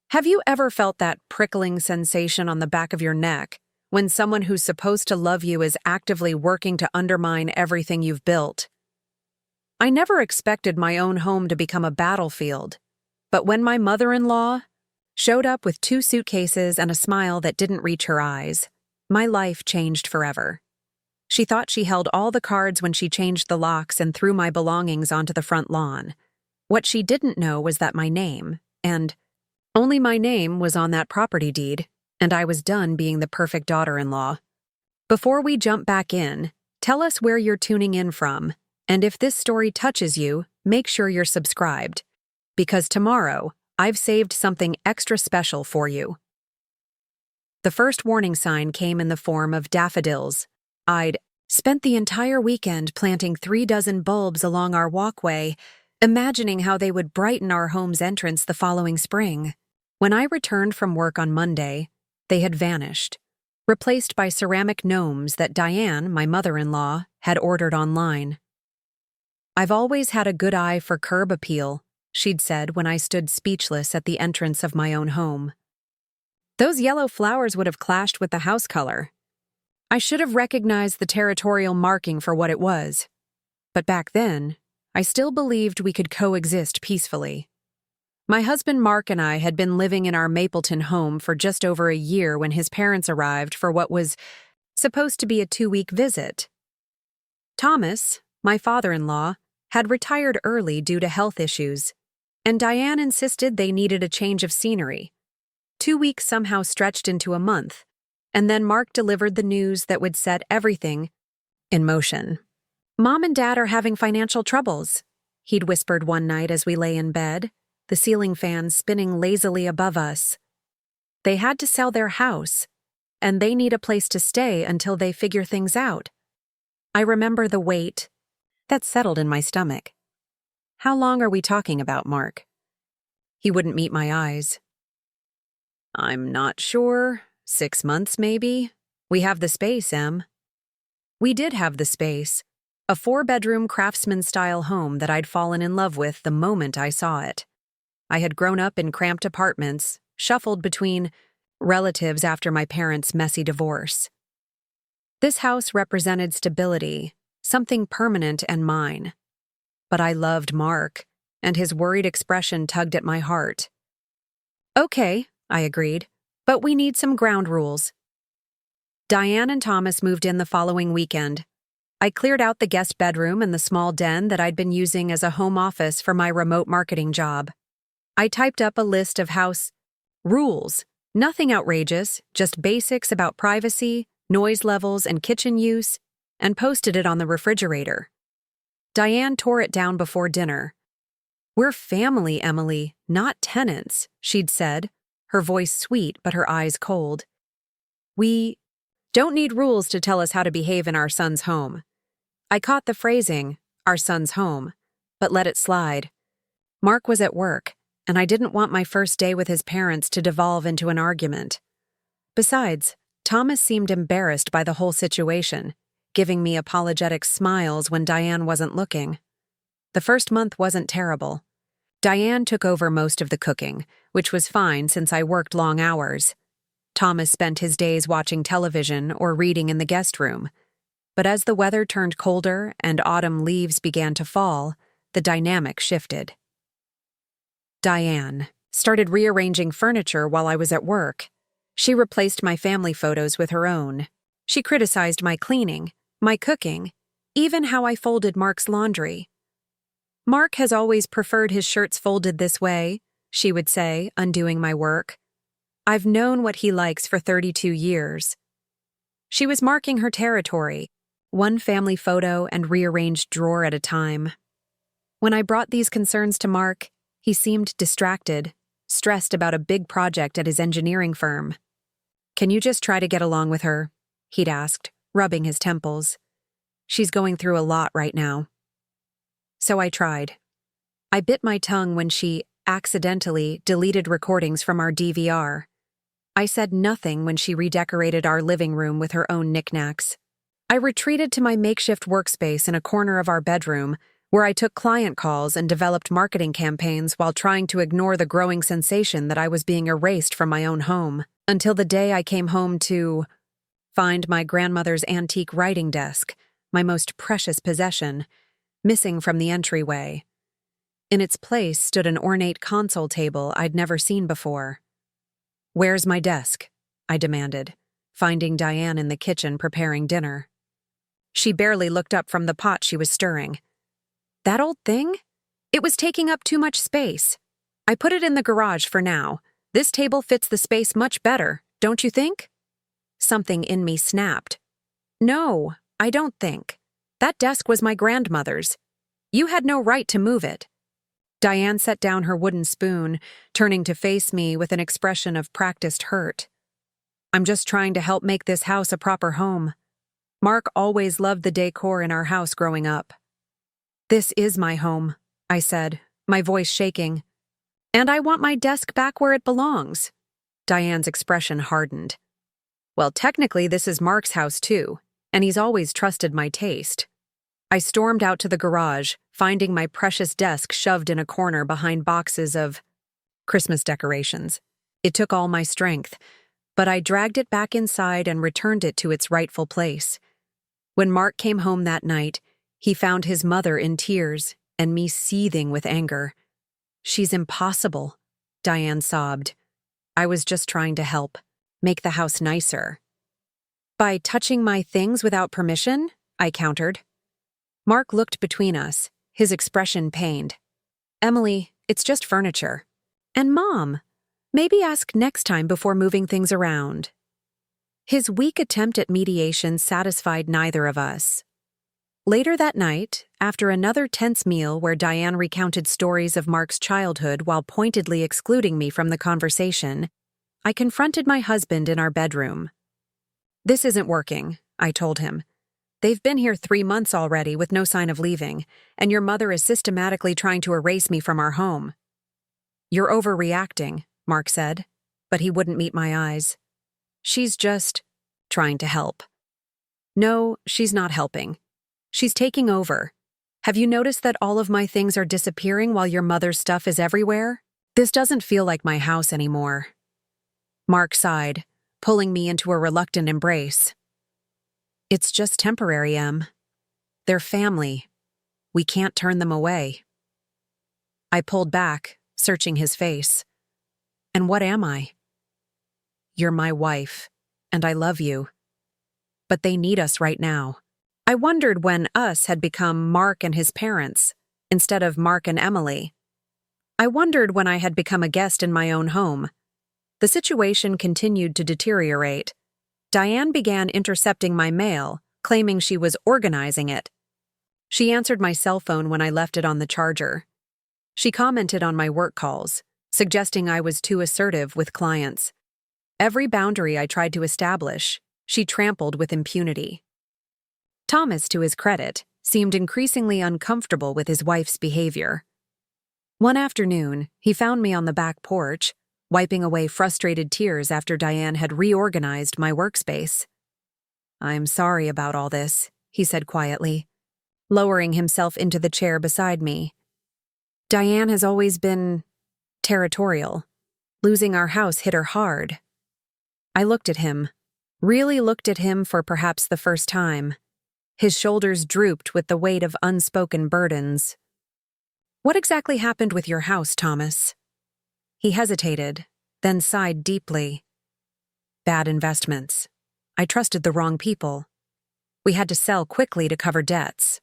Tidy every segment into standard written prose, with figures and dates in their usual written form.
Have you ever felt that prickling sensation on the back of your neck when someone who's supposed to love you is actively working to undermine everything you've built? I never expected my own home to become a battlefield, but when my mother-in-law showed up with 2 suitcases and a smile that didn't reach her eyes, my life changed forever. She thought she held all the cards when she changed the locks and threw my belongings onto the front lawn. What she didn't know was that my name, and only my name, was on that property deed, and I was done being the perfect daughter-in-law. Before we jump back in, tell us where you're tuning in from, and if this story touches you, make sure you're subscribed, because tomorrow, I've saved something extra special for you. The first warning sign came in the form of daffodils. I'd spent the entire weekend planting 3 dozen bulbs along our walkway, imagining how they would brighten our home's entrance the following spring. When I returned from work on Monday, they had vanished, replaced by ceramic gnomes that Diane, my mother-in-law, had ordered online. "I've always had a good eye for curb appeal," she'd said when I stood speechless at the entrance of my own home. "Those yellow flowers would have clashed with the house color. I should have recognized the territorial marking for what it was. But back then, I still believed we could coexist peacefully." My husband Mark and I had been living in our Mapleton home for just over a year when his parents arrived for what was supposed to be a 2-week visit. Thomas, my father-in-law, had retired early due to health issues, and Diane insisted they needed a change of scenery. 2 weeks somehow stretched into a month, and then Mark delivered the news that would set everything in motion. "Mom and Dad are having financial troubles," he'd whispered one night as we lay in bed, the ceiling fan spinning lazily above us. "They had to sell their house, and they need a place to stay until they figure things out." I remember the weight that settled in my stomach. "How long are we talking about, Mark?" He wouldn't meet my eyes. "I'm not sure. 6 months, maybe. We have the space, Em." We did have the space, a 4-bedroom craftsman-style home that I'd fallen in love with the moment I saw it. I had grown up in cramped apartments, shuffled between relatives after my parents' messy divorce. This house represented stability, something permanent and mine. But I loved Mark, and his worried expression tugged at my heart. "Okay," I agreed, "but we need some ground rules." Diane and Thomas moved in the following weekend. I cleared out the guest bedroom and the small den that I'd been using as a home office for my remote marketing job. I typed up a list of house rules, nothing outrageous, just basics about privacy, noise levels, and kitchen use, and posted it on the refrigerator. Diane tore it down before dinner. "We're family, Emily, not tenants," she'd said, her voice sweet but her eyes cold. "We don't need rules to tell us how to behave in our son's home." I caught the phrasing, "our son's home," but let it slide. Mark was at work, and I didn't want my first day with his parents to devolve into an argument. Besides, Thomas seemed embarrassed by the whole situation, giving me apologetic smiles when Diane wasn't looking. The first month wasn't terrible. Diane took over most of the cooking, which was fine since I worked long hours. Thomas spent his days watching television or reading in the guest room. But as the weather turned colder and autumn leaves began to fall, the dynamic shifted. Diane started rearranging furniture while I was at work. She replaced my family photos with her own. She criticized my cleaning, my cooking, even how I folded Mark's laundry. "Mark has always preferred his shirts folded this way," she would say, undoing my work. "I've known what he likes for 32 years. She was marking her territory, one family photo and rearranged drawer at a time. When I brought these concerns to Mark, he seemed distracted, stressed about a big project at his engineering firm. "Can you just try to get along with her?" he'd asked, rubbing his temples. "She's going through a lot right now." So I tried. I bit my tongue when she accidentally deleted recordings from our DVR. I said nothing when she redecorated our living room with her own knickknacks. I retreated to my makeshift workspace in a corner of our bedroom, where I took client calls and developed marketing campaigns while trying to ignore the growing sensation that I was being erased from my own home, until the day I came home to find my grandmother's antique writing desk, my most precious possession, missing from the entryway. In its place stood an ornate console table I'd never seen before. "Where's my desk?" I demanded, finding Diane in the kitchen preparing dinner. She barely looked up from the pot she was stirring. "That old thing? It was taking up too much space. I put it in the garage for now. This table fits the space much better, don't you think?" Something in me snapped. "No, I don't think. That desk was my grandmother's. You had no right to move it." Diane set down her wooden spoon, turning to face me with an expression of practiced hurt. "I'm just trying to help make this house a proper home. Mark always loved the decor in our house growing up." "This is my home," I said, my voice shaking. "And I want my desk back where it belongs." Diane's expression hardened. "Well, technically this is Mark's house too, and he's always trusted my taste." I stormed out to the garage, finding my precious desk shoved in a corner behind boxes of Christmas decorations. It took all my strength, but I dragged it back inside and returned it to its rightful place. When Mark came home that night, he found his mother in tears and me seething with anger. "She's impossible," Diane sobbed. "I was just trying to help, make the house nicer." "By touching my things without permission?" I countered. Mark looked between us, his expression pained. "Emily, it's just furniture." "And Mom, maybe ask next time before moving things around." His weak attempt at mediation satisfied neither of us. Later that night, after another tense meal where Diane recounted stories of Mark's childhood while pointedly excluding me from the conversation, I confronted my husband in our bedroom. "This isn't working," I told him. "They've been here 3 months already with no sign of leaving, and your mother is systematically trying to erase me from our home." "You're overreacting," Mark said, but he wouldn't meet my eyes. "She's just trying to help." "No, she's not helping. She's taking over. Have you noticed that all of my things are disappearing while your mother's stuff is everywhere? This doesn't feel like my house anymore." Mark sighed, pulling me into a reluctant embrace. "It's just temporary, Em. They're family. We can't turn them away." I pulled back, searching his face. "And what am I?" "You're my wife, and I love you. But they need us right now." I wondered when us had become Mark and his parents, instead of Mark and Emily. I wondered when I had become a guest in my own home. The situation continued to deteriorate. Diane began intercepting my mail, claiming she was organizing it. She answered my cell phone when I left it on the charger. She commented on my work calls, suggesting I was too assertive with clients. Every boundary I tried to establish, she trampled with impunity. Thomas, to his credit, seemed increasingly uncomfortable with his wife's behavior. One afternoon, he found me on the back porch, wiping away frustrated tears after Diane had reorganized my workspace. "I'm sorry about all this," he said quietly, lowering himself into the chair beside me. "Diane has always been territorial. Losing our house hit her hard." I looked at him, really looked at him for perhaps the first time. His shoulders drooped with the weight of unspoken burdens. "What exactly happened with your house, Thomas?" He hesitated, then sighed deeply. "Bad investments. I trusted the wrong people. We had to sell quickly to cover debts."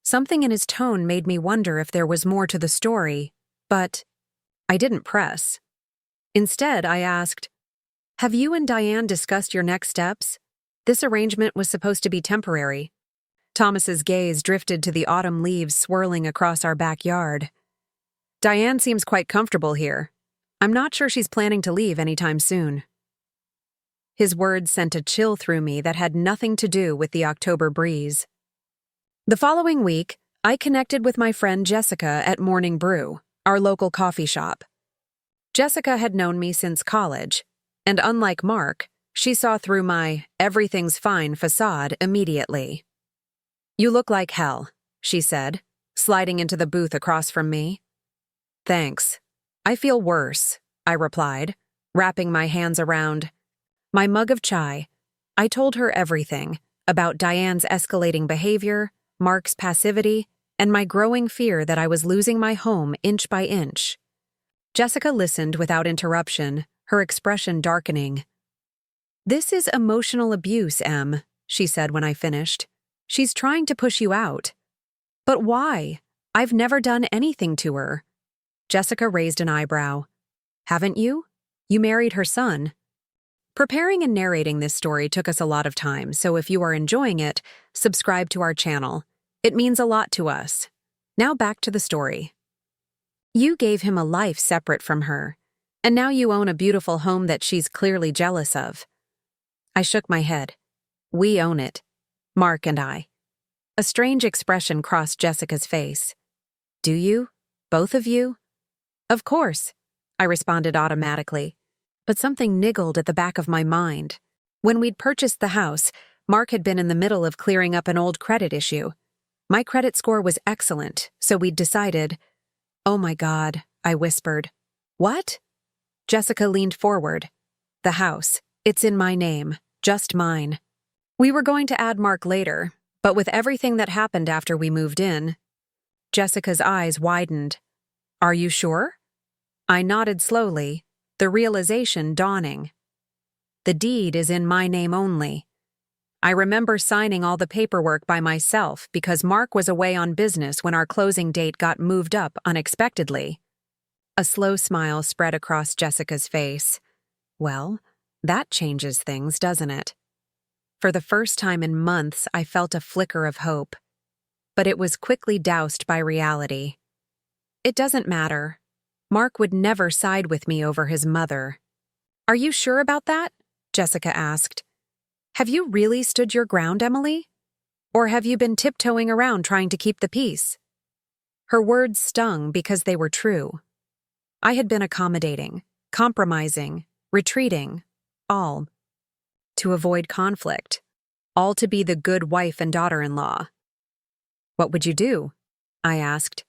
Something in his tone made me wonder if there was more to the story, but I didn't press. Instead, I asked, "Have you and Diane discussed your next steps? This arrangement was supposed to be temporary." Thomas's gaze drifted to the autumn leaves swirling across our backyard. "Diane seems quite comfortable here. I'm not sure she's planning to leave anytime soon." His words sent a chill through me that had nothing to do with the October breeze. The following week, I connected with my friend Jessica at Morning Brew, our local coffee shop. Jessica had known me since college, and unlike Mark, she saw through my everything's fine facade immediately. "You look like hell," she said, sliding into the booth across from me. Thanks. I feel worse, I replied, wrapping my hands around my mug of chai. I told her everything about Diane's escalating behavior, Mark's passivity, and my growing fear that I was losing my home inch by inch. Jessica listened without interruption, her expression darkening. "This is emotional abuse, Em," she said when I finished. "She's trying to push you out." "But why? I've never done anything to her." Jessica raised an eyebrow. "Haven't you? You married her son." Preparing and narrating this story took us a lot of time, so if you are enjoying it, subscribe to our channel. It means a lot to us. Now back to the story. You gave him a life separate from her, and now you own a beautiful home that she's clearly jealous of. I shook my head. We own it. Mark and I. A strange expression crossed Jessica's face. Do you? Both of you? Of course, I responded automatically. But something niggled at the back of my mind. When we'd purchased the house, Mark had been in the middle of clearing up an old credit issue. My credit score was excellent, so we'd decided. "Oh my God," I whispered. "What?" Jessica leaned forward. "The house. It's in my name. Just mine." We were going to add Mark later, but with everything that happened after we moved in, Jessica's eyes widened. "Are you sure?" I nodded slowly, the realization dawning. The deed is in my name only. I remember signing all the paperwork by myself because Mark was away on business when our closing date got moved up unexpectedly. A slow smile spread across Jessica's face. Well, that changes things, doesn't it? For the first time in months, I felt a flicker of hope. But it was quickly doused by reality. It doesn't matter. Mark would never side with me over his mother. "Are you sure about that?" Jessica asked. "Have you really stood your ground, Emily? Or have you been tiptoeing around trying to keep the peace?" Her words stung because they were true. I had been accommodating, compromising, retreating, all to avoid conflict, all to be the good wife and daughter-in-law. "What would you do?" I asked.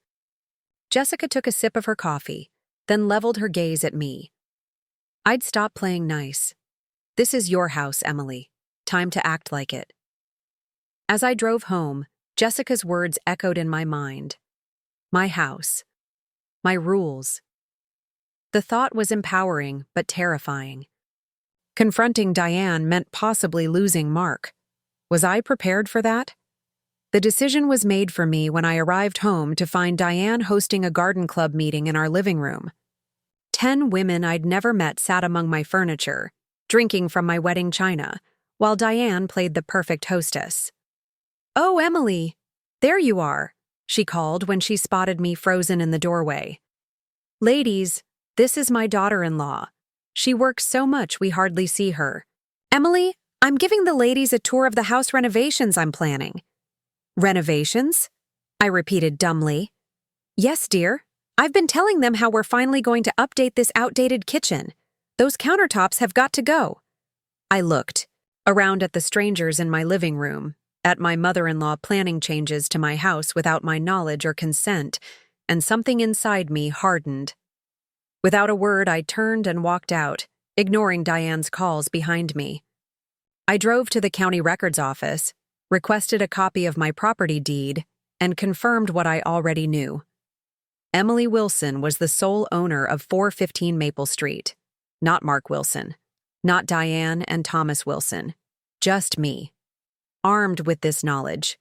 Jessica took a sip of her coffee, then leveled her gaze at me. "I'd stop playing nice. This is your house, Emily. Time to act like it." As I drove home, Jessica's words echoed in my mind. My house. My rules. The thought was empowering, but terrifying. Confronting Diane meant possibly losing Mark. Was I prepared for that? The decision was made for me when I arrived home to find Diane hosting a garden club meeting in our living room. 10 women I'd never met sat among my furniture, drinking from my wedding china, while Diane played the perfect hostess. "Oh, Emily, there you are," she called when she spotted me frozen in the doorway. "Ladies, this is my daughter-in-law. She works so much we hardly see her. Emily, I'm giving the ladies a tour of the house renovations I'm planning." "Renovations?" I repeated dumbly. "Yes, dear. I've been telling them how we're finally going to update this outdated kitchen. Those countertops have got to go." I looked around at the strangers in my living room, at my mother-in-law planning changes to my house without my knowledge or consent, and something inside me hardened. Without a word, I turned and walked out, ignoring Diane's calls behind me. I drove to the county records office, requested a copy of my property deed, and confirmed what I already knew. Emily Wilson was the sole owner of 415 Maple Street. Not Mark Wilson. Not Diane and Thomas Wilson. Just me. Armed with this knowledge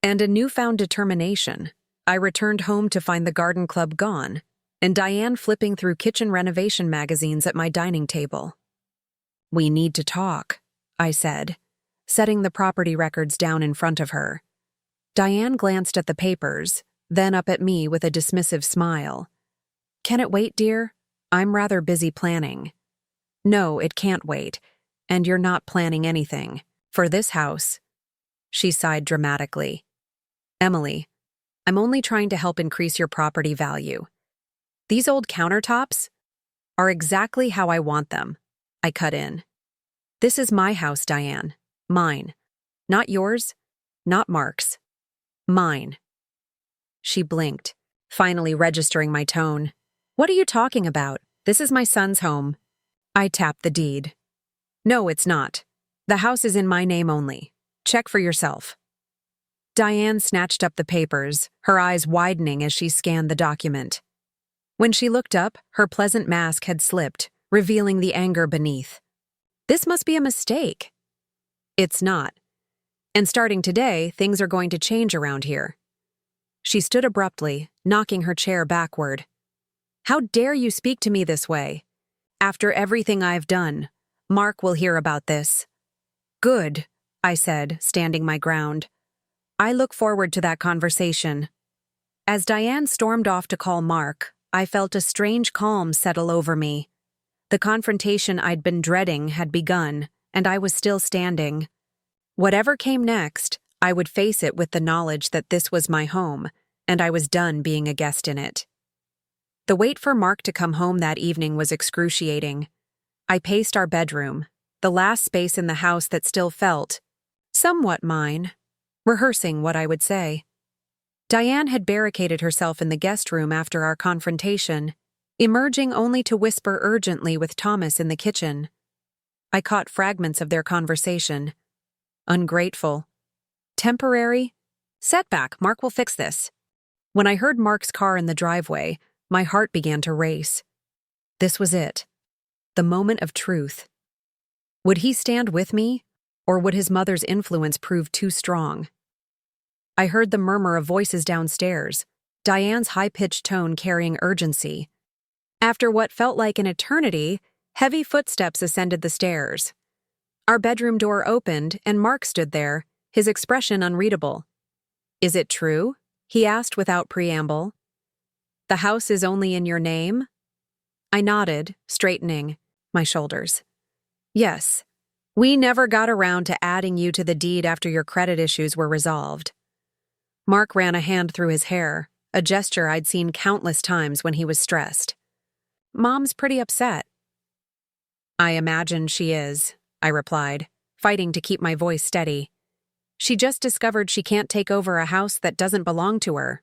and a newfound determination, I returned home to find the garden club gone, and Diane flipping through kitchen renovation magazines at my dining table. "We need to talk," I said, setting the property records down in front of her. Diane glanced at the papers, then up at me with a dismissive smile. "Can it wait, dear? I'm rather busy planning." "No, it can't wait, and you're not planning anything. For this house." She sighed dramatically. "Emily, I'm only trying to help increase your property value. These old countertops are exactly how I want them," I cut in. "This is my house, Diane. Mine. Not yours, not Mark's. Mine." She blinked, finally registering my tone. What are you talking about? This is my son's home. I tapped the deed. No, it's not. The house is in my name only. Check for yourself. Diane snatched up the papers, her eyes widening as she scanned the document. When she looked up, her pleasant mask had slipped, revealing the anger beneath. This must be a mistake. It's not. And starting today, things are going to change around here. She stood abruptly, knocking her chair backward. How dare you speak to me this way? After everything I've done, Mark will hear about this. Good, I said, standing my ground. I look forward to that conversation. As Diane stormed off to call Mark, I felt a strange calm settle over me. The confrontation I'd been dreading had begun, and I was still standing. Whatever came next, I would face it with the knowledge that this was my home, and I was done being a guest in it. The wait for Mark to come home that evening was excruciating. I paced our bedroom, the last space in the house that still felt somewhat mine, rehearsing what I would say. Diane had barricaded herself in the guest room after our confrontation, emerging only to whisper urgently with Thomas in the kitchen. I caught fragments of their conversation. Ungrateful. Temporary. Setback, Mark will fix this. When I heard Mark's car in the driveway, my heart began to race. This was it. The moment of truth. Would he stand with me, or would his mother's influence prove too strong? I heard the murmur of voices downstairs, Diane's high-pitched tone carrying urgency. After what felt like an eternity, heavy footsteps ascended the stairs. Our bedroom door opened, and Mark stood there, his expression unreadable. Is it true? He asked without preamble. The house is only in your name? I nodded, straightening my shoulders. Yes. We never got around to adding you to the deed after your credit issues were resolved. Mark ran a hand through his hair, a gesture I'd seen countless times when he was stressed. Mom's pretty upset. I imagine she is, I replied, fighting to keep my voice steady. She just discovered she can't take over a house that doesn't belong to her.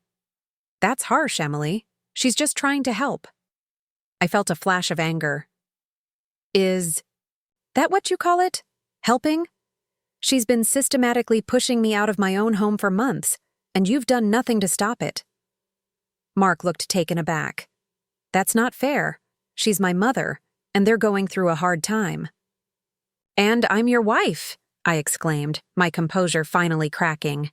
That's harsh, Emily. She's just trying to help. I felt a flash of anger. Is that what you call it? Helping? She's been systematically pushing me out of my own home for months, and you've done nothing to stop it. Mark looked taken aback. That's not fair. She's my mother, and they're going through a hard time. And I'm your wife, I exclaimed, my composure finally cracking.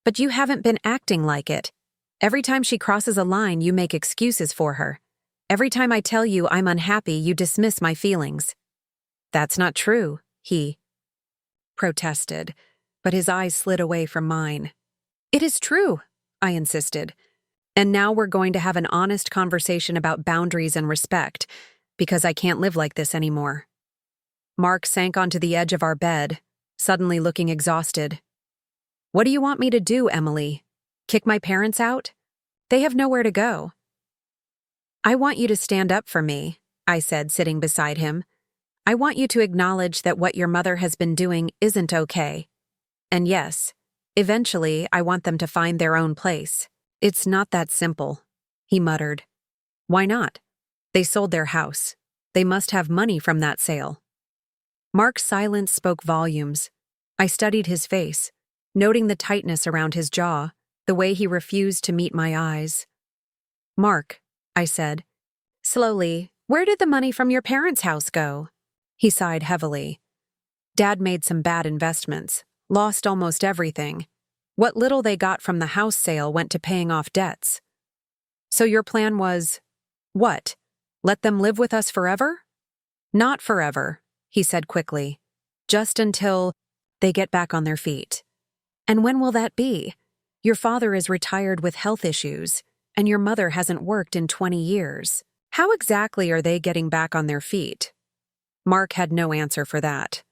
But you haven't been acting like it. Every time she crosses a line, you make excuses for her. Every time I tell you I'm unhappy, you dismiss my feelings. That's not true, he protested, but his eyes slid away from mine. It is true, I insisted. And now we're going to have an honest conversation about boundaries and respect, because I can't live like this anymore. Mark sank onto the edge of our bed, suddenly looking exhausted. What do you want me to do, Emily? Kick my parents out? They have nowhere to go. I want you to stand up for me, I said, sitting beside him. I want you to acknowledge that what your mother has been doing isn't okay. And yes, eventually I want them to find their own place. It's not that simple, he muttered. Why not? They sold their house. They must have money from that sale. Mark's silence spoke volumes. I studied his face, noting the tightness around his jaw, the way he refused to meet my eyes. Mark, I said. Slowly, where did the money from your parents' house go? He sighed heavily. Dad made some bad investments, lost almost everything. What little they got from the house sale went to paying off debts. So your plan was, what? Let them live with us forever? Not forever, he said quickly. Just until they get back on their feet. And when will that be? Your father is retired with health issues, and your mother hasn't worked in 20 years. How exactly are they getting back on their feet? Mark had no answer for that.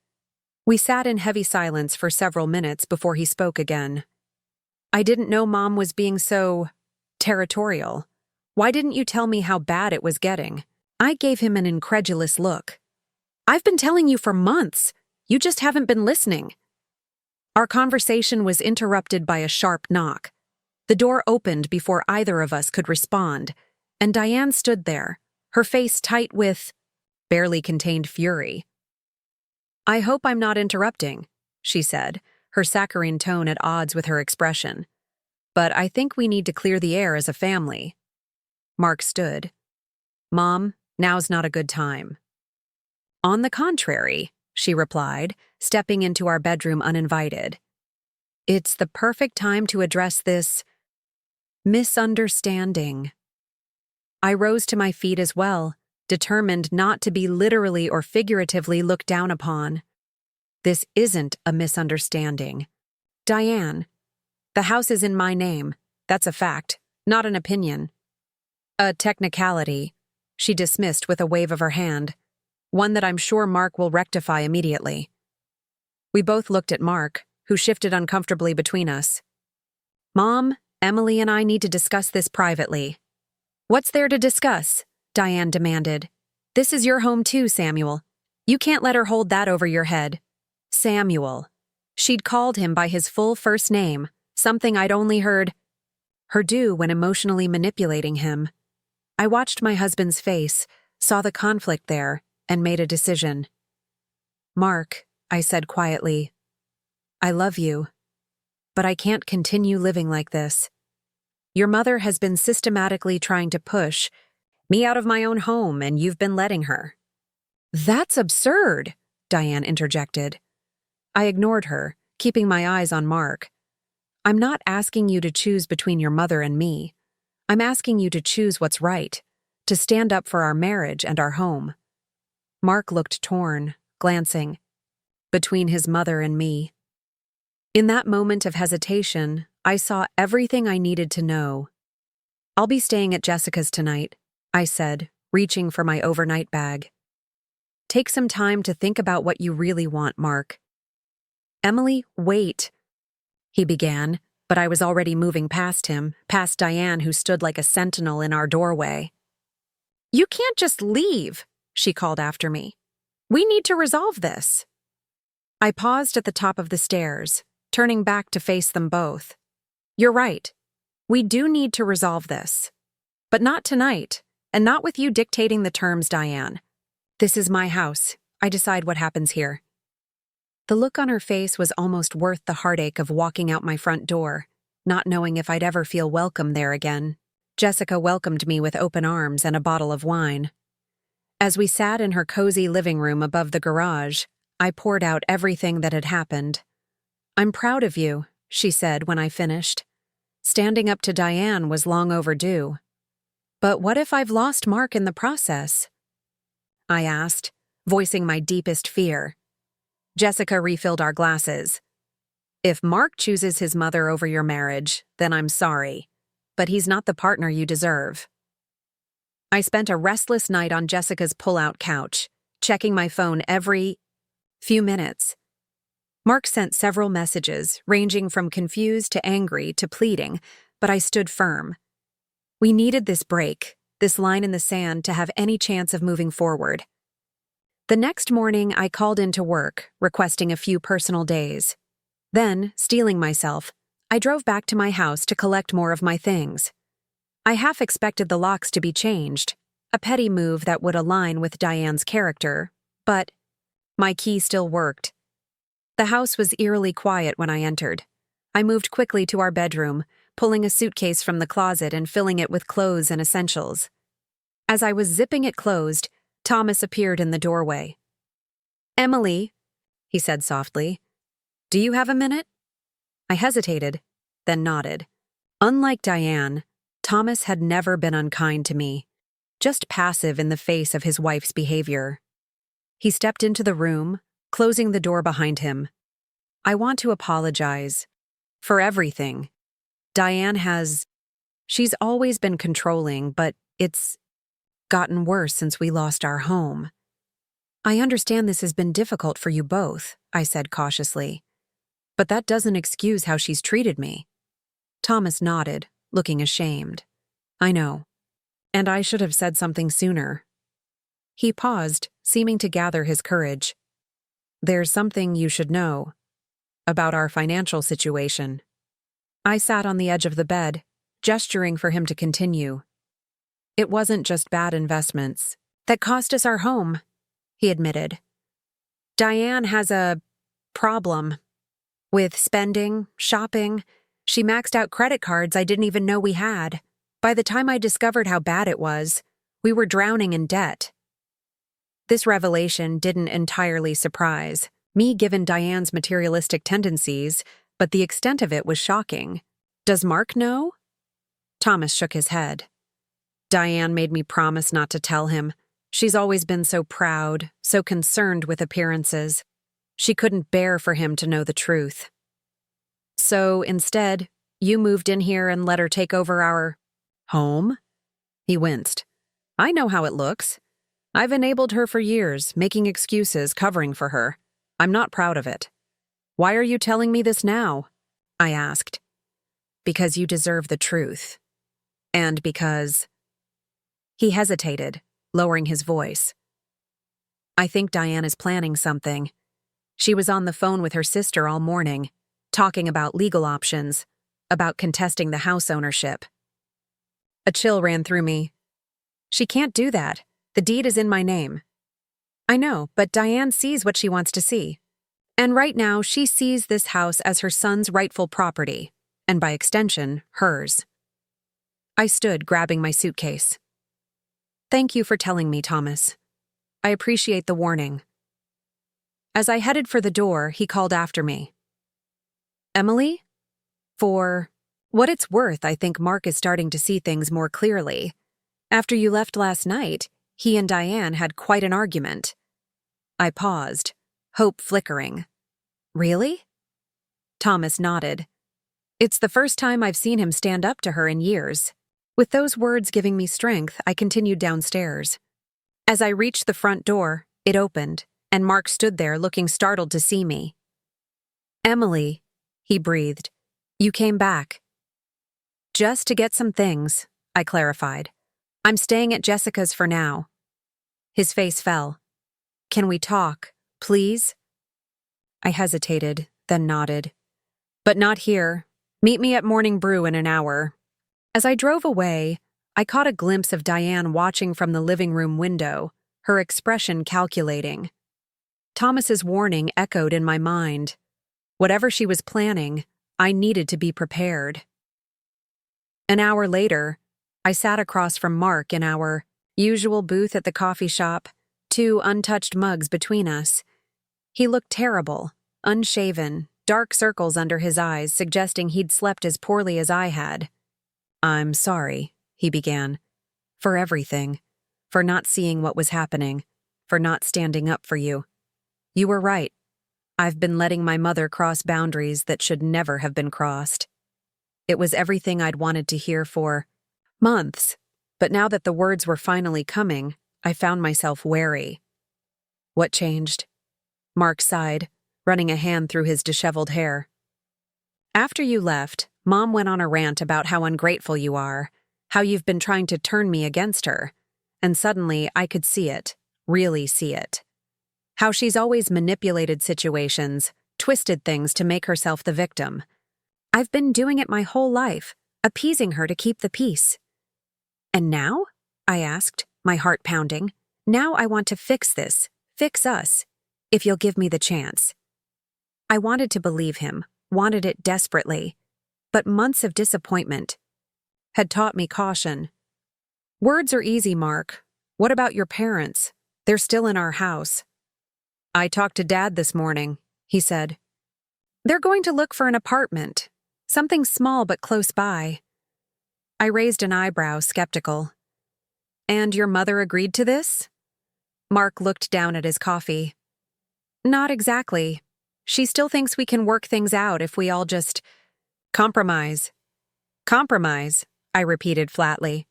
We sat in heavy silence for several minutes before he spoke again. I didn't know Mom was being so territorial. Why didn't you tell me how bad it was getting? I gave him an incredulous look. I've been telling you for months. You just haven't been listening. Our conversation was interrupted by a sharp knock. The door opened before either of us could respond, and Diane stood there, her face tight with barely contained fury. "I hope I'm not interrupting," she said, her saccharine tone at odds with her expression. "But I think we need to clear the air as a family." Mark stood. "Mom, now's not a good time." "On the contrary," she replied, stepping into our bedroom uninvited. "It's the perfect time to address this misunderstanding." I rose to my feet as well, determined not to be literally or figuratively looked down upon. "This isn't a misunderstanding. Diane, the house is in my name. That's a fact, not an opinion." "A technicality," she dismissed with a wave of her hand. "One that I'm sure Mark will rectify immediately." We both looked at Mark, who shifted uncomfortably between us. "Mom, Emily and I need to discuss this privately." "What's there to discuss?" Diane demanded. "This is your home too, Samuel. You can't let her hold that over your head." Samuel. She'd called him by his full first name, something I'd only heard her do when emotionally manipulating him. I watched my husband's face, saw the conflict there, and made a decision. "Mark," I said quietly, "I love you, but I can't continue living like this. Your mother has been systematically trying to push me out of my own home, and you've been letting her." "That's absurd," Diane interjected. I ignored her, keeping my eyes on Mark. "I'm not asking you to choose between your mother and me. I'm asking you to choose what's right, to stand up for our marriage and our home." Mark looked torn, glancing between his mother and me. In that moment of hesitation, I saw everything I needed to know. "I'll be staying at Jessica's tonight," I said, reaching for my overnight bag. "Take some time to think about what you really want, Mark." "Emily, wait," he began, but I was already moving past him, past Diane, who stood like a sentinel in our doorway. "You can't just leave," she called after me. "We need to resolve this." I paused at the top of the stairs, turning back to face them both. "You're right. We do need to resolve this. But not tonight, and not with you dictating the terms, Diane. This is my house. I decide what happens here." The look on her face was almost worth the heartache of walking out my front door, not knowing if I'd ever feel welcome there again. Jessica welcomed me with open arms and a bottle of wine. As we sat in her cozy living room above the garage, I poured out everything that had happened. "I'm proud of you," she said when I finished. Standing up to Diane was long overdue. "But what if I've lost Mark in the process?" I asked, voicing my deepest fear. Jessica refilled our glasses. "If Mark chooses his mother over your marriage, then I'm sorry. But he's not the partner you deserve." I spent a restless night on Jessica's pull-out couch, checking my phone every few minutes. Mark sent several messages, ranging from confused to angry to pleading, but I stood firm. We needed this break, this line in the sand, to have any chance of moving forward. The next morning, I called into work, requesting a few personal days. Then, steeling myself, I drove back to my house to collect more of my things. I half expected the locks to be changed, a petty move that would align with Diane's character, but my key still worked. The house was eerily quiet when I entered. I moved quickly to our bedroom, pulling a suitcase from the closet and filling it with clothes and essentials. As I was zipping it closed, Thomas appeared in the doorway. "Emily," he said softly, "do you have a minute?" I hesitated, then nodded. Unlike Diane, Thomas had never been unkind to me, just passive in the face of his wife's behavior. He stepped into the room, closing the door behind him. "I want to apologize for everything. She's always been controlling, but it's gotten worse since we lost our home." "I understand this has been difficult for you both," I said cautiously. "But that doesn't excuse how she's treated me." Thomas nodded, looking ashamed. "I know. And I should have said something sooner." He paused, seeming to gather his courage. "There's something you should know about our financial situation." I sat on the edge of the bed, gesturing for him to continue. It wasn't just bad investments that cost us our home, he admitted. Diane has a problem with spending, shopping. She maxed out credit cards I didn't even know we had. By the time I discovered how bad it was, we were drowning in debt. This revelation didn't entirely surprise me given Diane's materialistic tendencies, but the extent of it was shocking. Does Mark know? Thomas shook his head. Diane made me promise not to tell him. She's always been so proud, so concerned with appearances. She couldn't bear for him to know the truth. So instead, you moved in here and let her take over our home? He winced. I know how it looks. I've enabled her for years, making excuses, covering for her. I'm not proud of it. Why are you telling me this now? I asked. Because you deserve the truth. And because... He hesitated, lowering his voice. I think Diane is planning something. She was on the phone with her sister all morning, talking about legal options, about contesting the house ownership. A chill ran through me. She can't do that. The deed is in my name. I know, but Diane sees what she wants to see. And right now, she sees this house as her son's rightful property, and by extension, hers. I stood, grabbing my suitcase. Thank you for telling me, Thomas. I appreciate the warning. As I headed for the door, he called after me. Emily? For what it's worth, I think Mark is starting to see things more clearly. After you left last night, he and Diane had quite an argument. I paused, hope flickering. Really? Thomas nodded. It's the first time I've seen him stand up to her in years. With those words giving me strength, I continued downstairs. As I reached the front door, it opened, and Mark stood there looking startled to see me. Emily, he breathed, you came back. Just to get some things, I clarified. I'm staying at Jessica's for now. His face fell. Can we talk, please? I hesitated, then nodded. But not here. Meet me at Morning Brew in an hour. As I drove away, I caught a glimpse of Diane watching from the living room window, her expression calculating. Thomas's warning echoed in my mind. Whatever she was planning, I needed to be prepared. An hour later, I sat across from Mark in our usual booth at the coffee shop, 2 untouched mugs between us. He looked terrible, unshaven, dark circles under his eyes suggesting he'd slept as poorly as I had. I'm sorry, he began, for everything, for not seeing what was happening, for not standing up for you. You were right. I've been letting my mother cross boundaries that should never have been crossed. It was everything I'd wanted to hear for months, but now that the words were finally coming, I found myself wary. What changed? Mark sighed, running a hand through his disheveled hair. After you left, Mom went on a rant about how ungrateful you are, how you've been trying to turn me against her, and suddenly I could see it, really see it. How she's always manipulated situations, twisted things to make herself the victim. I've been doing it my whole life, appeasing her to keep the peace. And now? I asked, my heart pounding. Now I want to fix this, fix us, if you'll give me the chance. I wanted to believe him, wanted it desperately, but months of disappointment had taught me caution. Words are easy, Mark. What about your parents? They're still in our house. I talked to Dad this morning, he said. They're going to look for an apartment, something small but close by. I raised an eyebrow, skeptical. And your mother agreed to this? Mark looked down at his coffee. Not exactly. She still thinks we can work things out if we all just compromise. Compromise, I repeated flatly.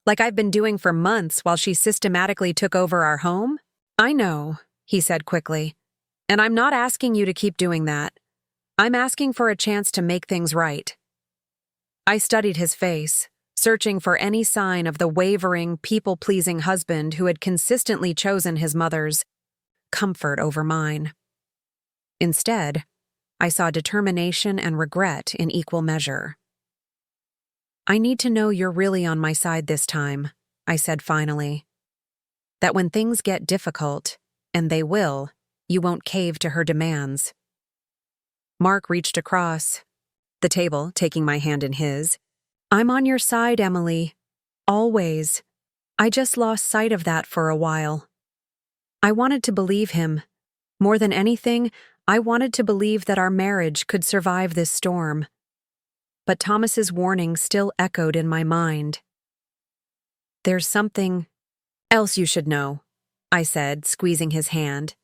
Like I've been doing for months while she systematically took over our home? I know, he said quickly. And I'm not asking you to keep doing that. I'm asking for a chance to make things right. I studied his face, searching for any sign of the wavering, people-pleasing husband who had consistently chosen his mother's comfort over mine. Instead, I saw determination and regret in equal measure. I need to know you're really on my side this time, I said finally. That when things get difficult, and they will, you won't cave to her demands. Mark reached across the table, taking my hand in his. I'm on your side, Emily. Always. I just lost sight of that for a while. I wanted to believe him. More than anything, I wanted to believe that our marriage could survive this storm. But Thomas's warning still echoed in my mind. There's something else you should know, I said, squeezing his hand.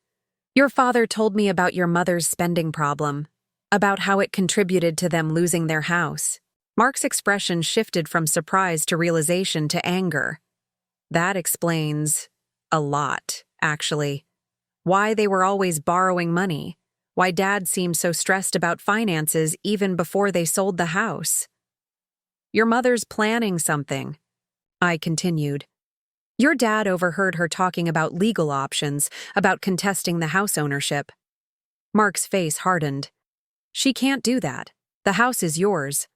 Your father told me about your mother's spending problem, about how it contributed to them losing their house. Mark's expression shifted from surprise to realization to anger. That explains a lot, actually. Why they were always borrowing money. Why Dad seemed so stressed about finances even before they sold the house. Your mother's planning something, I continued. Your dad overheard her talking about legal options, about contesting the house ownership. Mark's face hardened. She can't do that. The house is yours.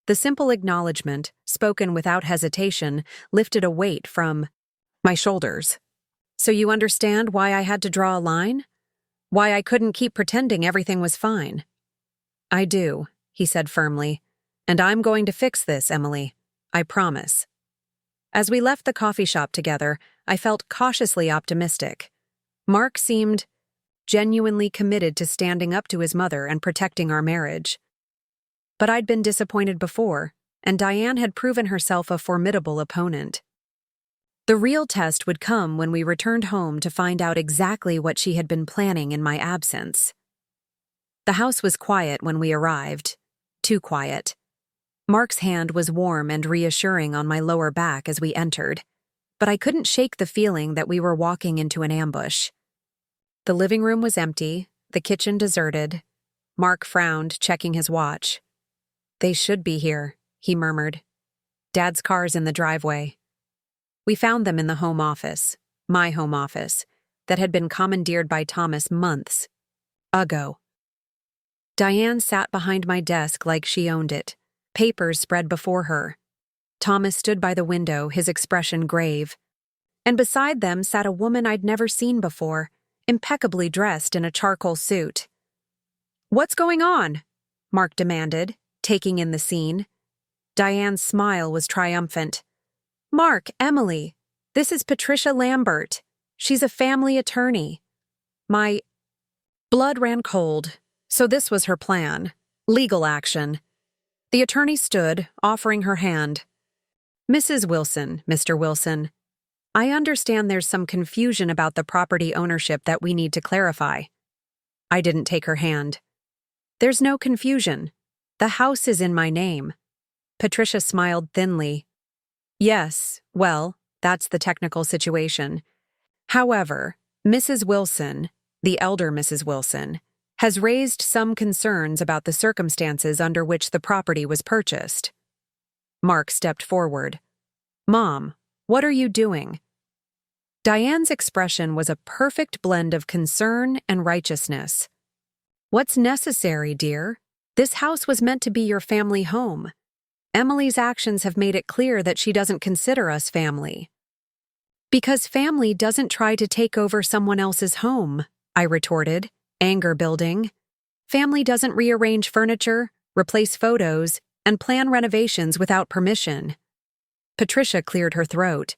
The simple acknowledgement, spoken without hesitation, lifted a weight from my shoulders. So you understand why I had to draw a line? Why I couldn't keep pretending everything was fine? I do, he said firmly. And I'm going to fix this, Emily. I promise. As we left the coffee shop together, I felt cautiously optimistic. Mark seemed genuinely committed to standing up to his mother and protecting our marriage. But I'd been disappointed before, and Diane had proven herself a formidable opponent. The real test would come when we returned home to find out exactly what she had been planning in my absence. The house was quiet when we arrived. Too quiet. Mark's hand was warm and reassuring on my lower back as we entered, but I couldn't shake the feeling that we were walking into an ambush. The living room was empty, the kitchen deserted. Mark frowned, checking his watch. They should be here, he murmured. Dad's car's in the driveway. We found them in the home office, my home office, that had been commandeered by Thomas months ago. Diane sat behind my desk like she owned it, papers spread before her. Thomas stood by the window, his expression grave. And beside them sat a woman I'd never seen before, impeccably dressed in a charcoal suit. What's going on? Mark demanded, taking in the scene. Diane's smile was triumphant. Mark, Emily, this is Patricia Lambert. She's a family attorney. My blood ran cold, so this was her plan. Legal action. The attorney stood, offering her hand. Mrs. Wilson, Mr. Wilson, I understand there's some confusion about the property ownership that we need to clarify. I didn't take her hand. There's no confusion. The house is in my name. Patricia smiled thinly. Yes, well, that's the technical situation. However, Mrs. Wilson, the elder Mrs. Wilson, has raised some concerns about the circumstances under which the property was purchased. Mark stepped forward. Mom, what are you doing? Diane's expression was a perfect blend of concern and righteousness. What's necessary, dear? This house was meant to be your family home. Emily's actions have made it clear that she doesn't consider us family. Because family doesn't try to take over someone else's home, I retorted, anger building. Family doesn't rearrange furniture, replace photos, and plan renovations without permission. Patricia cleared her throat.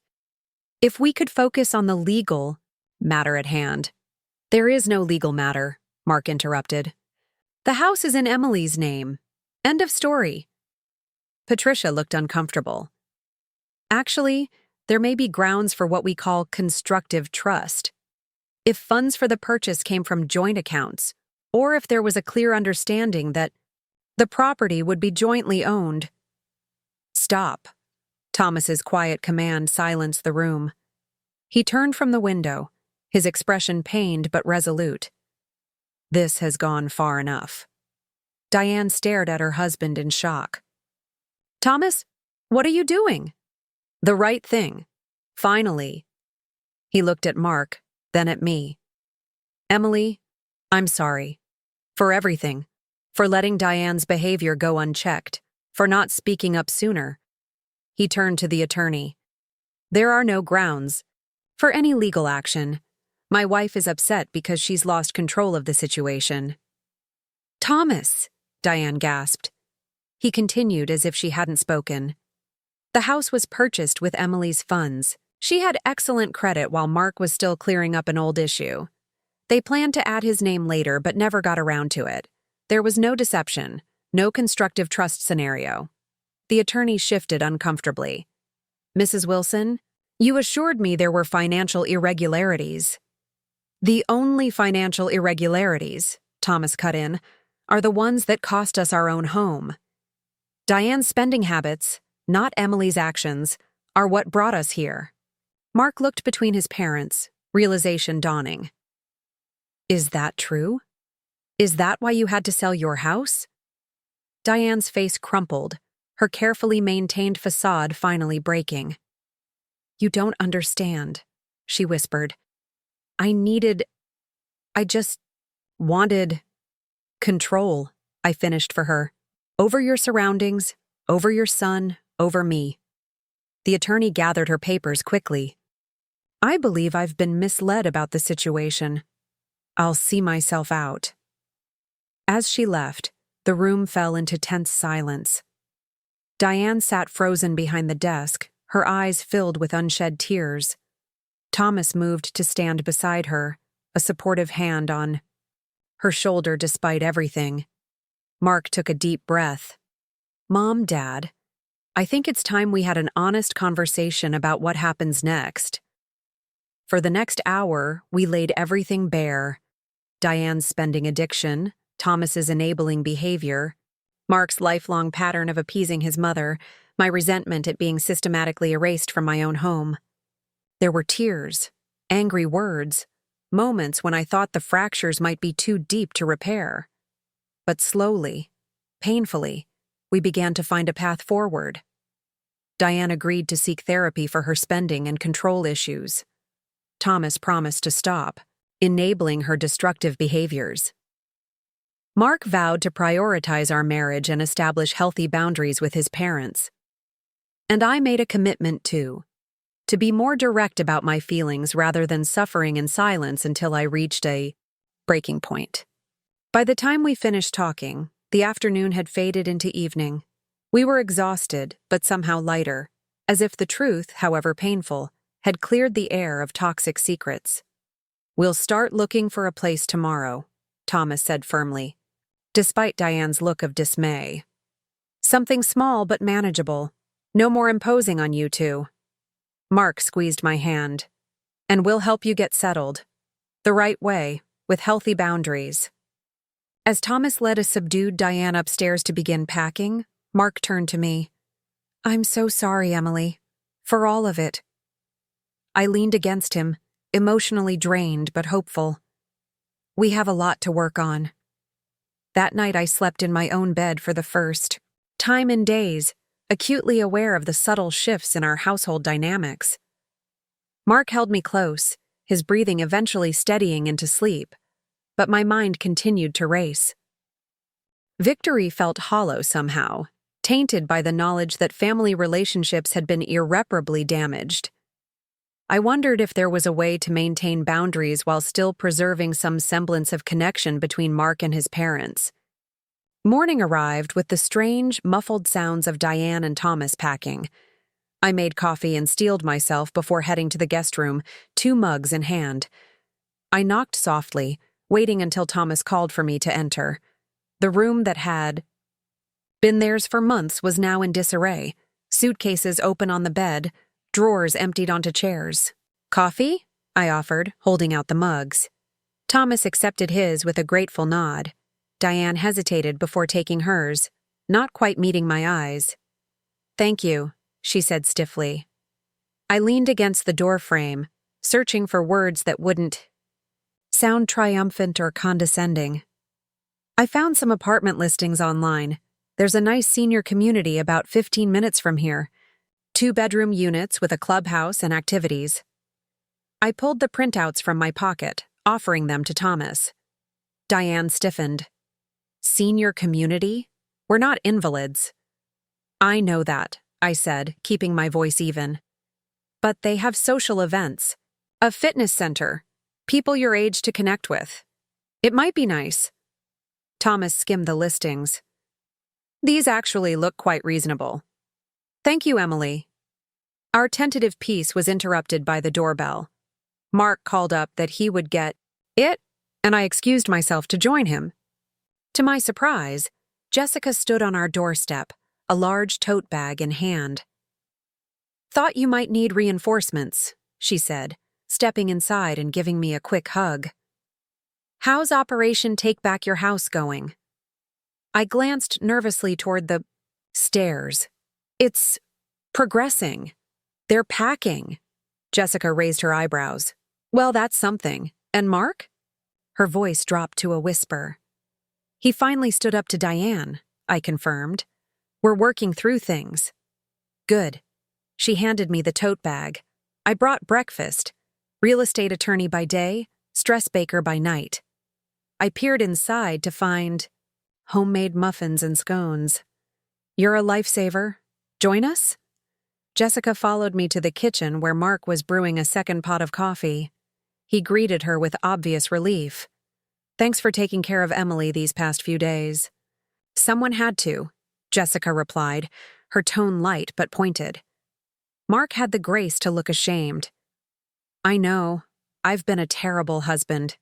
If we could focus on the legal matter at hand. There is no legal matter, Mark interrupted. The house is in Emily's name. End of story. Patricia looked uncomfortable. Actually, there may be grounds for what we call constructive trust. If funds for the purchase came from joint accounts, or if there was a clear understanding that the property would be jointly owned. Stop. Thomas's quiet command silenced the room. He turned from the window, his expression pained but resolute. This has gone far enough. Diane stared at her husband in shock. Thomas, what are you doing? The right thing. Finally. He looked at Mark, then at me. Emily, I'm sorry. For everything. For letting Diane's behavior go unchecked. for not speaking up sooner. He turned to the attorney. There are no grounds for any legal action. My wife is upset because she's lost control of the situation. Thomas, Diane gasped. He continued as if she hadn't spoken. The house was purchased with Emily's funds. She had excellent credit while Mark was still clearing up an old issue. They planned to add his name later but never got around to it. There was no deception, no constructive trust scenario. The attorney shifted uncomfortably. Mrs. Wilson, you assured me there were financial irregularities. The only financial irregularities, Thomas cut in, are the ones that cost us our own home. Diane's spending habits, not Emily's actions, are what brought us here. Mark looked between his parents, realization dawning. Is that true? Is that why you had to sell your house? Diane's face crumpled, her carefully maintained facade finally breaking. You don't understand, she whispered. I just wanted control, I finished for her. Over your surroundings, over your son, over me. The attorney gathered her papers quickly. I believe I've been misled about the situation. I'll see myself out. As she left, the room fell into tense silence. Diane sat frozen behind the desk, her eyes filled with unshed tears. Thomas moved to stand beside her, a supportive hand on her shoulder despite everything. Mark took a deep breath. Mom, Dad, I think it's time we had an honest conversation about what happens next. For the next hour, we laid everything bare. Diane's spending addiction, Thomas's enabling behavior, Mark's lifelong pattern of appeasing his mother, my resentment at being systematically erased from my own home. There were tears, angry words, moments when I thought the fractures might be too deep to repair. But slowly, painfully, we began to find a path forward. Diane agreed to seek therapy for her spending and control issues. Thomas promised to stop, enabling her destructive behaviors. Mark vowed to prioritize our marriage and establish healthy boundaries with his parents. And I made a commitment to be more direct about my feelings rather than suffering in silence until I reached a breaking point. By the time we finished talking, the afternoon had faded into evening. We were exhausted, but somehow lighter, as if the truth, however painful, had cleared the air of toxic secrets. We'll start looking for a place tomorrow, Thomas said firmly, despite Diane's look of dismay. Something small but manageable. No more imposing on you two. Mark squeezed my hand. And we'll help you get settled. The right way, with healthy boundaries. As Thomas led a subdued Diane upstairs to begin packing, Mark turned to me. I'm so sorry, Emily. For all of it. I leaned against him, emotionally drained but hopeful. We have a lot to work on. That night I slept in my own bed for the first time in days, acutely aware of the subtle shifts in our household dynamics. Mark held me close, his breathing eventually steadying into sleep, but my mind continued to race. Victory felt hollow somehow, tainted by the knowledge that family relationships had been irreparably damaged. I wondered if there was a way to maintain boundaries while still preserving some semblance of connection between Mark and his parents. Morning arrived with the strange, muffled sounds of Diane and Thomas packing. I made coffee and steeled myself before heading to the guest room, 2 mugs in hand. I knocked softly, waiting until Thomas called for me to enter. The room that had been theirs for months was now in disarray, suitcases open on the bed, drawers emptied onto chairs. Coffee? I offered, holding out the mugs. Thomas accepted his with a grateful nod. Diane hesitated before taking hers, not quite meeting my eyes. Thank you, she said stiffly. I leaned against the door frame, searching for words that wouldn't sound triumphant or condescending. I found some apartment listings online. There's a nice senior community about 15 minutes from here. 2-bedroom units with a clubhouse and activities. I pulled the printouts from my pocket, offering them to Thomas. Diane stiffened. Senior community? We're not invalids. I know that, I said, keeping my voice even. But they have social events. A fitness center. People your age to connect with. It might be nice. Thomas skimmed the listings. These actually look quite reasonable. Thank you, Emily. Our tentative peace was interrupted by the doorbell. Mark called up that he would get it, and I excused myself to join him. To my surprise, Jessica stood on our doorstep, a large tote bag in hand. Thought you might need reinforcements, she said, stepping inside and giving me a quick hug. How's Operation Take Back Your House going? I glanced nervously toward the stairs. It's progressing. They're packing. Jessica raised her eyebrows. Well, that's something. And Mark? Her voice dropped to a whisper. He finally stood up to Diane, I confirmed. We're working through things. Good. She handed me the tote bag. I brought breakfast. Real estate attorney by day, stress baker by night. I peered inside to find homemade muffins and scones. You're a lifesaver. Join us? Jessica followed me to the kitchen where Mark was brewing a second pot of coffee. He greeted her with obvious relief. Thanks for taking care of Emily these past few days. Someone had to, Jessica replied, her tone light but pointed. Mark had the grace to look ashamed. I know. I've been a terrible husband.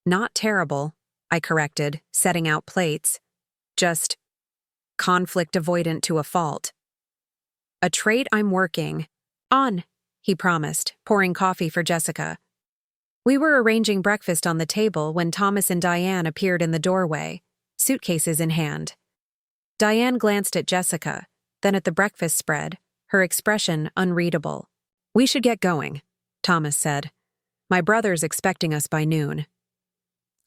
Not terrible, I corrected, setting out plates. Just conflict avoidant to a fault. A trait I'm working on, he promised, pouring coffee for Jessica. We were arranging breakfast on the table when Thomas and Diane appeared in the doorway, suitcases in hand. Diane glanced at Jessica, then at the breakfast spread, her expression unreadable. We should get going, Thomas said. My brother's expecting us by noon.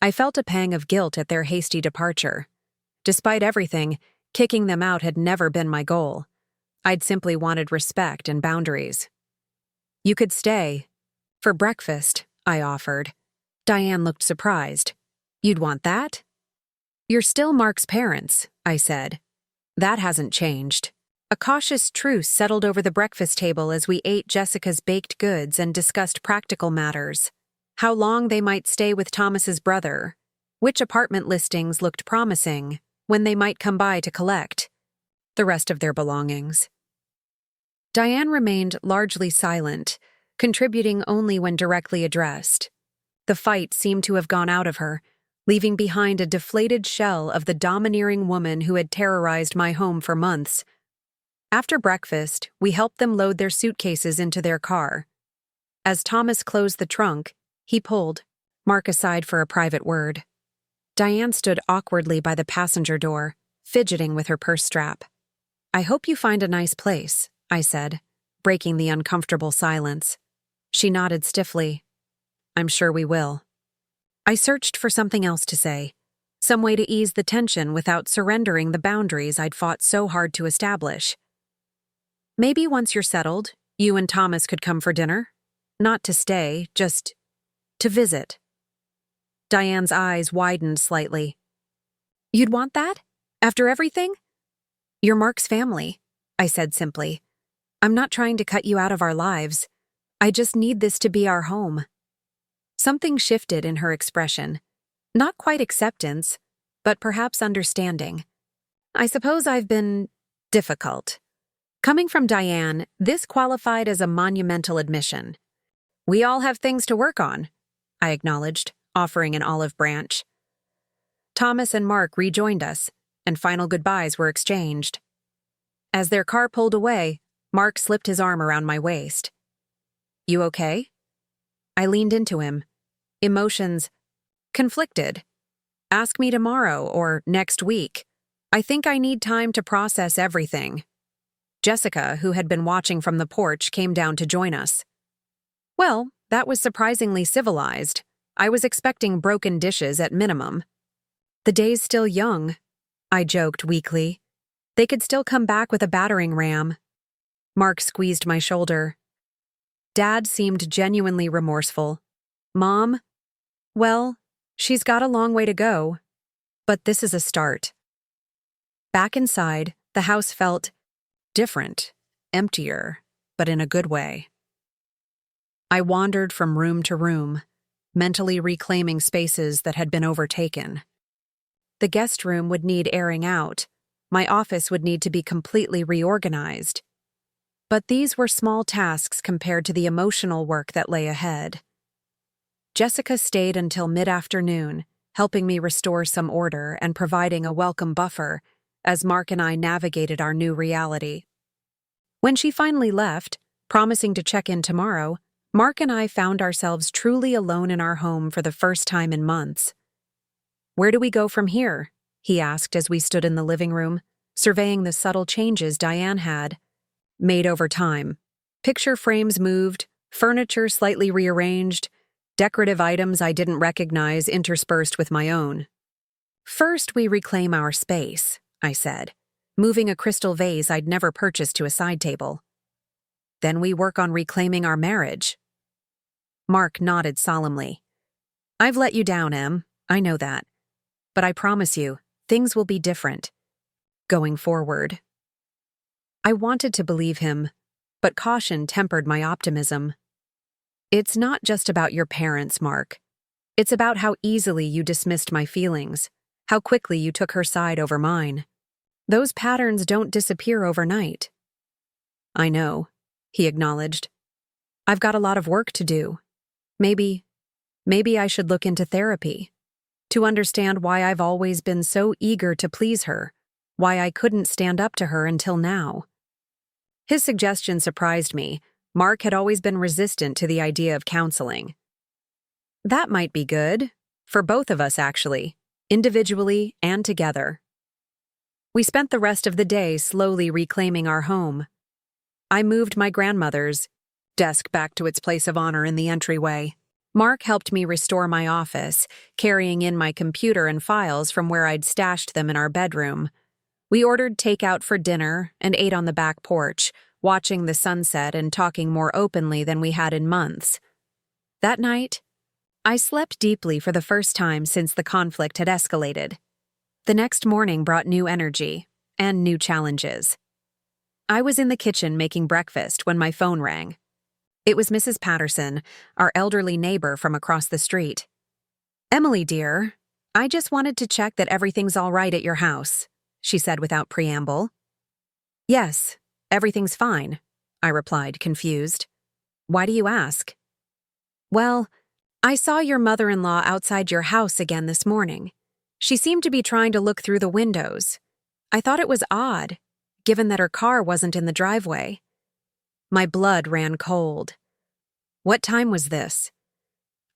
I felt a pang of guilt at their hasty departure. Despite everything, kicking them out had never been my goal. I'd simply wanted respect and boundaries. You could stay. For breakfast, I offered. Diane looked surprised. You'd want that? You're still Mark's parents, I said. That hasn't changed. A cautious truce settled over the breakfast table as we ate Jessica's baked goods and discussed practical matters. How long they might stay with Thomas's brother, which apartment listings looked promising, when they might come by to collect the rest of their belongings. Diane remained largely silent, contributing only when directly addressed. The fight seemed to have gone out of her, leaving behind a deflated shell of the domineering woman who had terrorized my home for months. After breakfast, we helped them load their suitcases into their car. As Thomas closed the trunk, he pulled Mark aside for a private word. Diane stood awkwardly by the passenger door, fidgeting with her purse strap. I hope you find a nice place, I said, breaking the uncomfortable silence. She nodded stiffly. I'm sure we will. I searched for something else to say, some way to ease the tension without surrendering the boundaries I'd fought so hard to establish. Maybe once you're settled, you and Thomas could come for dinner. Not to stay, just to visit. Diane's eyes widened slightly. You'd want that? After everything? You're Mark's family, I said simply. I'm not trying to cut you out of our lives. I just need this to be our home. Something shifted in her expression. Not quite acceptance, but perhaps understanding. I suppose I've been difficult. Coming from Diane, this qualified as a monumental admission. We all have things to work on, I acknowledged, offering an olive branch. Thomas and Mark rejoined us, and final goodbyes were exchanged. As their car pulled away, Mark slipped his arm around my waist. You okay? I leaned into him. Emotions conflicted. Ask me tomorrow or next week. I think I need time to process everything. Jessica, who had been watching from the porch, came down to join us. Well, that was surprisingly civilized. I was expecting broken dishes at minimum. The day's still young, I joked weakly. They could still come back with a battering ram. Mark squeezed my shoulder. Dad seemed genuinely remorseful. Mom? Well, she's got a long way to go. But this is a start. Back inside, the house felt Different, emptier, but in a good way. I wandered from room to room, mentally reclaiming spaces that had been overtaken. The guest room would need airing out. My office would need to be completely reorganized. But these were small tasks compared to the emotional work that lay ahead. Jessica stayed until mid-afternoon, helping me restore some order and providing a welcome buffer as Mark and I navigated our new reality. When she finally left, promising to check in tomorrow, Mark and I found ourselves truly alone in our home for the first time in months. "Where do we go from here?" he asked as we stood in the living room, surveying the subtle changes Diane had made over time. Picture frames moved, furniture slightly rearranged, decorative items I didn't recognize interspersed with my own. "First, we reclaim our space," I said, moving a crystal vase I'd never purchased to a side table. "Then we work on reclaiming our marriage." Mark nodded solemnly. "I've let you down, Em. I know that. But I promise you, things will be different. Going forward." I wanted to believe him, but caution tempered my optimism. "It's not just about your parents, Mark. It's about how easily you dismissed my feelings, how quickly you took her side over mine. Those patterns don't disappear overnight." "I know," he acknowledged. "I've got a lot of work to do. Maybe I should look into therapy, to understand why I've always been so eager to please her, why I couldn't stand up to her until now." His suggestion surprised me. Mark had always been resistant to the idea of counseling. That might be good, for both of us actually, individually and together. We spent the rest of the day slowly reclaiming our home. I moved my grandmother's desk back to its place of honor in the entryway. Mark helped me restore my office, carrying in my computer and files from where I'd stashed them in our bedroom. We ordered takeout for dinner and ate on the back porch, watching the sunset and talking more openly than we had in months. That night, I slept deeply for the first time since the conflict had escalated. The next morning brought new energy and new challenges. I was in the kitchen making breakfast when my phone rang. It was Mrs. Patterson, our elderly neighbor from across the street. "Emily, dear, I just wanted to check that everything's all right at your house," she said without preamble. "Yes, everything's fine," I replied, confused. "Why do you ask?" "Well, I saw your mother-in-law outside your house again this morning. She seemed to be trying to look through the windows. I thought it was odd, given that her car wasn't in the driveway." My blood ran cold. "What time was this?"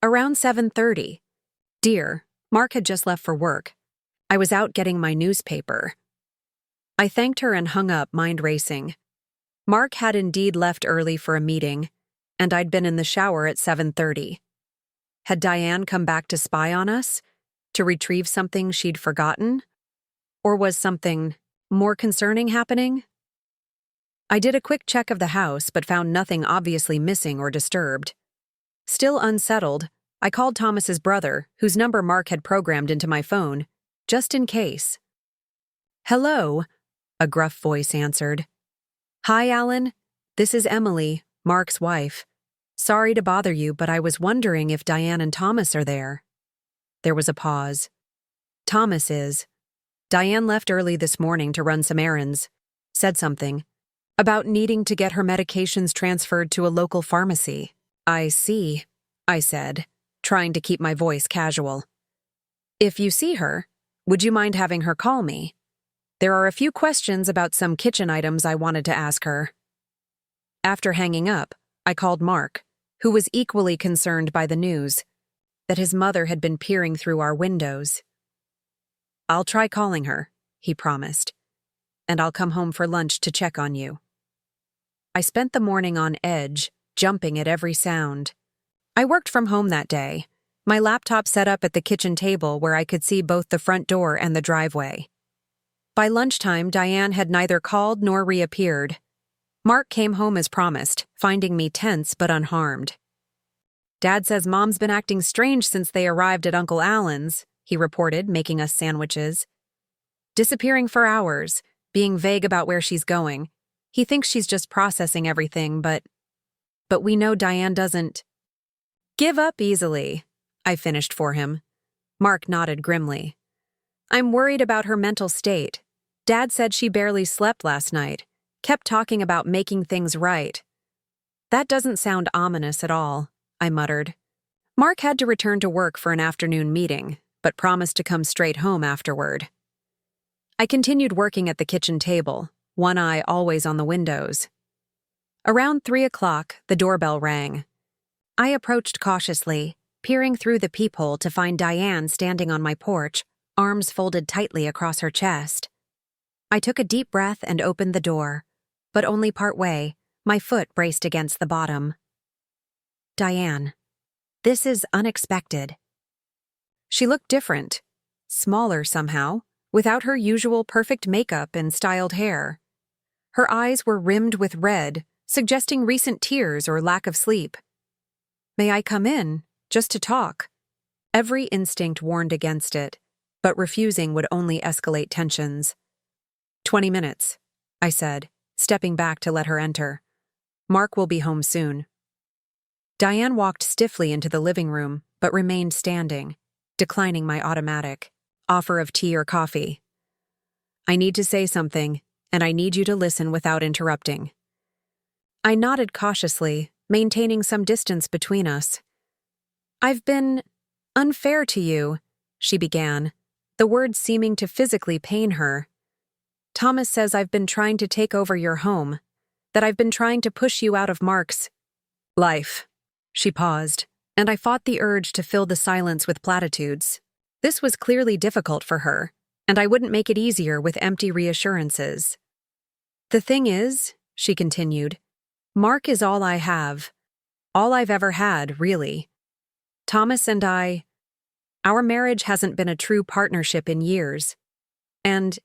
"Around 7:30. Dear, Mark had just left for work. I was out getting my newspaper." I thanked her and hung up, mind racing. Mark had indeed left early for a meeting, and I'd been in the shower at 7:30. Had Diane come back to spy on us? To retrieve something she'd forgotten? Or was something more concerning happening? I did a quick check of the house, but found nothing obviously missing or disturbed. Still unsettled, I called Thomas's brother, whose number Mark had programmed into my phone, just in case. "Hello," a gruff voice answered. "Hi, Alan. This is Emily, Mark's wife. Sorry to bother you, but I was wondering if Diane and Thomas are there." There was a pause. "Thomas is. Diane left early this morning to run some errands. Said something about needing to get her medications transferred to a local pharmacy." "I see," I said, trying to keep my voice casual. "If you see her, would you mind having her call me? There are a few questions about some kitchen items I wanted to ask her." After hanging up, I called Mark, who was equally concerned by the news that his mother had been peering through our windows. "I'll try calling her," he promised, "and I'll come home for lunch to check on you." I spent the morning on edge, jumping at every sound. I worked from home that day, my laptop set up at the kitchen table where I could see both the front door and the driveway. By lunchtime, Diane had neither called nor reappeared. Mark came home as promised, finding me tense but unharmed. "Dad says Mom's been acting strange since they arrived at Uncle Alan's," he reported, making us sandwiches. "Disappearing for hours, being vague about where she's going. He thinks she's just processing everything, but we know Diane doesn't give up easily, I finished for him. Mark nodded grimly. I'm worried about her mental state. Dad said she barely slept last night, kept talking about making things right. That doesn't sound ominous at all, I muttered. Mark had to return to work for an afternoon meeting, but promised to come straight home afterward. I continued working at the kitchen table, one eye always on the windows. Around 3 o'clock, the doorbell rang. I approached cautiously, peering through the peephole to find Diane standing on my porch, arms folded tightly across her chest. I took a deep breath and opened the door, but only part way, my foot braced against the bottom. Diane, this is unexpected. She looked different, smaller somehow, without her usual perfect makeup and styled hair. Her eyes were rimmed with red, suggesting recent tears or lack of sleep. May I come in, just to talk? Every instinct warned against it, but refusing would only escalate tensions. 20 minutes, I said, stepping back to let her enter. Mark will be home soon. Diane walked stiffly into the living room, but remained standing, declining my automatic offer of tea or coffee. I need to say something, and I need you to listen without interrupting. I nodded cautiously, maintaining some distance between us. I've been unfair to you, she began, the words seeming to physically pain her. Thomas says I've been trying to take over your home, that I've been trying to push you out of Mark's life. She paused, and I fought the urge to fill the silence with platitudes. This was clearly difficult for her, and I wouldn't make it easier with empty reassurances. The thing is, she continued, Mark is all I have. All I've ever had, really. Thomas and our marriage hasn't been a true partnership in years. And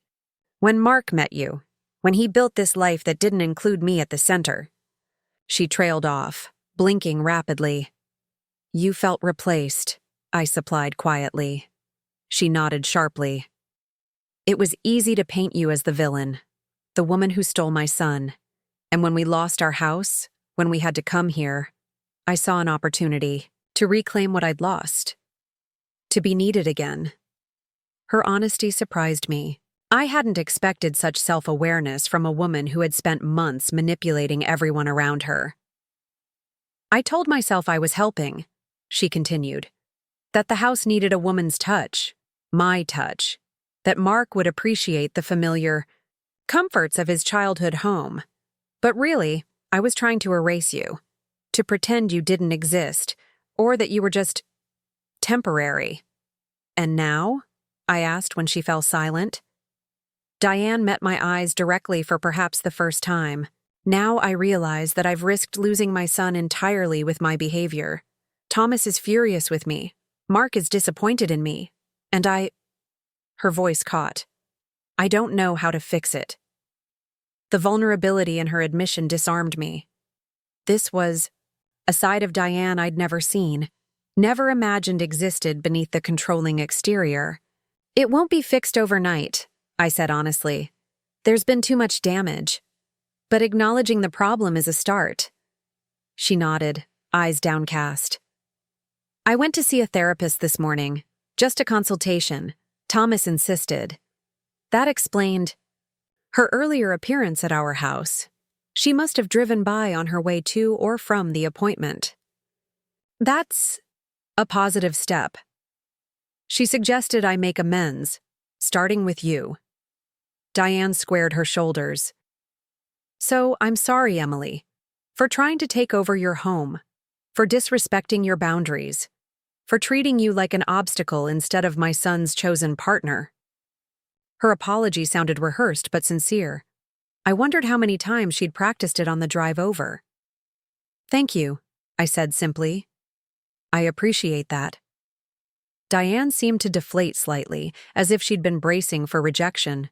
when Mark met you, when he built this life that didn't include me at the center. She trailed off, blinking rapidly. You felt replaced, I supplied quietly. She nodded sharply. It was easy to paint you as the villain, the woman who stole my son. And when we lost our house, when we had to come here, I saw an opportunity to reclaim what I'd lost, to be needed again. Her honesty surprised me. I hadn't expected such self-awareness from a woman who had spent months manipulating everyone around her. I told myself I was helping, she continued, that the house needed a woman's touch, my touch, that Mark would appreciate the familiar comforts of his childhood home. But really, I was trying to erase you, to pretend you didn't exist, or that you were just temporary. And now? I asked when she fell silent. Diane met my eyes directly for perhaps the first time. Now I realize that I've risked losing my son entirely with my behavior. Thomas is furious with me. Mark is disappointed in me. And Her voice caught. I don't know how to fix it. The vulnerability in her admission disarmed me. This was a side of Diane I'd never seen, never imagined existed beneath the controlling exterior. It won't be fixed overnight, I said honestly. There's been too much damage. But acknowledging the problem is a start. She nodded, eyes downcast. I went to see a therapist this morning, just a consultation. Thomas insisted. That explained her earlier appearance at our house. She must have driven by on her way to or from the appointment. That's a positive step. She suggested I make amends, starting with you. Diane squared her shoulders. So I'm sorry, Emily, for trying to take over your home, for disrespecting your boundaries, for treating you like an obstacle instead of my son's chosen partner. Her apology sounded rehearsed but sincere. I wondered how many times she'd practiced it on the drive over. Thank you, I said simply. I appreciate that. Diane seemed to deflate slightly, as if she'd been bracing for rejection.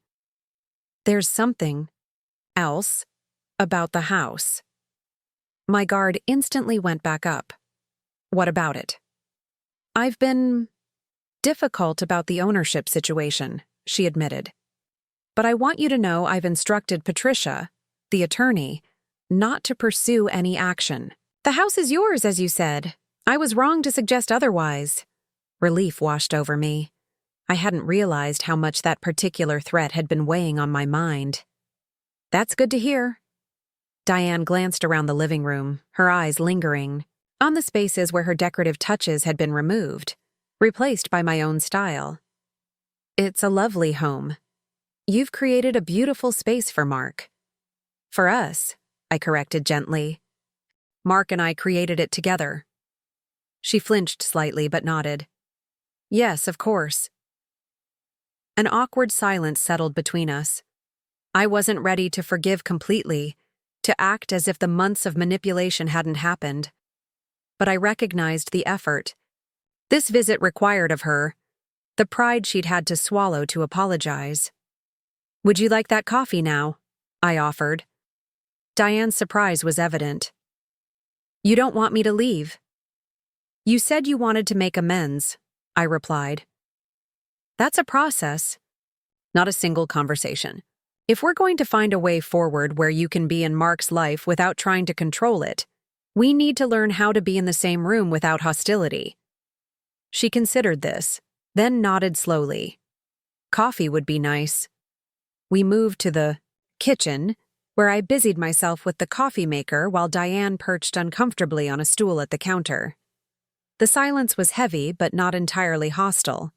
There's something else about the house. My guard instantly went back up. What about it? I've been difficult about the ownership situation, she admitted. But I want you to know I've instructed Patricia, the attorney, not to pursue any action. The house is yours, as you said. I was wrong to suggest otherwise. Relief washed over me. I hadn't realized how much that particular threat had been weighing on my mind. That's good to hear. Diane glanced around the living room, her eyes lingering on the spaces where her decorative touches had been removed, replaced by my own style. It's a lovely home. You've created a beautiful space for Mark. For us, I corrected gently. Mark and I created it together. She flinched slightly but nodded. Yes, of course. An awkward silence settled between us. I wasn't ready to forgive completely, to act as if the months of manipulation hadn't happened. But I recognized the effort this visit required of her, the pride she'd had to swallow to apologize. Would you like that coffee now? I offered. Diane's surprise was evident. You don't want me to leave? You said you wanted to make amends, I replied. That's a process, not a single conversation. If we're going to find a way forward where you can be in Mark's life without trying to control it, we need to learn how to be in the same room without hostility. She considered this, then nodded slowly. Coffee would be nice. We moved to the kitchen, where I busied myself with the coffee maker while Diane perched uncomfortably on a stool at the counter. The silence was heavy but not entirely hostile.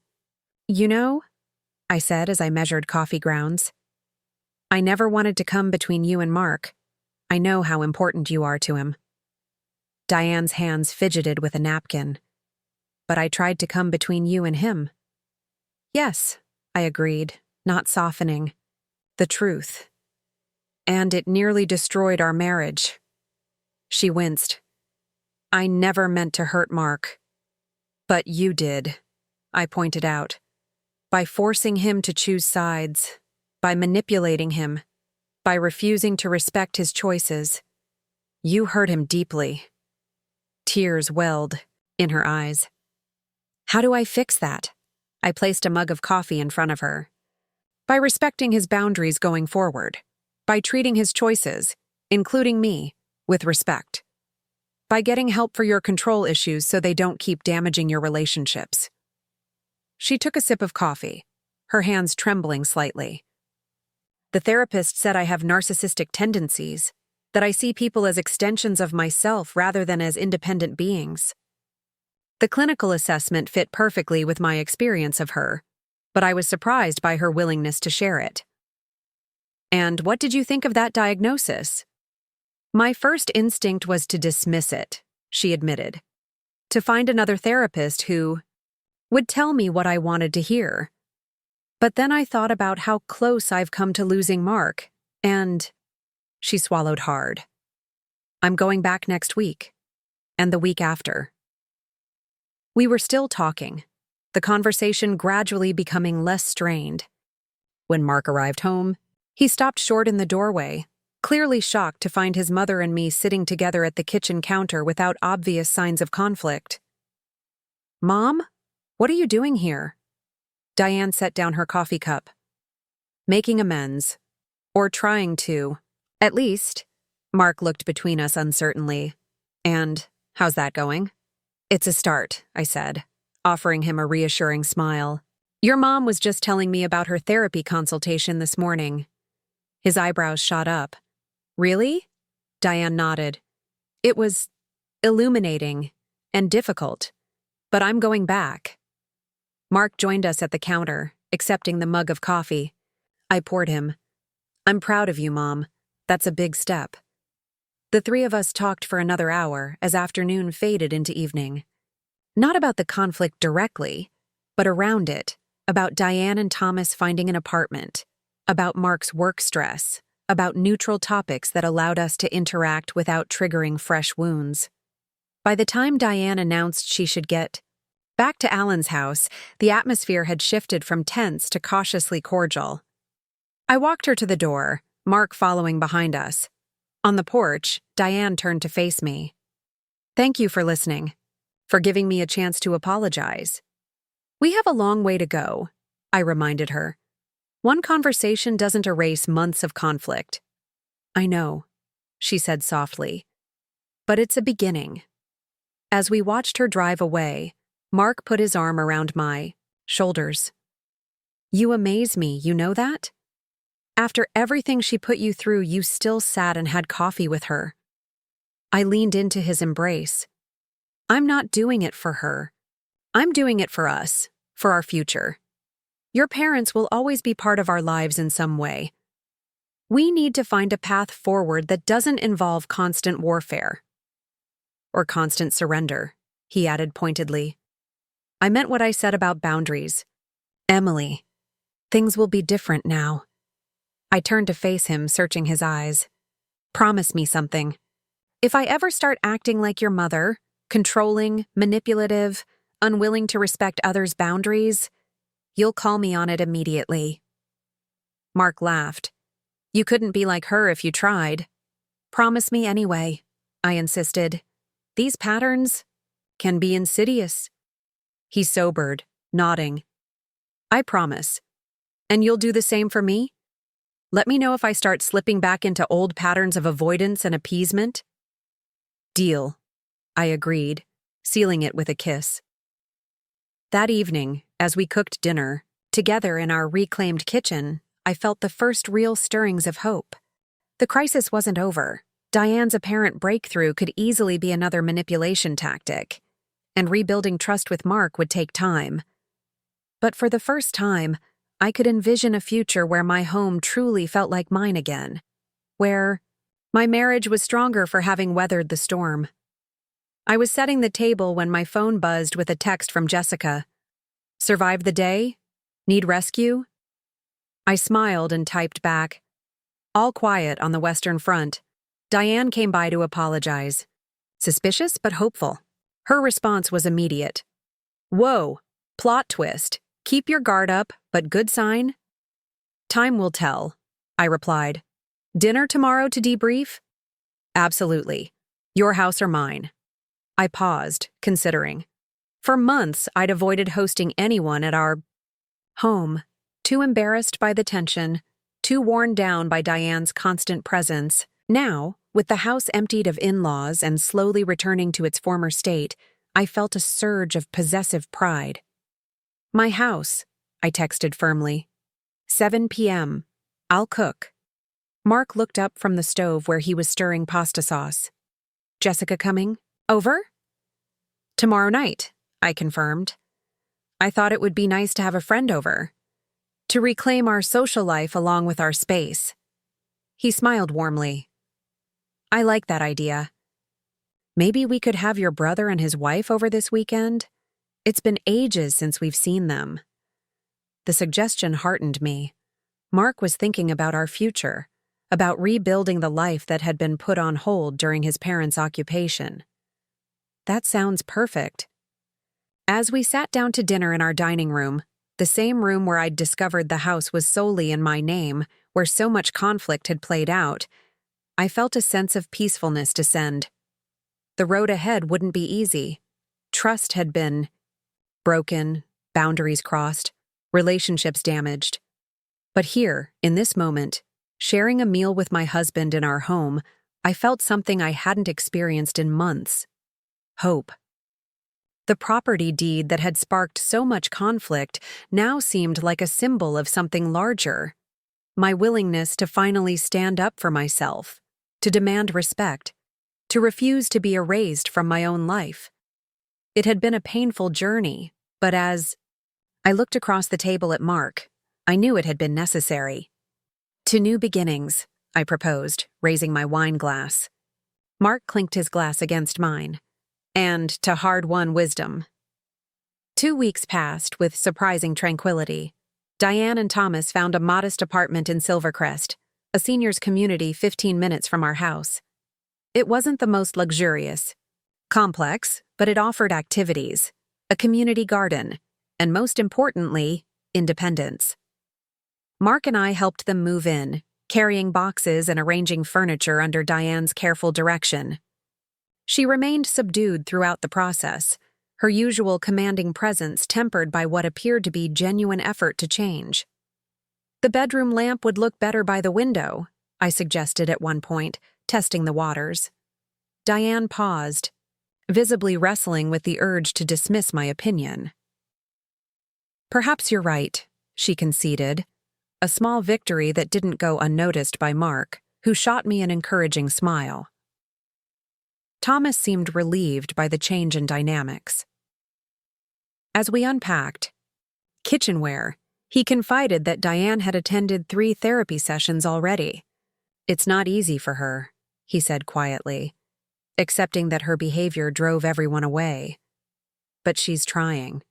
You know, I said as I measured coffee grounds, I never wanted to come between you and Mark. I know how important you are to him. Diane's hands fidgeted with a napkin. But I tried to come between you and him. Yes, I agreed, not softening. The truth. And it nearly destroyed our marriage. She winced. I never meant to hurt Mark. But you did, I pointed out. By forcing him to choose sides, by manipulating him, by refusing to respect his choices. You hurt him deeply. Tears welled in her eyes. How do I fix that? I placed a mug of coffee in front of her. By respecting his boundaries going forward. By treating his choices, including me, with respect. By getting help for your control issues so they don't keep damaging your relationships. She took a sip of coffee, her hands trembling slightly. The therapist said I have narcissistic tendencies, that I see people as extensions of myself rather than as independent beings. The clinical assessment fit perfectly with my experience of her, but I was surprised by her willingness to share it. And what did you think of that diagnosis? My first instinct was to dismiss it, she admitted. To find another therapist who would tell me what I wanted to hear. But then I thought about how close I've come to losing Mark, and she swallowed hard. I'm going back next week, and the week after. We were still talking, the conversation gradually becoming less strained. When Mark arrived home, he stopped short in the doorway, clearly shocked to find his mother and me sitting together at the kitchen counter without obvious signs of conflict. Mom? What are you doing here? Diane set down her coffee cup. Making amends. Or trying to. At least. Mark looked between us uncertainly. And, how's that going? It's a start, I said, offering him a reassuring smile. Your mom was just telling me about her therapy consultation this morning. His eyebrows shot up. Really? Diane nodded. It was illuminating and difficult, but I'm going back. Mark joined us at the counter, accepting the mug of coffee. I poured him. I'm proud of you, Mom. That's a big step. The three of us talked for another hour as afternoon faded into evening. Not about the conflict directly, but around it, about Diane and Thomas finding an apartment, about Mark's work stress, about neutral topics that allowed us to interact without triggering fresh wounds. By the time Diane announced she should get back to Alan's house, the atmosphere had shifted from tense to cautiously cordial. I walked her to the door, Mark following behind us. On the porch, Diane turned to face me. Thank you for listening, for giving me a chance to apologize. We have a long way to go, I reminded her. One conversation doesn't erase months of conflict. I know, she said softly. But it's a beginning. As we watched her drive away, Mark put his arm around my shoulders. You amaze me, you know that? After everything she put you through, you still sat and had coffee with her. I leaned into his embrace. I'm not doing it for her. I'm doing it for us, for our future. Your parents will always be part of our lives in some way. We need to find a path forward that doesn't involve constant warfare. Or constant surrender, he added pointedly. I meant what I said about boundaries. Emily, things will be different now. I turned to face him, searching his eyes. Promise me something. If I ever start acting like your mother, controlling, manipulative, unwilling to respect others' boundaries, you'll call me on it immediately. Mark laughed. You couldn't be like her if you tried. Promise me anyway, I insisted. These patterns can be insidious. He sobered, nodding. I promise. And you'll do the same for me? Let me know if I start slipping back into old patterns of avoidance and appeasement. Deal, I agreed, sealing it with a kiss. That evening, as we cooked dinner, together in our reclaimed kitchen, I felt the first real stirrings of hope. The crisis wasn't over. Diane's apparent breakthrough could easily be another manipulation tactic, and rebuilding trust with Mark would take time. But for the first time, I could envision a future where my home truly felt like mine again, where my marriage was stronger for having weathered the storm. I was setting the table when my phone buzzed with a text from Jessica. Survived the day? Need rescue? I smiled and typed back. All quiet on the Western Front. Diane came by to apologize. Suspicious but hopeful. Her response was immediate. Whoa, plot twist. Keep your guard up, but good sign? Time will tell, I replied. Dinner tomorrow to debrief? Absolutely. Your house or mine? I paused, considering. For months, I'd avoided hosting anyone at our home, too embarrassed by the tension, too worn down by Diane's constant presence. Now, with the house emptied of in-laws and slowly returning to its former state, I felt a surge of possessive pride. My house, I texted firmly. 7 p.m. I'll cook. Mark looked up from the stove where he was stirring pasta sauce. Jessica coming? Over? Tomorrow night, I confirmed. I thought it would be nice to have a friend over. To reclaim our social life along with our space. He smiled warmly. I like that idea. Maybe we could have your brother and his wife over this weekend? It's been ages since we've seen them. The suggestion heartened me. Mark was thinking about our future, about rebuilding the life that had been put on hold during his parents' occupation. That sounds perfect. As we sat down to dinner in our dining room, the same room where I'd discovered the house was solely in my name, where so much conflict had played out, I felt a sense of peacefulness descend. The road ahead wouldn't be easy. Trust had been broken, boundaries crossed, relationships damaged. But here, in this moment, sharing a meal with my husband in our home, I felt something I hadn't experienced in months. Hope. The property deed that had sparked so much conflict now seemed like a symbol of something larger. My willingness to finally stand up for myself, to demand respect, to refuse to be erased from my own life. It had been a painful journey, but as I looked across the table at Mark, I knew it had been necessary. To new beginnings, I proposed, raising my wine glass. Mark clinked his glass against mine. And to hard-won wisdom. 2 weeks passed with surprising tranquility. Diane and Thomas found a modest apartment in Silvercrest, a seniors' community 15 minutes from our house. It wasn't the most luxurious, complex, but it offered activities, a community garden, and most importantly, independence. Mark and I helped them move in, carrying boxes and arranging furniture under Diane's careful direction. She remained subdued throughout the process, her usual commanding presence tempered by what appeared to be genuine effort to change. The bedroom lamp would look better by the window, I suggested at one point, testing the waters. Diane paused, visibly wrestling with the urge to dismiss my opinion. Perhaps you're right, she conceded, a small victory that didn't go unnoticed by Mark, who shot me an encouraging smile. Thomas seemed relieved by the change in dynamics. As we unpacked kitchenware, he confided that Diane had attended 3 therapy sessions already. It's not easy for her, he said quietly, accepting that her behavior drove everyone away. But she's trying.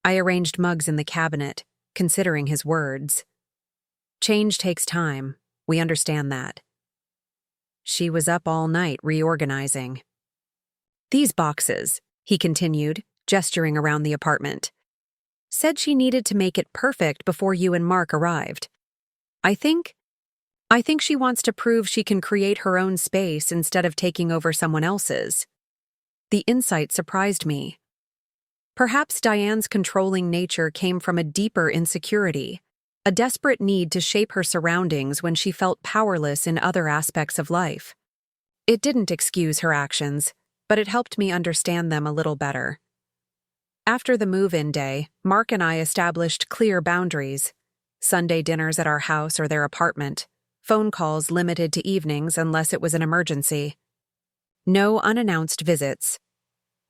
I arranged mugs in the cabinet, considering his words. Change takes time, we understand that. She was up all night reorganizing. These boxes, he continued, gesturing around the apartment, said she needed to make it perfect before you and Mark arrived. I think she wants to prove she can create her own space instead of taking over someone else's. The insight surprised me. Perhaps Diane's controlling nature came from a deeper insecurity, a desperate need to shape her surroundings when she felt powerless in other aspects of life. It didn't excuse her actions, but it helped me understand them a little better. After the move-in day, Mark and I established clear boundaries: Sunday dinners at our house or their apartment, phone calls limited to evenings unless it was an emergency. No unannounced visits.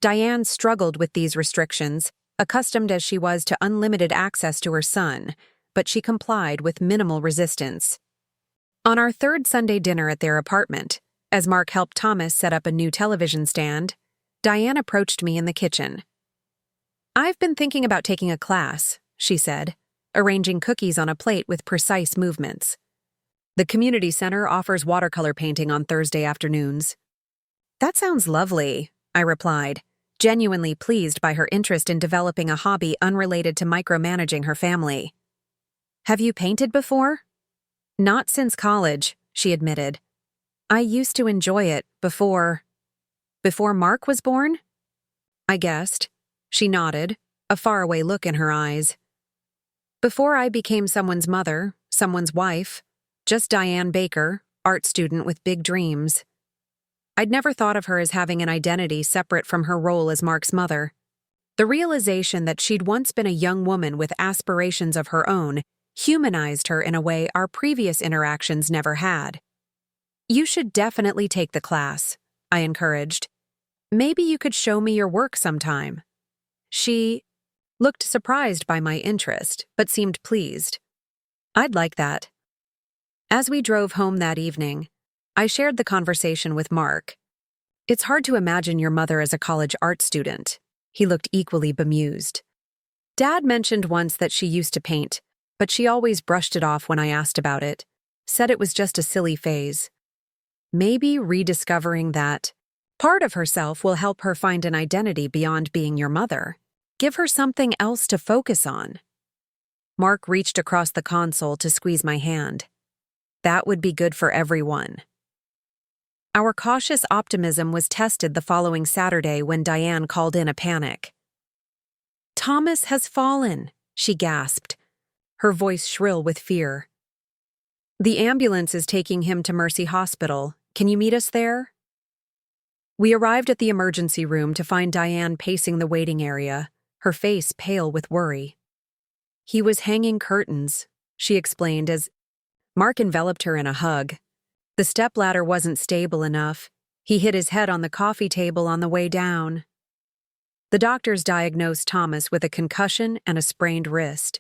Diane struggled with these restrictions, accustomed as she was to unlimited access to her son, but she complied with minimal resistance. On our 3rd Sunday dinner at their apartment, as Mark helped Thomas set up a new television stand, Diane approached me in the kitchen. I've been thinking about taking a class, she said, arranging cookies on a plate with precise movements. The community center offers watercolor painting on Thursday afternoons. That sounds lovely, I replied, genuinely pleased by her interest in developing a hobby unrelated to micromanaging her family. Have you painted before? Not since college, she admitted. I used to enjoy it before Mark was born? I guessed. She nodded, a faraway look in her eyes. Before I became someone's mother, someone's wife, just Diane Baker, art student with big dreams. I'd never thought of her as having an identity separate from her role as Mark's mother. The realization that she'd once been a young woman with aspirations of her own humanized her in a way our previous interactions never had. You should definitely take the class, I encouraged. Maybe you could show me your work sometime. She looked surprised by my interest, but seemed pleased. I'd like that. As we drove home that evening, I shared the conversation with Mark. It's hard to imagine your mother as a college art student. He looked equally bemused. Dad mentioned once that she used to paint, but she always brushed it off when I asked about it, said it was just a silly phase. Maybe rediscovering that part of herself will help her find an identity beyond being your mother. Give her something else to focus on. Mark reached across the console to squeeze my hand. That would be good for everyone. Our cautious optimism was tested the following Saturday when Diane called in a panic. Thomas has fallen, she gasped, her voice shrill with fear. The ambulance is taking him to Mercy Hospital. Can you meet us there? We arrived at the emergency room to find Diane pacing the waiting area, her face pale with worry. He was hanging curtains, she explained as Mark enveloped her in a hug. The stepladder wasn't stable enough. He hit his head on the coffee table on the way down. The doctors diagnosed Thomas with a concussion and a sprained wrist.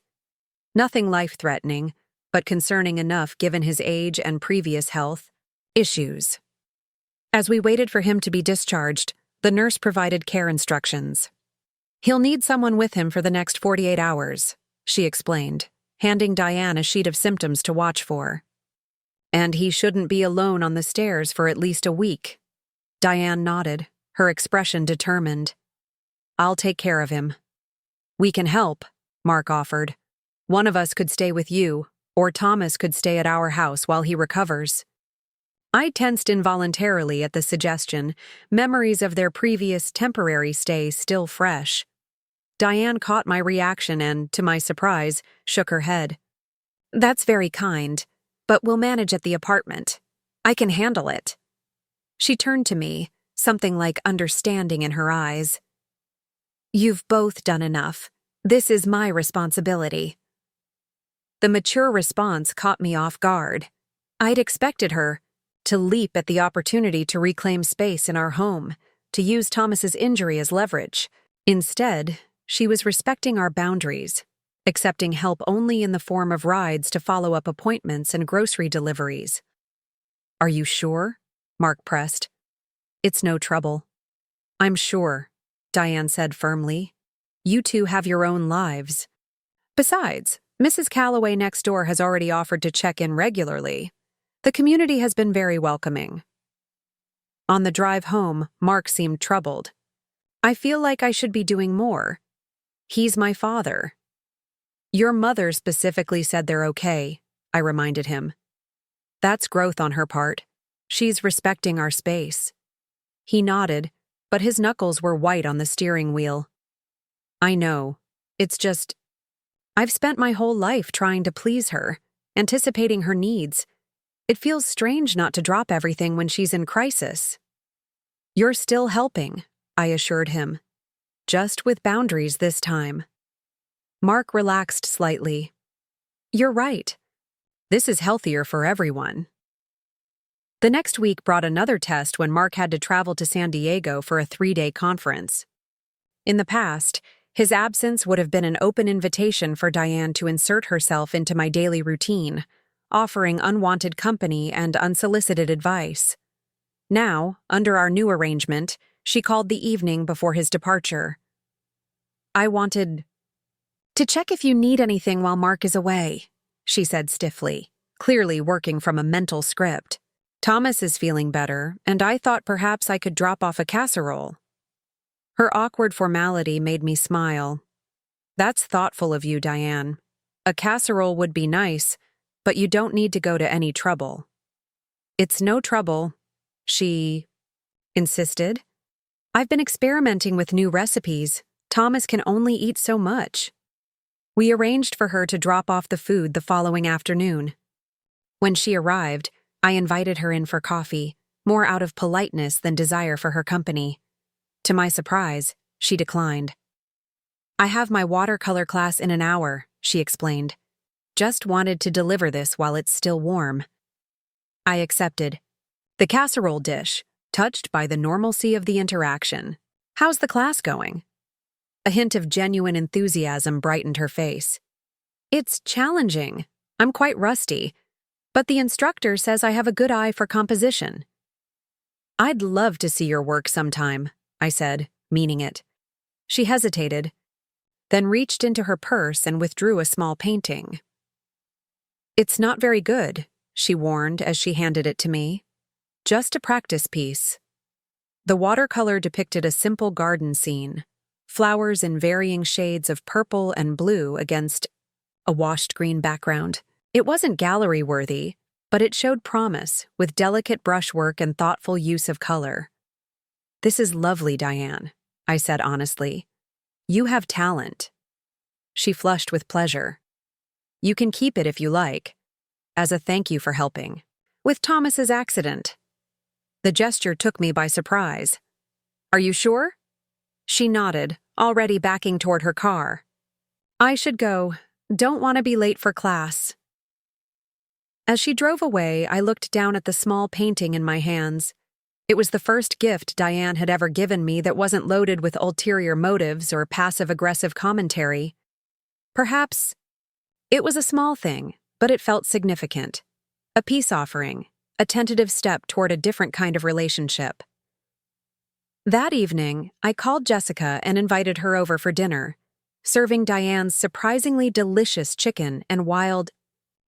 Nothing life-threatening, but concerning enough given his age and previous health issues. As we waited for him to be discharged, the nurse provided care instructions. He'll need someone with him for the next 48 hours, she explained, handing Diane a sheet of symptoms to watch for. And he shouldn't be alone on the stairs for at least a week. Diane nodded, her expression determined. I'll take care of him. We can help, Mark offered. One of us could stay with you, or Thomas could stay at our house while he recovers. I tensed involuntarily at the suggestion, memories of their previous temporary stay still fresh. Diane caught my reaction and, to my surprise, shook her head. That's very kind, but we'll manage at the apartment. I can handle it." She turned to me, something like understanding in her eyes. "You've both done enough. This is my responsibility." The mature response caught me off guard. I'd expected her to leap at the opportunity to reclaim space in our home, to use Thomas's injury as leverage. Instead, she was respecting our boundaries, accepting help only in the form of rides to follow up appointments and grocery deliveries. "Are you sure?" Mark pressed. "It's no trouble." "I'm sure," Diane said firmly. "You two have your own lives. Besides, Mrs. Calloway next door has already offered to check in regularly. The community has been very welcoming." On the drive home, Mark seemed troubled. "I feel like I should be doing more. He's my father." "Your mother specifically said they're okay," I reminded him. "That's growth on her part. She's respecting our space." He nodded, but his knuckles were white on the steering wheel. "I know. It's just, I've spent my whole life trying to please her, anticipating her needs. It feels strange not to drop everything when she's in crisis." "You're still helping," I assured him. "Just with boundaries this time." Mark relaxed slightly. "You're right. This is healthier for everyone." The next week brought another test when Mark had to travel to San Diego for a 3-day conference. In the past, his absence would have been an open invitation for Diane to insert herself into my daily routine, offering unwanted company and unsolicited advice. Now, under our new arrangement, she called the evening before his departure. "I wanted to check if you need anything while Mark is away," she said stiffly, clearly working from a mental script. "Thomas is feeling better, and I thought perhaps I could drop off a casserole." Her awkward formality made me smile. "That's thoughtful of you, Diane. A casserole would be nice, but you don't need to go to any trouble." "It's no trouble," she insisted. "I've been experimenting with new recipes. Thomas can only eat so much." We arranged for her to drop off the food the following afternoon. When she arrived, I invited her in for coffee, more out of politeness than desire for her company. To my surprise, she declined. "I have my watercolor class in an hour," she explained. "Just wanted to deliver this while it's still warm." I accepted. The casserole dish, touched by the normalcy of the interaction. "How's the class going?" A hint of genuine enthusiasm brightened her face. "It's challenging. I'm quite rusty, but the instructor says I have a good eye for composition." "I'd love to see your work sometime," I said, meaning it. She hesitated, then reached into her purse and withdrew a small painting. "It's not very good," she warned as she handed it to me. "Just a practice piece." The watercolor depicted a simple garden scene, flowers in varying shades of purple and blue against a washed green background. It wasn't gallery-worthy, but it showed promise, with delicate brushwork and thoughtful use of color. "This is lovely, Diane," I said honestly. "You have talent." She flushed with pleasure. "You can keep it if you like, as a thank you for helping with Thomas's accident." The gesture took me by surprise. "Are you sure?" She nodded, already backing toward her car. "I should go. Don't want to be late for class." As she drove away, I looked down at the small painting in my hands. It was the first gift Diane had ever given me that wasn't loaded with ulterior motives or passive-aggressive commentary. Perhaps it was a small thing, but it felt significant. A peace offering, a tentative step toward a different kind of relationship. That evening, I called Jessica and invited her over for dinner, serving Diane's surprisingly delicious chicken and wild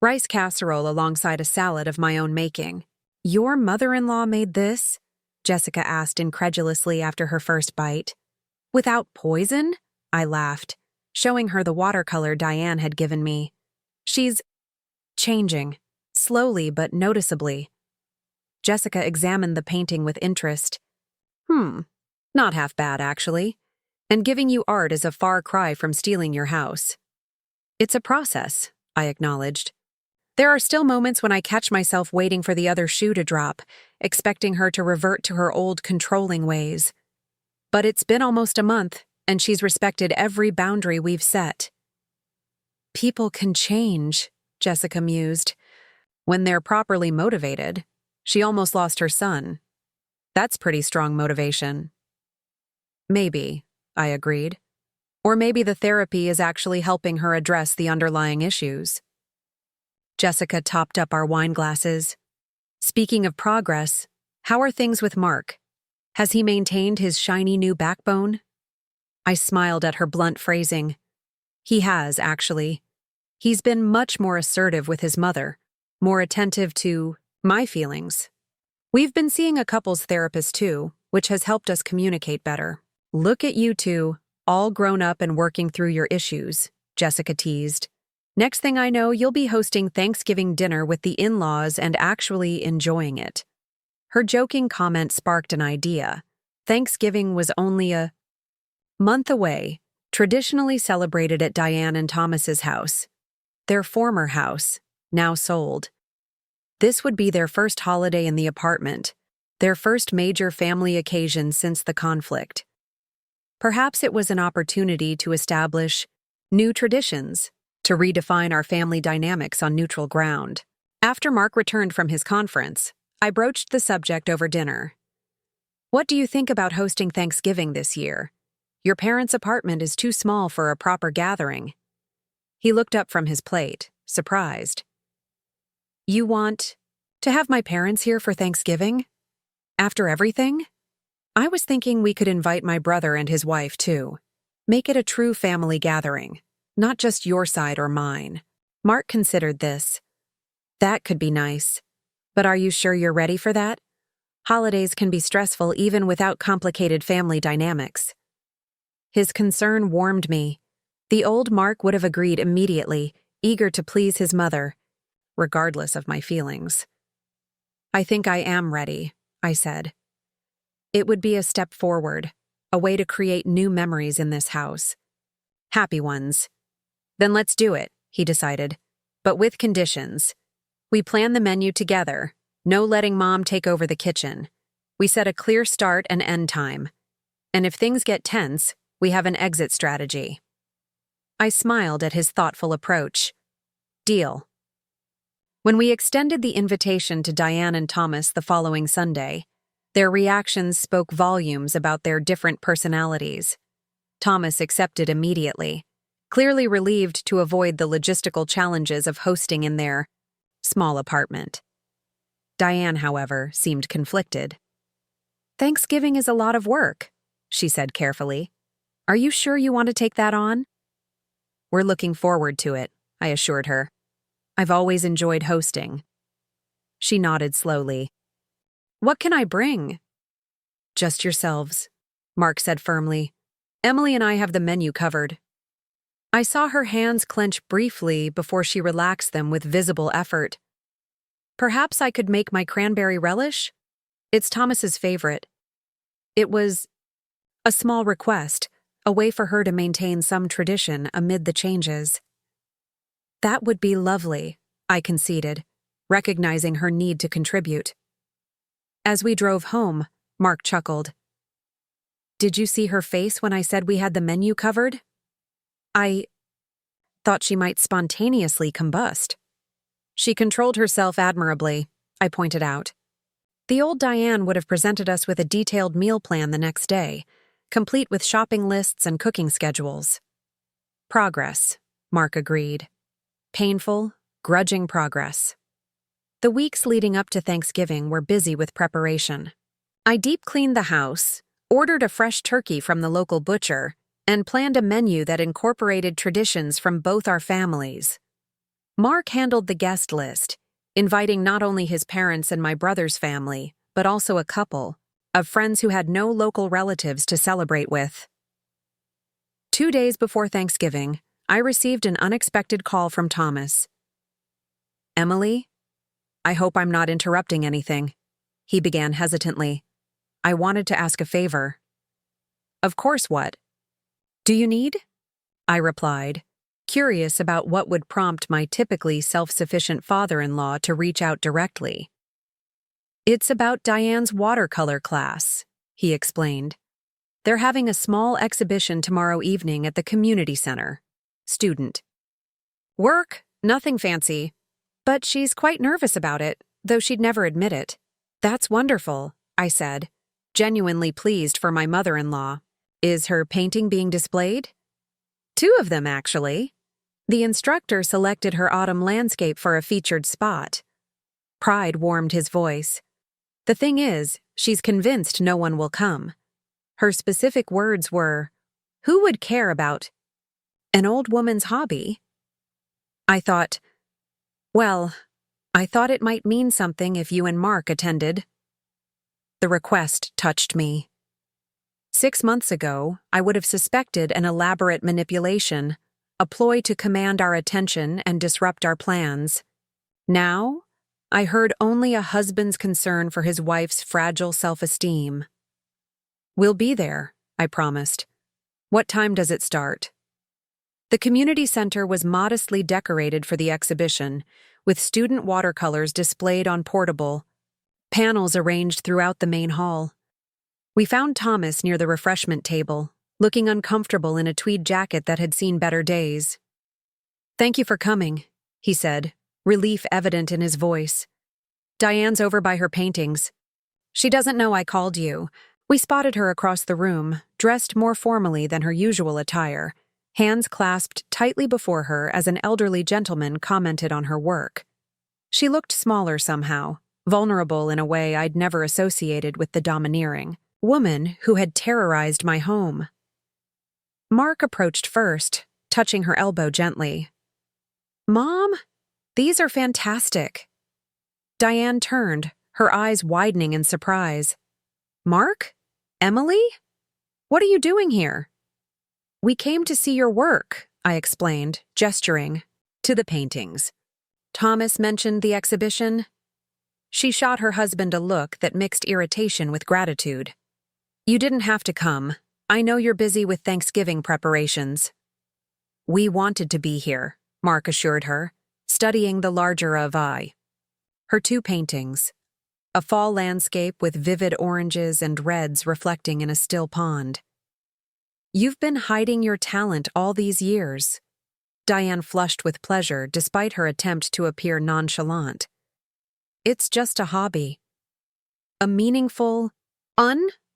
rice casserole alongside a salad of my own making. "Your mother-in-law made this?" Jessica asked incredulously after her first bite. "Without poison?" I laughed, showing her the watercolor Diane had given me. "She's changing, slowly but noticeably." Jessica examined the painting with interest. Not half bad, actually. And giving you art is a far cry from stealing your house." "It's a process," I acknowledged. There are still moments when I catch myself waiting for the other shoe to drop, expecting her to revert to her old controlling ways. But it's been almost a month, and she's respected every boundary we've set. People can change, Jessica mused. When they're properly motivated. She almost lost her son. That's pretty strong motivation. Maybe, I agreed. Or maybe the therapy is actually helping her address the underlying issues. Jessica topped up our wine glasses. Speaking of progress, how are things with Mark? Has he maintained his shiny new backbone? I smiled at her blunt phrasing. He has, actually. He's been much more assertive with his mother, more attentive to my feelings. We've been seeing a couples therapist too, which has helped us communicate better. Look at you two, all grown up and working through your issues, Jessica teased. Next thing I know, you'll be hosting Thanksgiving dinner with the in-laws and actually enjoying it. Her joking comment sparked an idea. Thanksgiving was only a month away, traditionally celebrated at Diane and Thomas's house. Their former house, now sold. This would be their first holiday in the apartment, their first major family occasion since the conflict. Perhaps it was an opportunity to establish new traditions, to redefine our family dynamics on neutral ground. After Mark returned from his conference, I broached the subject over dinner. What do you think about hosting Thanksgiving this year? Your parents' apartment is too small for a proper gathering. He looked up from his plate, surprised. You want to have my parents here for Thanksgiving? After everything? I was thinking we could invite my brother and his wife too. Make it a true family gathering, not just your side or mine. Mark considered this. That could be nice. But are you sure you're ready for that? Holidays can be stressful even without complicated family dynamics. His concern warmed me. The old Mark would have agreed immediately, eager to please his mother, regardless of my feelings. I think I am ready, I said. It would be a step forward, a way to create new memories in this house. Happy ones. Then let's do it, he decided, but with conditions. We plan the menu together, no letting Mom take over the kitchen. We set a clear start and end time. And if things get tense, we have an exit strategy. I smiled at his thoughtful approach. Deal. When we extended the invitation to Diane and Thomas the following Sunday, their reactions spoke volumes about their different personalities. Thomas accepted immediately, clearly relieved to avoid the logistical challenges of hosting in their small apartment. Diane, however, seemed conflicted. Thanksgiving is a lot of work, she said carefully. Are you sure you want to take that on? We're looking forward to it, I assured her. I've always enjoyed hosting. She nodded slowly. What can I bring? Just yourselves, Mark said firmly. Emily and I have the menu covered. I saw her hands clench briefly before she relaxed them with visible effort. Perhaps I could make my cranberry relish? It's Thomas's favorite. It was a small request, a way for her to maintain some tradition amid the changes. That would be lovely, I conceded, recognizing her need to contribute. As we drove home, Mark chuckled. Did you see her face when I said we had the menu covered? I thought she might spontaneously combust. She controlled herself admirably, I pointed out. The old Diane would have presented us with a detailed meal plan the next day, complete with shopping lists and cooking schedules. Progress, Mark agreed. Painful, grudging progress. The weeks leading up to Thanksgiving were busy with preparation. I deep-cleaned the house, ordered a fresh turkey from the local butcher, and planned a menu that incorporated traditions from both our families. Mark handled the guest list, inviting not only his parents and my brother's family, but also a couple of friends who had no local relatives to celebrate with. 2 days before Thanksgiving, I received an unexpected call from Thomas. Emily? I hope I'm not interrupting anything, he began hesitantly. I wanted to ask a favor. Of course, what? Do you need? I replied, curious about what would prompt my typically self-sufficient father-in-law to reach out directly. "It's about Diane's watercolor class," he explained. "They're having a small exhibition tomorrow evening at the community center." Student. "Work, nothing fancy. But she's quite nervous about it, though she'd never admit it." "That's wonderful," I said, genuinely pleased for my mother-in-law. "Is her painting being displayed?" "Two of them, actually. The instructor selected her autumn landscape for a featured spot." Pride warmed his voice. "The thing is, she's convinced no one will come. Her specific words were, 'Who would care about an old woman's hobby?'" I thought it might mean something if you and Mark attended. The request touched me. 6 months ago, I would have suspected an elaborate manipulation, a ploy to command our attention and disrupt our plans. Now, I heard only a husband's concern for his wife's fragile self-esteem. "We'll be there," I promised. "What time does it start?" The community center was modestly decorated for the exhibition, with student watercolors displayed on portable panels arranged throughout the main hall. We found Thomas near the refreshment table, looking uncomfortable in a tweed jacket that had seen better days. "Thank you for coming," he said, relief evident in his voice. "Diane's over by her paintings. She doesn't know I called you." We spotted her across the room, dressed more formally than her usual attire, hands clasped tightly before her as an elderly gentleman commented on her work. She looked smaller somehow, vulnerable in a way I'd never associated with the domineering woman who had terrorized my home. Mark approached first, touching her elbow gently. "Mom, these are fantastic." Diane turned, her eyes widening in surprise. "Mark? Emily? What are you doing here?" "We came to see your work," I explained, gesturing to the paintings. "Thomas mentioned the exhibition." She shot her husband a look that mixed irritation with gratitude. "You didn't have to come. I know you're busy with Thanksgiving preparations." "We wanted to be here," Mark assured her, studying the larger of her two paintings, a fall landscape with vivid oranges and reds reflecting in a still pond. "You've been hiding your talent all these years." Diane flushed with pleasure despite her attempt to appear nonchalant. "It's just a hobby." "A meaningful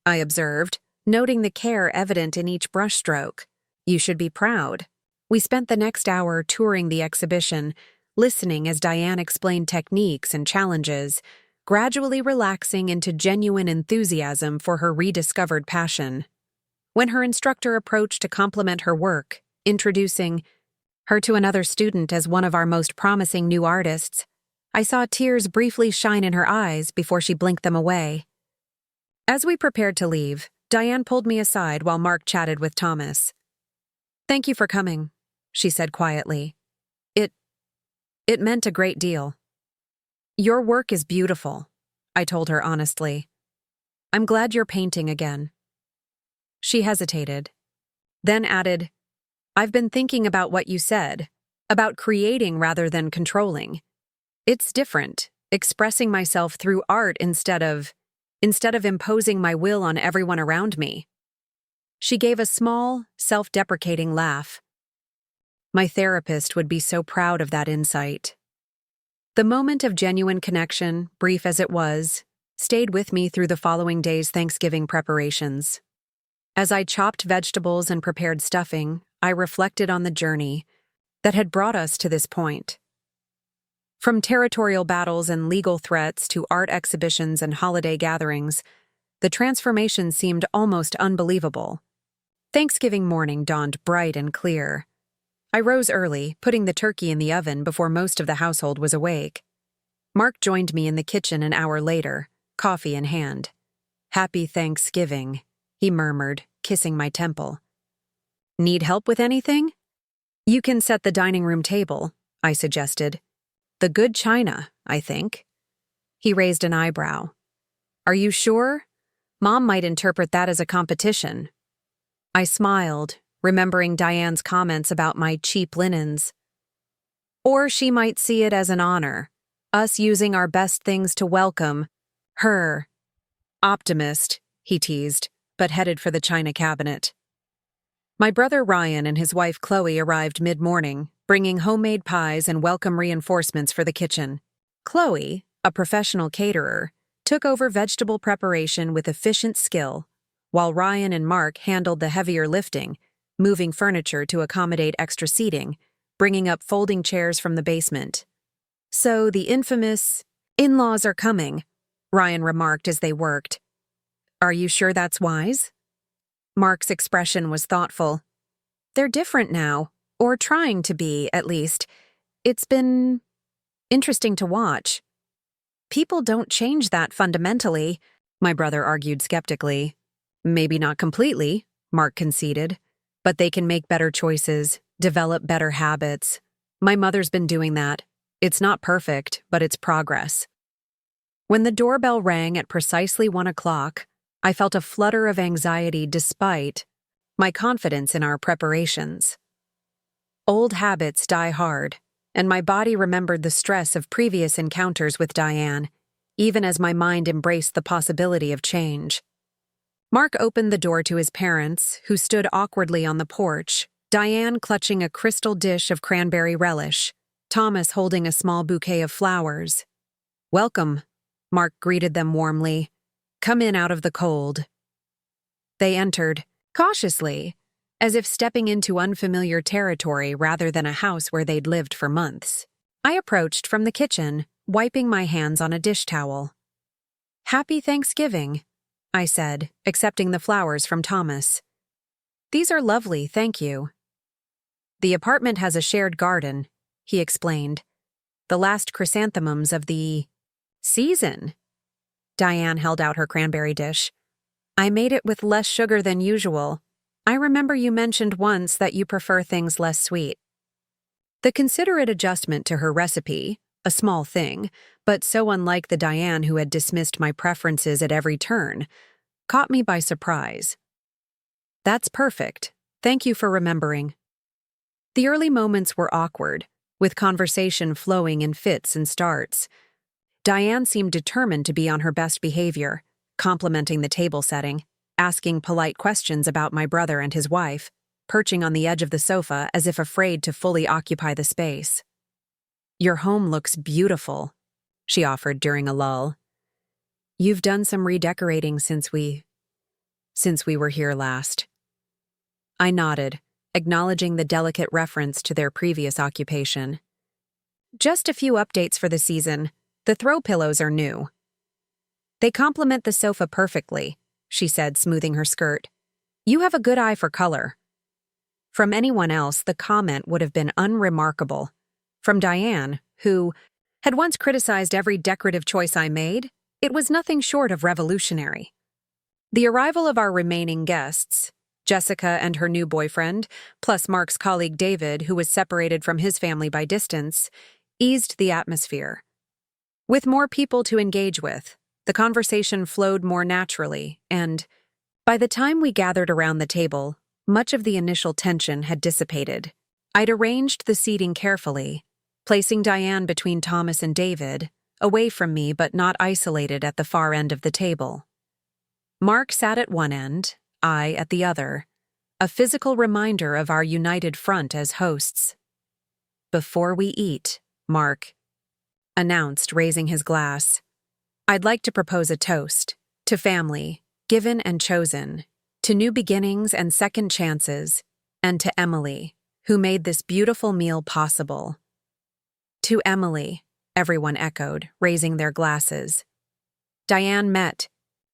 I observed, noting the care evident in each brushstroke. "You should be proud." We spent the next hour touring the exhibition, listening as Diane explained techniques and challenges, gradually relaxing into genuine enthusiasm for her rediscovered passion. When her instructor approached to compliment her work, introducing her to another student as one of our most promising new artists, I saw tears briefly shine in her eyes before she blinked them away. As we prepared to leave, Diane pulled me aside while Mark chatted with Thomas. "Thank you for coming," she said quietly. It meant a great deal." "Your work is beautiful," I told her honestly. "I'm glad you're painting again." She hesitated, then added, "I've been thinking about what you said, about creating rather than controlling. It's different, expressing myself through art instead of imposing my will on everyone around me." She gave a small, self-deprecating laugh. My therapist would be so proud of that insight. The moment of genuine connection, brief as it was, stayed with me through the following day's Thanksgiving preparations. As I chopped vegetables and prepared stuffing, I reflected on the journey that had brought us to this point. From territorial battles and legal threats to art exhibitions and holiday gatherings, the transformation seemed almost unbelievable. Thanksgiving morning dawned bright and clear. I rose early, putting the turkey in the oven before most of the household was awake. Mark joined me in the kitchen an hour later, coffee in hand. "Happy Thanksgiving," he murmured, kissing my temple. "Need help with anything?" "You can set the dining room table," I suggested. "The good china, I think." He raised an eyebrow. "Are you sure? Mom might interpret that as a competition." I smiled, remembering Diane's comments about my cheap linens. Or she might see it as an honor, us using our best things to welcome her. Optimist, he teased, but headed for the china cabinet. My brother Ryan and his wife Chloe arrived mid-morning, bringing homemade pies and welcome reinforcements for the kitchen. Chloe, a professional caterer, took over vegetable preparation with efficient skill, while Ryan and Mark handled the heavier lifting, moving furniture to accommodate extra seating, bringing up folding chairs from the basement. So the infamous in-laws are coming, Ryan remarked as they worked. Are you sure that's wise? Mark's expression was thoughtful. They're different now, or trying to be, at least. It's been interesting to watch. People don't change that fundamentally, my brother argued skeptically. Maybe not completely, Mark conceded, but they can make better choices, develop better habits. My mother's been doing that. It's not perfect, but it's progress. When the doorbell rang at precisely 1 o'clock, I felt a flutter of anxiety despite my confidence in our preparations. Old habits die hard, and my body remembered the stress of previous encounters with Diane, even as my mind embraced the possibility of change. Mark opened the door to his parents, who stood awkwardly on the porch, Diane clutching a crystal dish of cranberry relish, Thomas holding a small bouquet of flowers. Welcome, Mark greeted them warmly. Come in out of the cold. They entered, cautiously, as if stepping into unfamiliar territory rather than a house where they'd lived for months. I approached from the kitchen, wiping my hands on a dish towel. Happy Thanksgiving, I said, accepting the flowers from Thomas. These are lovely, thank you. The apartment has a shared garden, he explained. The last chrysanthemums of the season. Diane held out her cranberry dish. I made it with less sugar than usual. I remember you mentioned once that you prefer things less sweet. The considerate adjustment to her recipe, a small thing, but so unlike the Diane who had dismissed my preferences at every turn, caught me by surprise. That's perfect. Thank you for remembering. The early moments were awkward, with conversation flowing in fits and starts. Diane seemed determined to be on her best behavior, complimenting the table setting, asking polite questions about my brother and his wife, perching on the edge of the sofa as if afraid to fully occupy the space. Your home looks beautiful, she offered during a lull. You've done some redecorating since we were here last. I nodded, acknowledging the delicate reference to their previous occupation. Just a few updates for the season. The throw pillows are new. They complement the sofa perfectly, she said, smoothing her skirt. You have a good eye for color. From anyone else, the comment would have been unremarkable. From Diane, who had once criticized every decorative choice I made, it was nothing short of revolutionary. The arrival of our remaining guests, Jessica and her new boyfriend, plus Mark's colleague David, who was separated from his family by distance, eased the atmosphere. With more people to engage with, the conversation flowed more naturally, and by the time we gathered around the table, much of the initial tension had dissipated. I'd arranged the seating carefully, placing Diane between Thomas and David, away from me but not isolated at the far end of the table. Mark sat at one end, I at the other, a physical reminder of our united front as hosts. Before we eat, Mark announced, raising his glass, I'd like to propose a toast to family, given and chosen, to new beginnings and second chances, and to Emily, who made this beautiful meal possible. To Emily, everyone echoed, raising their glasses. Diane met,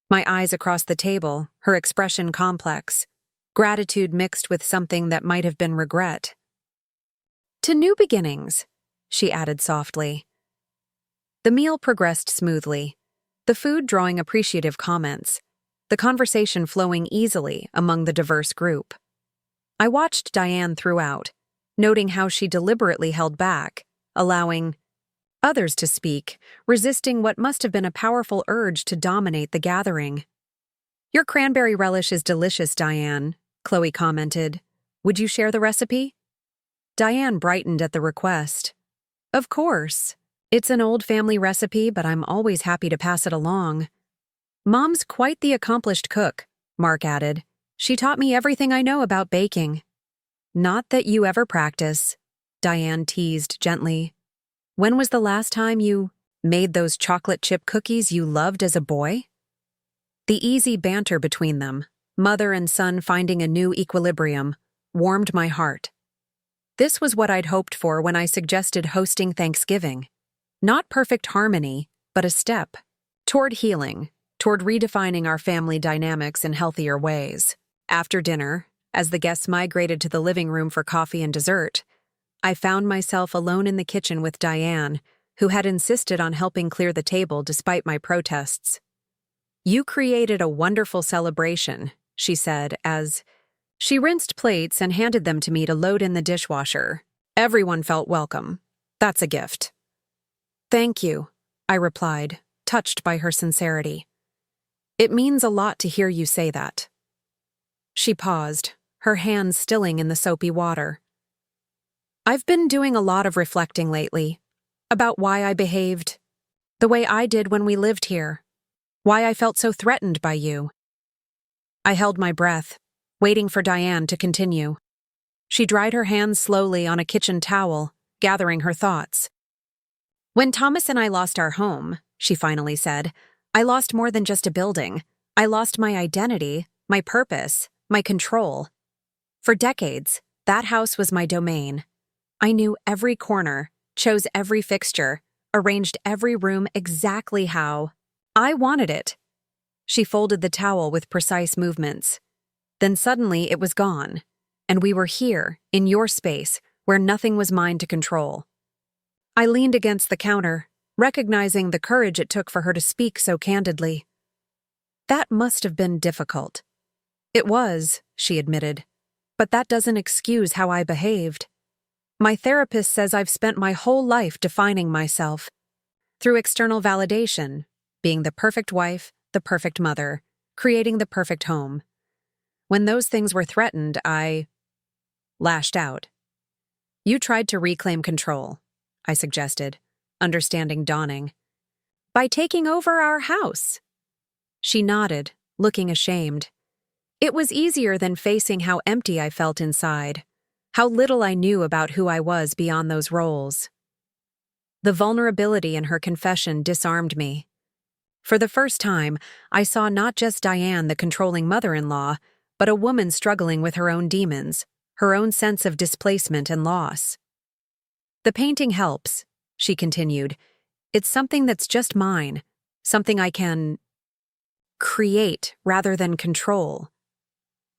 my eyes across the table, her expression complex, gratitude mixed with something that might have been regret. To new beginnings, she added softly. The meal progressed smoothly, the food drawing appreciative comments, the conversation flowing easily among the diverse group. I watched Diane throughout, noting how she deliberately held back, allowing others to speak, resisting what must have been a powerful urge to dominate the gathering. Your cranberry relish is delicious, Diane, Chloe commented, Would you share the recipe? Diane brightened at the request. Of course. It's an old family recipe, but I'm always happy to pass it along. Mom's quite the accomplished cook, Mark added. She taught me everything I know about baking. Not that you ever practice, Diane teased gently. When was the last time you made those chocolate chip cookies you loved as a boy? The easy banter between them, mother and son finding a new equilibrium, warmed my heart. This was what I'd hoped for when I suggested hosting Thanksgiving. Not perfect harmony, but a step toward healing, toward redefining our family dynamics in healthier ways. After dinner, as the guests migrated to the living room for coffee and dessert, I found myself alone in the kitchen with Diane, who had insisted on helping clear the table despite my protests. You created a wonderful celebration, she said as she rinsed plates and handed them to me to load in the dishwasher. Everyone felt welcome. That's a gift. Thank you, I replied, touched by her sincerity. It means a lot to hear you say that. She paused, her hands stilling in the soapy water. I've been doing a lot of reflecting lately, about why I behaved the way I did when we lived here, why I felt so threatened by you. I held my breath, waiting for Diane to continue. She dried her hands slowly on a kitchen towel, gathering her thoughts. When Thomas and I lost our home, she finally said, I lost more than just a building. I lost my identity, my purpose, my control. For decades, that house was my domain. I knew every corner, chose every fixture, arranged every room exactly how I wanted it. She folded the towel with precise movements. Then suddenly it was gone, and we were here, in your space, where nothing was mine to control. I leaned against the counter, recognizing the courage it took for her to speak so candidly. That must have been difficult. It was, she admitted, but that doesn't excuse how I behaved. My therapist says I've spent my whole life defining myself through external validation, being the perfect wife, the perfect mother, creating the perfect home. When those things were threatened, I lashed out. You tried to reclaim control, I suggested, understanding dawning. By taking over our house. She nodded, looking ashamed. It was easier than facing how empty I felt inside, how little I knew about who I was beyond those roles. The vulnerability in her confession disarmed me. For the first time, I saw not just Diane, the controlling mother-in-law, but a woman struggling with her own demons, her own sense of displacement and loss. The painting helps, she continued. It's something that's just mine, something I can create rather than control.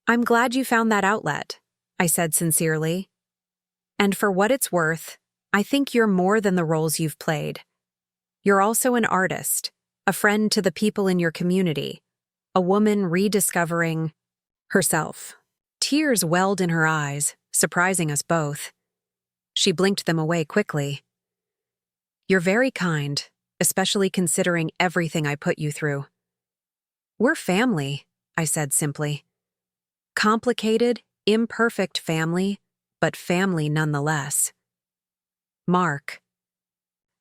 I'm glad you found that outlet, I said sincerely. And for what it's worth, I think you're more than the roles you've played. You're also an artist, a friend to the people in your community, a woman rediscovering herself. Tears welled in her eyes, surprising us both. She blinked them away quickly. You're very kind, especially considering everything I put you through. We're family, I said simply. Complicated, imperfect family, but family nonetheless. Mark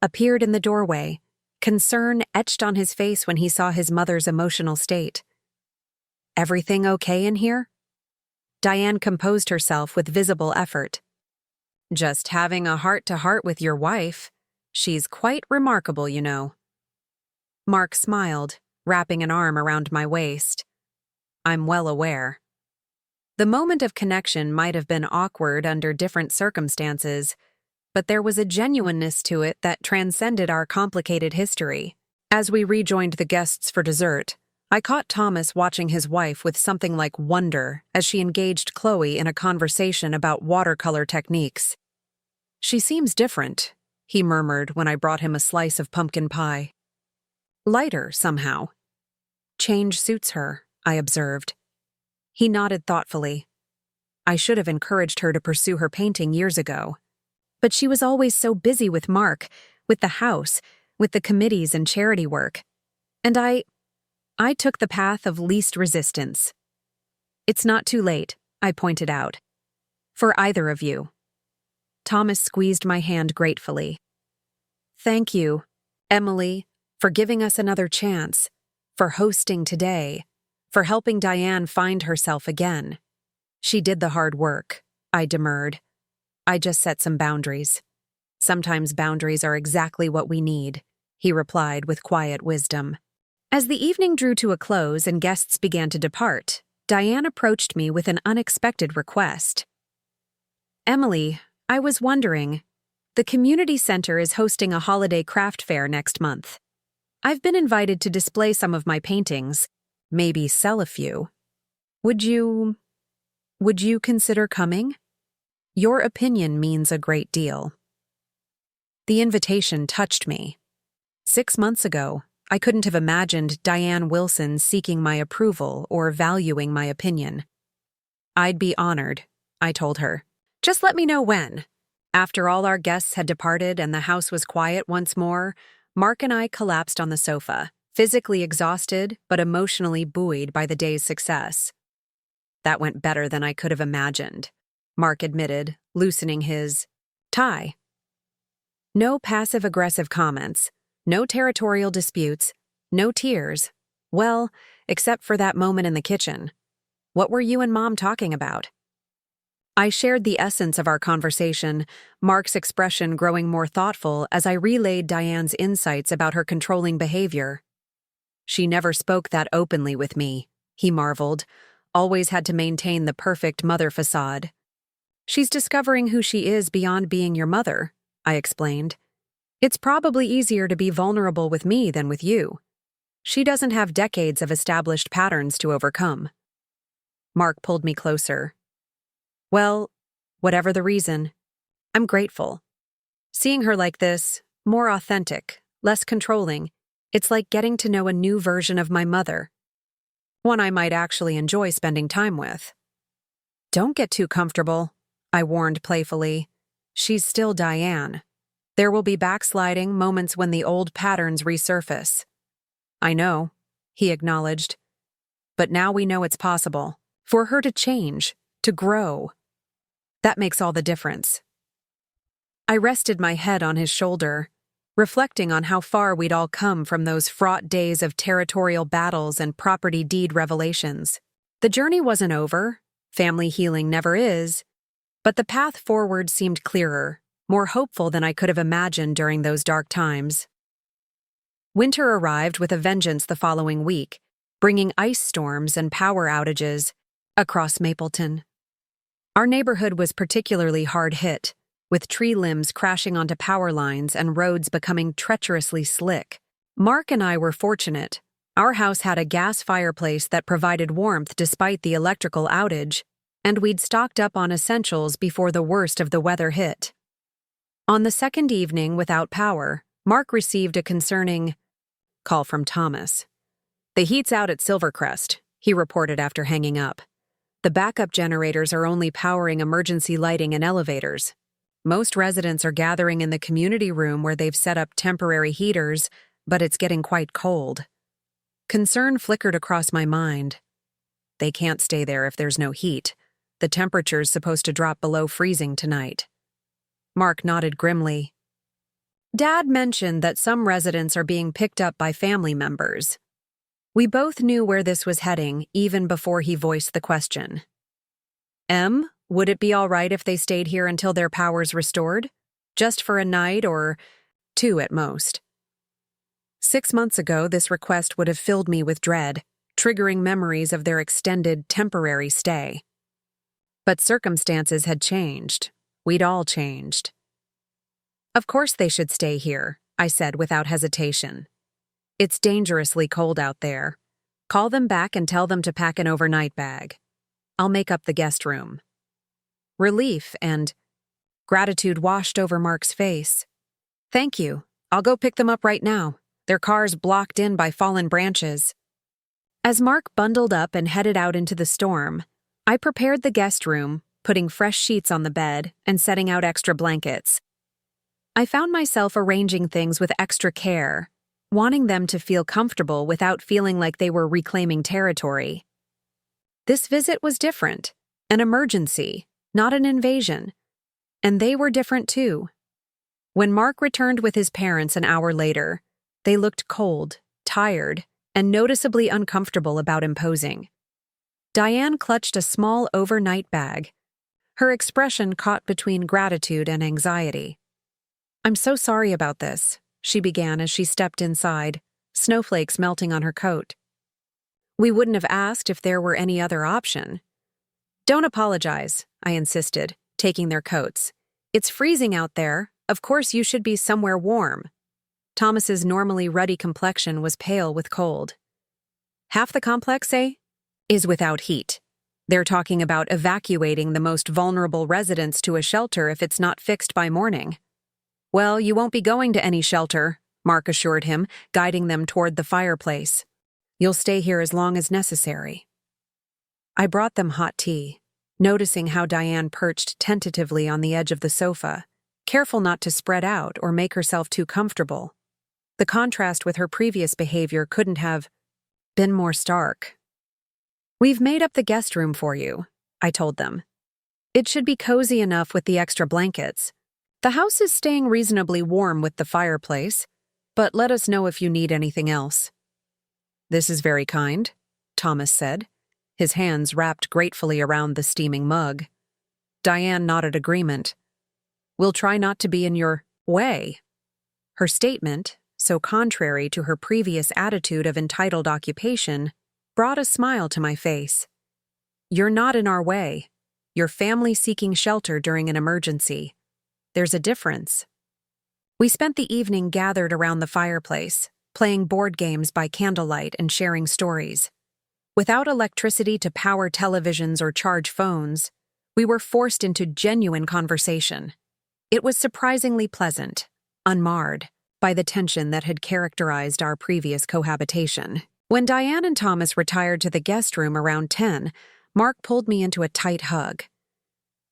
appeared in the doorway, concern etched on his face when he saw his mother's emotional state. Everything okay in here? Diane composed herself with visible effort. Just having a heart-to-heart with your wife. She's quite remarkable, you know. Mark smiled, wrapping an arm around my waist. I'm well aware. The moment of connection might have been awkward under different circumstances, but there was a genuineness to it that transcended our complicated history. As we rejoined the guests for dessert, I caught Thomas watching his wife with something like wonder as she engaged Chloe in a conversation about watercolor techniques. She seems different, he murmured when I brought him a slice of pumpkin pie. Lighter, somehow. Change suits her, I observed. He nodded thoughtfully. I should have encouraged her to pursue her painting years ago. But she was always so busy with Mark, with the house, with the committees and charity work. And I took the path of least resistance. It's not too late, I pointed out. For either of you. Thomas squeezed my hand gratefully. Thank you, Emily, for giving us another chance, for hosting today, for helping Diane find herself again. She did the hard work, I demurred. I just set some boundaries. Sometimes boundaries are exactly what we need, he replied with quiet wisdom. As the evening drew to a close and guests began to depart, Diane approached me with an unexpected request. Emily, I was wondering, the community center is hosting a holiday craft fair next month. I've been invited to display some of my paintings, maybe sell a few. Would you consider coming? Your opinion means a great deal. The invitation touched me. 6 months ago, I couldn't have imagined Diane Wilson seeking my approval or valuing my opinion. I'd be honored, I told her. Just let me know when. After all our guests had departed and the house was quiet once more, Mark and I collapsed on the sofa, physically exhausted but emotionally buoyed by the day's success. That went better than I could have imagined, Mark admitted, loosening his tie. No passive-aggressive comments, no territorial disputes, no tears. Well, except for that moment in the kitchen. What were you and Mom talking about? I shared the essence of our conversation, Mark's expression growing more thoughtful as I relayed Diane's insights about her controlling behavior. She never spoke that openly with me, he marveled, always had to maintain the perfect mother facade. She's discovering who she is beyond being your mother, I explained. It's probably easier to be vulnerable with me than with you. She doesn't have decades of established patterns to overcome. Mark pulled me closer. Well, whatever the reason, I'm grateful. Seeing her like this, more authentic, less controlling, it's like getting to know a new version of my mother. One I might actually enjoy spending time with. Don't get too comfortable, I warned playfully. She's still Diane. There will be backsliding moments when the old patterns resurface. I know, he acknowledged. But now we know it's possible. For her to change, to grow. That makes all the difference. I rested my head on his shoulder, reflecting on how far we'd all come from those fraught days of territorial battles and property deed revelations. The journey wasn't over, family healing never is, but the path forward seemed clearer, more hopeful than I could have imagined during those dark times. Winter arrived with a vengeance the following week, bringing ice storms and power outages across Mapleton. Our neighborhood was particularly hard hit, with tree limbs crashing onto power lines and roads becoming treacherously slick. Mark and I were fortunate. Our house had a gas fireplace that provided warmth despite the electrical outage, and we'd stocked up on essentials before the worst of the weather hit. On the second evening without power, Mark received a concerning call from Thomas. The heat's out at Silvercrest, he reported after hanging up. The backup generators are only powering emergency lighting and elevators. Most residents are gathering in the community room where they've set up temporary heaters, but it's getting quite cold. Concern flickered across my mind. They can't stay there if there's no heat. The temperature's supposed to drop below freezing tonight. Mark nodded grimly. Dad mentioned that some residents are being picked up by family members. We both knew where this was heading even before he voiced the question. Would it be all right if they stayed here until their power's restored? Just for a night or 2 at most. 6 months ago, this request would have filled me with dread, triggering memories of their extended, temporary stay. But circumstances had changed. We'd all changed. Of course they should stay here, I said without hesitation. It's dangerously cold out there. Call them back and tell them to pack an overnight bag. I'll make up the guest room. Relief and gratitude washed over Mark's face. Thank you. I'll go pick them up right now. Their car's blocked in by fallen branches. As Mark bundled up and headed out into the storm, I prepared the guest room, putting fresh sheets on the bed and setting out extra blankets. I found myself arranging things with extra care, wanting them to feel comfortable without feeling like they were reclaiming territory. This visit was different, an emergency, not an invasion. And they were different too. When Mark returned with his parents an hour later, they looked cold, tired, and noticeably uncomfortable about imposing. Diane clutched a small overnight bag, her expression caught between gratitude and anxiety. "I'm so sorry about this," she began as she stepped inside, snowflakes melting on her coat. "We wouldn't have asked if there were any other option." "Don't apologize," I insisted, taking their coats. "It's freezing out there. Of course you should be somewhere warm." Thomas's normally ruddy complexion was pale with cold. "Half the complex, eh? Is without heat. They're talking about evacuating the most vulnerable residents to a shelter if it's not fixed by morning." "Well, you won't be going to any shelter," Mark assured him, guiding them toward the fireplace. "You'll stay here as long as necessary." I brought them hot tea, noticing how Diane perched tentatively on the edge of the sofa, careful not to spread out or make herself too comfortable. The contrast with her previous behavior couldn't have been more stark. "We've made up the guest room for you," I told them. "It should be cozy enough with the extra blankets. The house is staying reasonably warm with the fireplace, but let us know if you need anything else." "This is very kind," Thomas said, his hands wrapped gratefully around the steaming mug. Diane nodded agreement. "We'll try not to be in your way." Her statement, so contrary to her previous attitude of entitled occupation, brought a smile to my face. "You're not in our way. You're family seeking shelter during an emergency. There's a difference." We spent the evening gathered around the fireplace, playing board games by candlelight and sharing stories. Without electricity to power televisions or charge phones, we were forced into genuine conversation. It was surprisingly pleasant, unmarred by the tension that had characterized our previous cohabitation. When Diane and Thomas retired to the guest room around 10, Mark pulled me into a tight hug.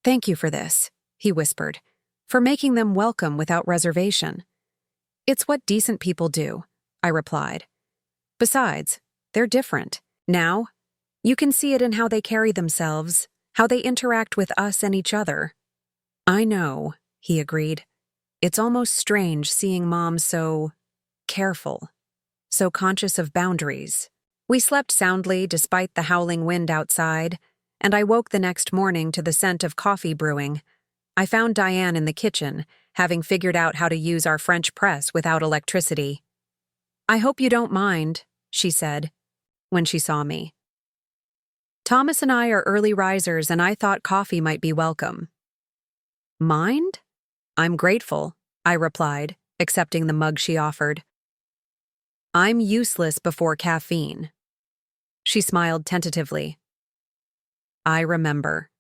"Thank you for this," he whispered, "for making them welcome without reservation." "It's what decent people do," I replied. "Besides, they're different. Now, you can see it in how they carry themselves, how they interact with us and each other." "I know," he agreed. "It's almost strange seeing Mom so careful, so conscious of boundaries." We slept soundly despite the howling wind outside, and I woke the next morning to the scent of coffee brewing. I found Diane in the kitchen, having figured out how to use our French press without electricity. "I hope you don't mind," she said, when she saw me. "Thomas and I are early risers, and I thought coffee might be welcome." "Mind?" "I'm grateful," I replied, accepting the mug she offered. "I'm useless before caffeine." She smiled tentatively. "I remember,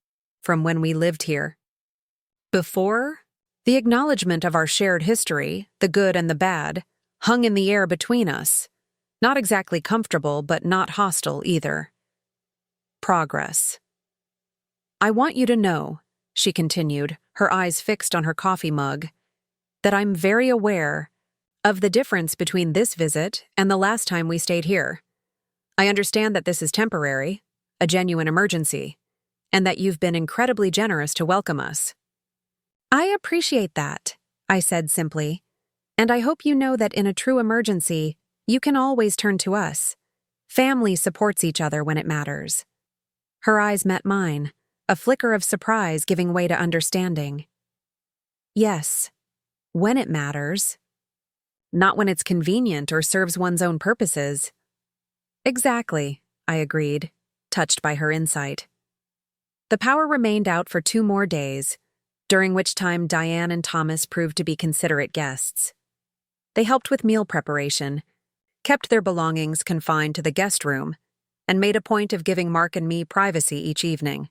from when we lived here." Before, the acknowledgement of our shared history, the good and the bad, hung in the air between us. Not exactly comfortable, but not hostile either. Progress. "I want you to know," she continued, her eyes fixed on her coffee mug, "that I'm very aware of the difference between this visit and the last time we stayed here. I understand that this is temporary, a genuine emergency, and that you've been incredibly generous to welcome us." "I appreciate that," I said simply, "and I hope you know that in a true emergency, you can always turn to us. Family supports each other when it matters." Her eyes met mine, a flicker of surprise giving way to understanding. "Yes, when it matters. Not when it's convenient or serves one's own purposes." "Exactly," I agreed, touched by her insight. The power remained out for 2 more days, during which time Diane and Thomas proved to be considerate guests. They helped with meal preparation, kept their belongings confined to the guest room, and made a point of giving Mark and me privacy each evening.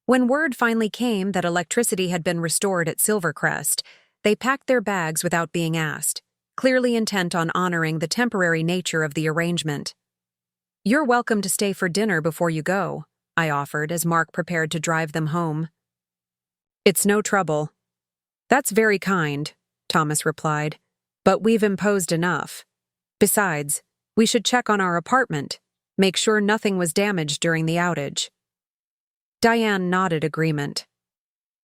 When word finally came that electricity had been restored at Silvercrest, they packed their bags without being asked, clearly intent on honoring the temporary nature of the arrangement. "You're welcome to stay for dinner before you go," I offered as Mark prepared to drive them home. "It's no trouble." "That's very kind," Thomas replied, "but we've imposed enough. Besides, we should check on our apartment, make sure nothing was damaged during the outage." Diane nodded agreement.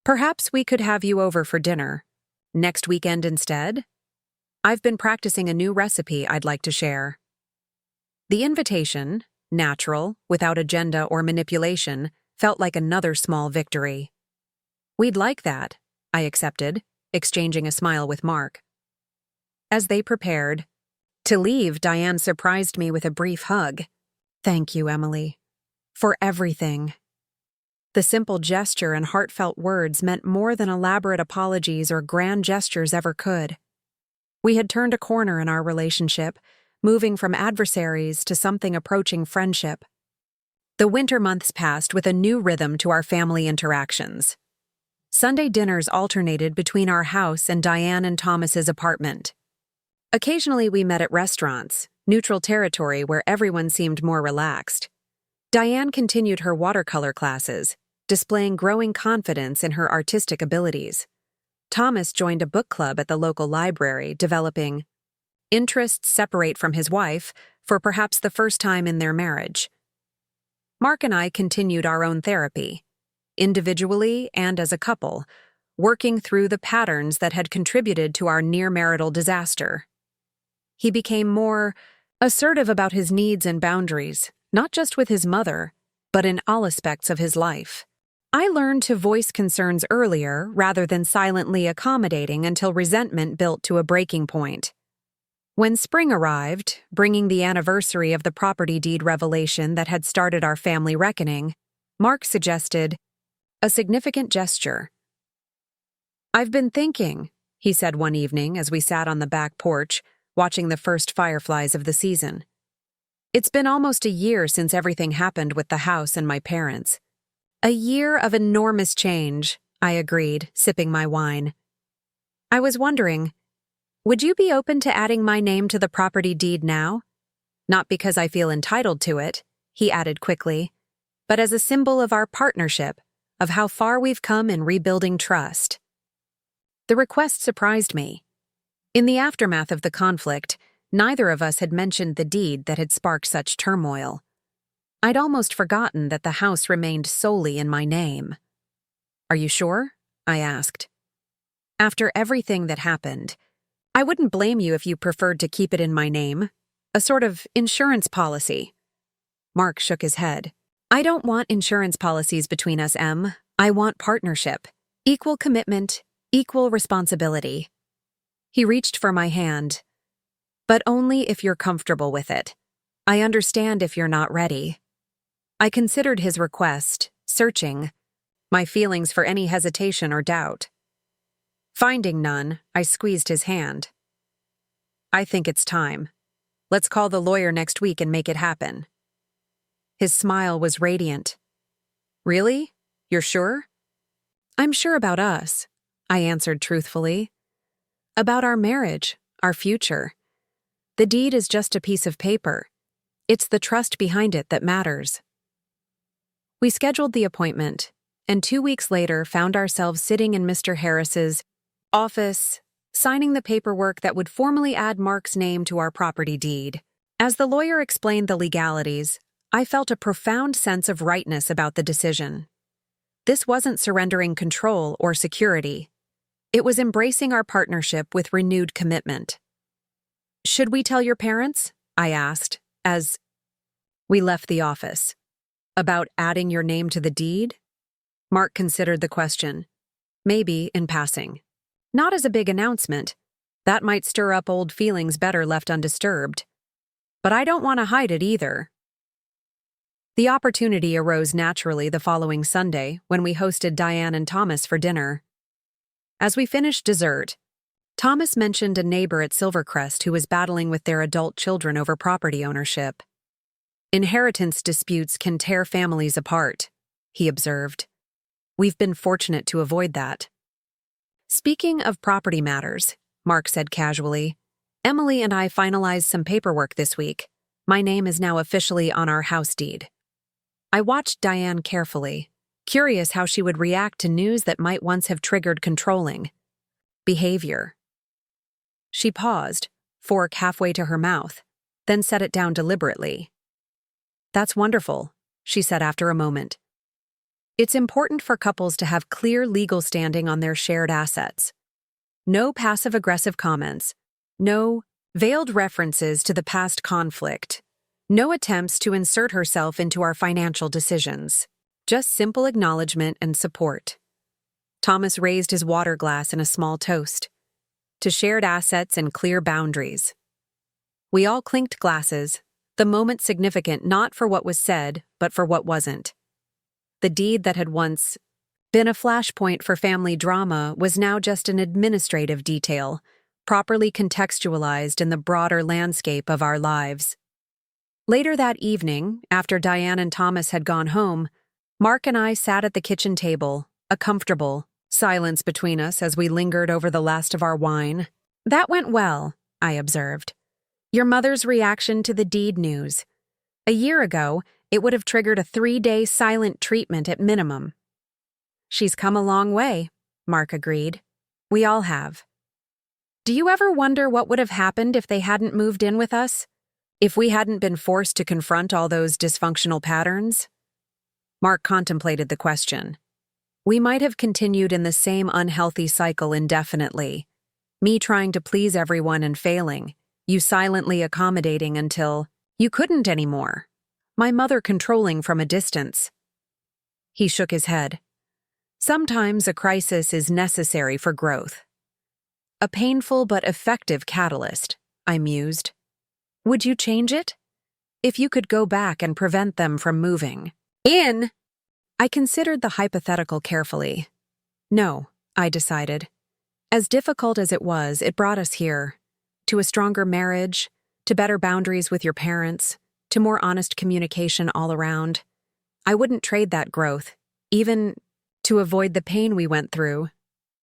Perhaps we could have you over for dinner. Next weekend instead? I've been practicing a new recipe I'd like to share. The invitation, natural, without agenda or manipulation, felt like another small victory. We'd like that, I accepted, exchanging a smile with Mark. As they prepared to leave, Diane surprised me with a brief hug. Thank you, Emily. For everything. The simple gesture and heartfelt words meant more than elaborate apologies or grand gestures ever could. We had turned a corner in our relationship, moving from adversaries to something approaching friendship. The winter months passed with a new rhythm to our family interactions. Sunday dinners alternated between our house and Diane and Thomas's apartment. Occasionally we met at restaurants, neutral territory where everyone seemed more relaxed. Diane continued her watercolor classes, displaying growing confidence in her artistic abilities. Thomas joined a book club at the local library, developing interests separate from his wife for perhaps the first time in their marriage. Mark and I continued our own therapy, individually and as a couple, working through the patterns that had contributed to our near-marital disaster. He became more assertive about his needs and boundaries, not just with his mother, but in all aspects of his life. I learned to voice concerns earlier rather than silently accommodating until resentment built to a breaking point. When spring arrived, bringing the anniversary of the property deed revelation that had started our family reckoning, Mark suggested a significant gesture. I've been thinking, he said one evening as we sat on the back porch, watching the first fireflies of the season. It's been almost a year since everything happened with the house and my parents. A year of enormous change, I agreed, sipping my wine. I was wondering, would you be open to adding my name to the property deed now? Not because I feel entitled to it, he added quickly, but as a symbol of our partnership, of how far we've come in rebuilding trust. The request surprised me. In the aftermath of the conflict, neither of us had mentioned the deed that had sparked such turmoil. I'd almost forgotten that the house remained solely in my name. Are you sure? I asked. After everything that happened, I wouldn't blame you if you preferred to keep it in my name. A sort of insurance policy. Mark shook his head. I don't want insurance policies between us, Em. I want partnership. Equal commitment, equal responsibility. He reached for my hand. But only if you're comfortable with it. I understand if you're not ready. I considered his request, searching my feelings for any hesitation or doubt. Finding none, I squeezed his hand. I think it's time. Let's call the lawyer next week and make it happen. His smile was radiant. Really? You're sure? I'm sure about us, I answered truthfully. About our marriage, our future. The deed is just a piece of paper. It's the trust behind it that matters. We scheduled the appointment, and 2 weeks later found ourselves sitting in Mr. Harris's office, signing the paperwork that would formally add Mark's name to our property deed. As the lawyer explained the legalities, I felt a profound sense of rightness about the decision. This wasn't surrendering control or security. It was embracing our partnership with renewed commitment. Should we tell your parents? I asked, as we left the office. About adding your name to the deed? Mark considered the question. Maybe in passing. Not as a big announcement. That might stir up old feelings better left undisturbed. But I don't want to hide it either. The opportunity arose naturally the following Sunday when we hosted Diane and Thomas for dinner. As we finished dessert, Thomas mentioned a neighbor at Silvercrest who was battling with their adult children over property ownership. Inheritance disputes can tear families apart, he observed. We've been fortunate to avoid that. Speaking of property matters, Mark said casually, Emily and I finalized some paperwork this week. My name is now officially on our house deed. I watched Diane carefully, curious how she would react to news that might once have triggered controlling behavior. She paused, fork halfway to her mouth, then set it down deliberately. That's wonderful, she said after a moment. It's important for couples to have clear legal standing on their shared assets. No passive-aggressive comments. No veiled references to the past conflict. No attempts to insert herself into our financial decisions. Just simple acknowledgement and support. Thomas raised his water glass in a small toast. To shared assets and clear boundaries. We all clinked glasses, the moment significant not for what was said, but for what wasn't. The deed that had once been a flashpoint for family drama was now just an administrative detail, properly contextualized in the broader landscape of our lives. Later that evening, after Diane and Thomas had gone home, Mark and I sat at the kitchen table, a comfortable silence between us as we lingered over the last of our wine. "That went well," I observed. "Your mother's reaction to the deed news. A year ago, it would have triggered a 3-day silent treatment at minimum." "She's come a long way," Mark agreed. "We all have." "Do you ever wonder what would have happened if they hadn't moved in with us? If we hadn't been forced to confront all those dysfunctional patterns?" Mark contemplated the question. "We might have continued in the same unhealthy cycle indefinitely. Me trying to please everyone and failing, you silently accommodating until you couldn't anymore. My mother controlling from a distance." He shook his head. "Sometimes a crisis is necessary for growth. A painful but effective catalyst," I mused. "Would you change it? If you could go back and prevent them from moving in?" I considered the hypothetical carefully. No, I decided. As difficult as it was, it brought us here. To a stronger marriage, to better boundaries with your parents, to more honest communication all around. I wouldn't trade that growth, even to avoid the pain we went through.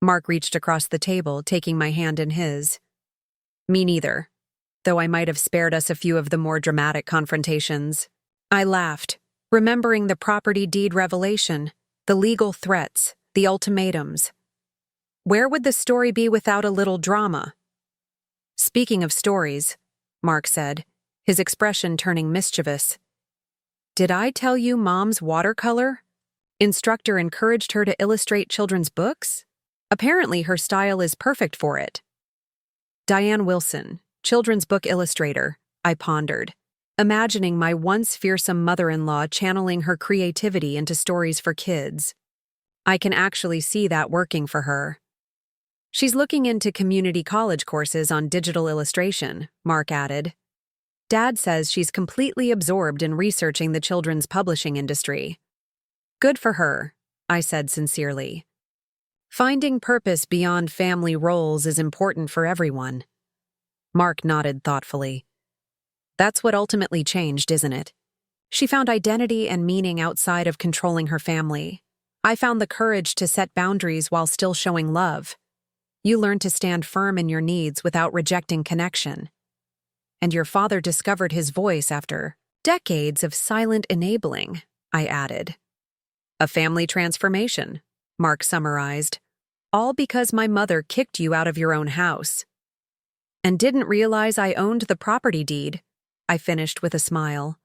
Mark reached across the table, taking my hand in his. Me neither, though I might have spared us a few of the more dramatic confrontations. I laughed, remembering the property deed revelation, the legal threats, the ultimatums. Where would the story be without a little drama? "Speaking of stories," Mark said, his expression turning mischievous. "Did I tell you Mom's watercolor instructor encouraged her to illustrate children's books? Apparently her style is perfect for it." Diane Wilson, children's book illustrator, I pondered, imagining my once fearsome mother-in-law channeling her creativity into stories for kids. I can actually see that working for her. "She's looking into community college courses on digital illustration," Mark added. "Dad says she's completely absorbed in researching the children's publishing industry." "Good for her," I said sincerely. "Finding purpose beyond family roles is important for everyone." Mark nodded thoughtfully. "That's what ultimately changed, isn't it? She found identity and meaning outside of controlling her family. I found the courage to set boundaries while still showing love. You learned to stand firm in your needs without rejecting connection. And your father discovered his voice after decades of silent enabling," I added. "A family transformation," Mark summarized. "All because my mother kicked you out of your own house." "And didn't realize I owned the property deed," I finished with a smile.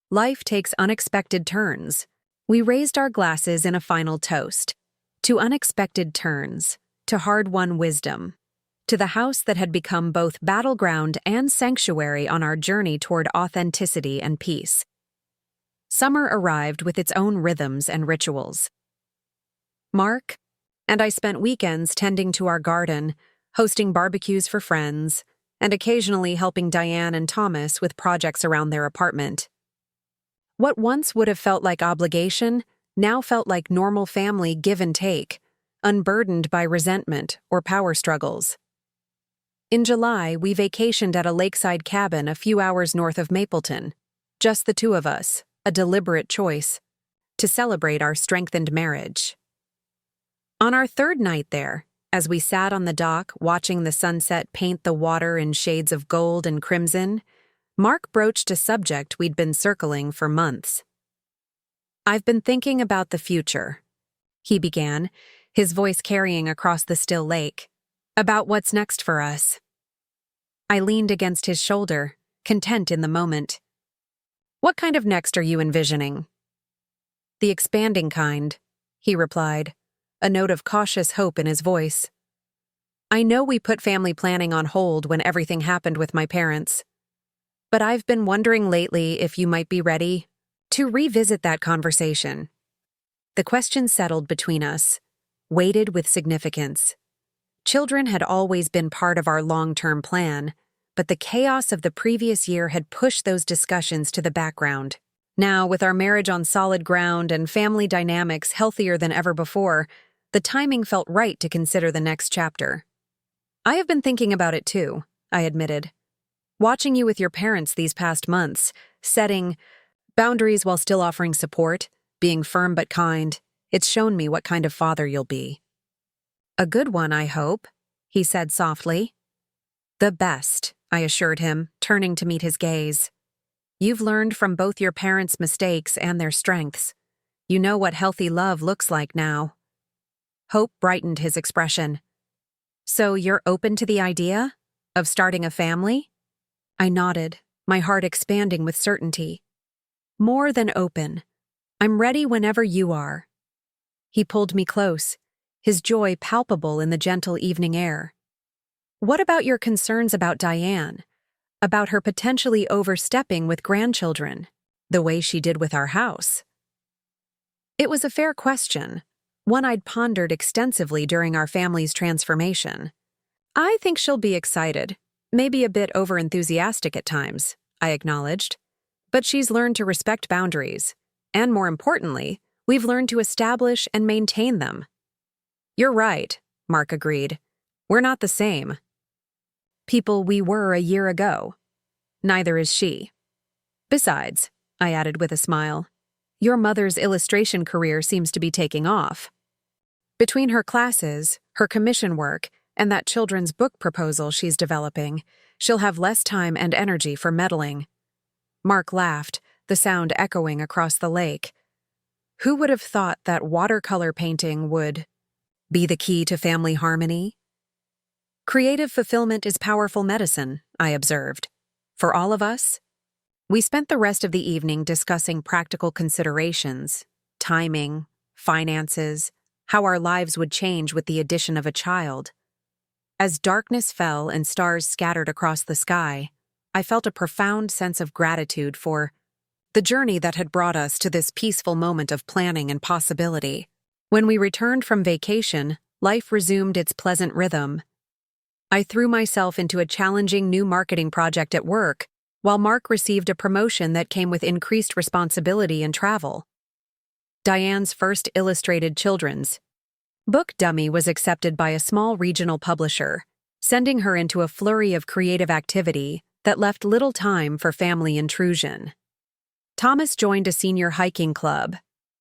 Life takes unexpected turns. We raised our glasses in a final toast. To unexpected turns, to hard-won wisdom, to the house that had become both battleground and sanctuary on our journey toward authenticity and peace. Summer arrived with its own rhythms and rituals. Mark and I spent weekends tending to our garden, hosting barbecues for friends, and occasionally helping Diane and Thomas with projects around their apartment. What once would have felt like obligation now felt like normal family give and take, unburdened by resentment or power struggles. In July, we vacationed at a lakeside cabin a few hours north of Mapleton, just the two of us, a deliberate choice, to celebrate our strengthened marriage. On our third night there, as we sat on the dock watching the sunset paint the water in shades of gold and crimson, Mark broached a subject we'd been circling for months. "I've been thinking about the future," he began, his voice carrying across the still lake, "about what's next for us." I leaned against his shoulder, content in the moment. "What kind of next are you envisioning?" "The expanding kind," he replied, a note of cautious hope in his voice. I know we put family planning on hold when everything happened with my parents, but I've been wondering lately if you might be ready to revisit that conversation. The question settled between us, weighted with significance. Children had always been part of our long-term plan, but the chaos of the previous year had pushed those discussions to the background. Now, with our marriage on solid ground and family dynamics healthier than ever before, the timing felt right to consider the next chapter. I have been thinking about it too, I admitted. Watching you with your parents these past months, setting boundaries while still offering support, being firm but kind, it's shown me what kind of father you'll be. A good one, I hope, he said softly. The best, I assured him, turning to meet his gaze. You've learned from both your parents' mistakes and their strengths. You know what healthy love looks like now. Hope brightened his expression. So you're open to the idea of starting a family? I nodded, my heart expanding with certainty. More than open. I'm ready whenever you are. He pulled me close, his joy palpable in the gentle evening air. What about your concerns about Diane? About her potentially overstepping with grandchildren, the way she did with our house? It was a fair question, one I'd pondered extensively during our family's transformation. I think she'll be excited, maybe a bit overenthusiastic at times, I acknowledged. But she's learned to respect boundaries, and more importantly, we've learned to establish and maintain them. You're right, Mark agreed. We're not the same people we were a year ago. Neither is she. Besides, I added with a smile, your mother's illustration career seems to be taking off. Between her classes, her commission work, and that children's book proposal she's developing, she'll have less time and energy for meddling. Mark laughed, the sound echoing across the lake. Who would have thought that watercolor painting would be the key to family harmony? Creative fulfillment is powerful medicine, I observed. For all of us? We spent the rest of the evening discussing practical considerations, timing, finances, how our lives would change with the addition of a child. As darkness fell and stars scattered across the sky, I felt a profound sense of gratitude for the journey that had brought us to this peaceful moment of planning and possibility. When we returned from vacation, life resumed its pleasant rhythm. I threw myself into a challenging new marketing project at work, while Mark received a promotion that came with increased responsibility and travel. Diane's first illustrated children's book dummy was accepted by a small regional publisher, sending her into a flurry of creative activity that left little time for family intrusion. Thomas joined a senior hiking club,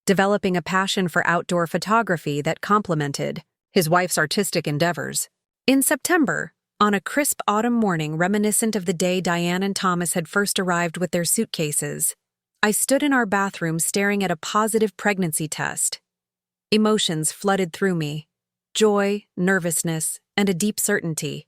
developing a passion for outdoor photography that complemented his wife's artistic endeavors. In September, on a crisp autumn morning reminiscent of the day Diane and Thomas had first arrived with their suitcases, I stood in our bathroom staring at a positive pregnancy test. Emotions flooded through me, joy, nervousness, and a deep certainty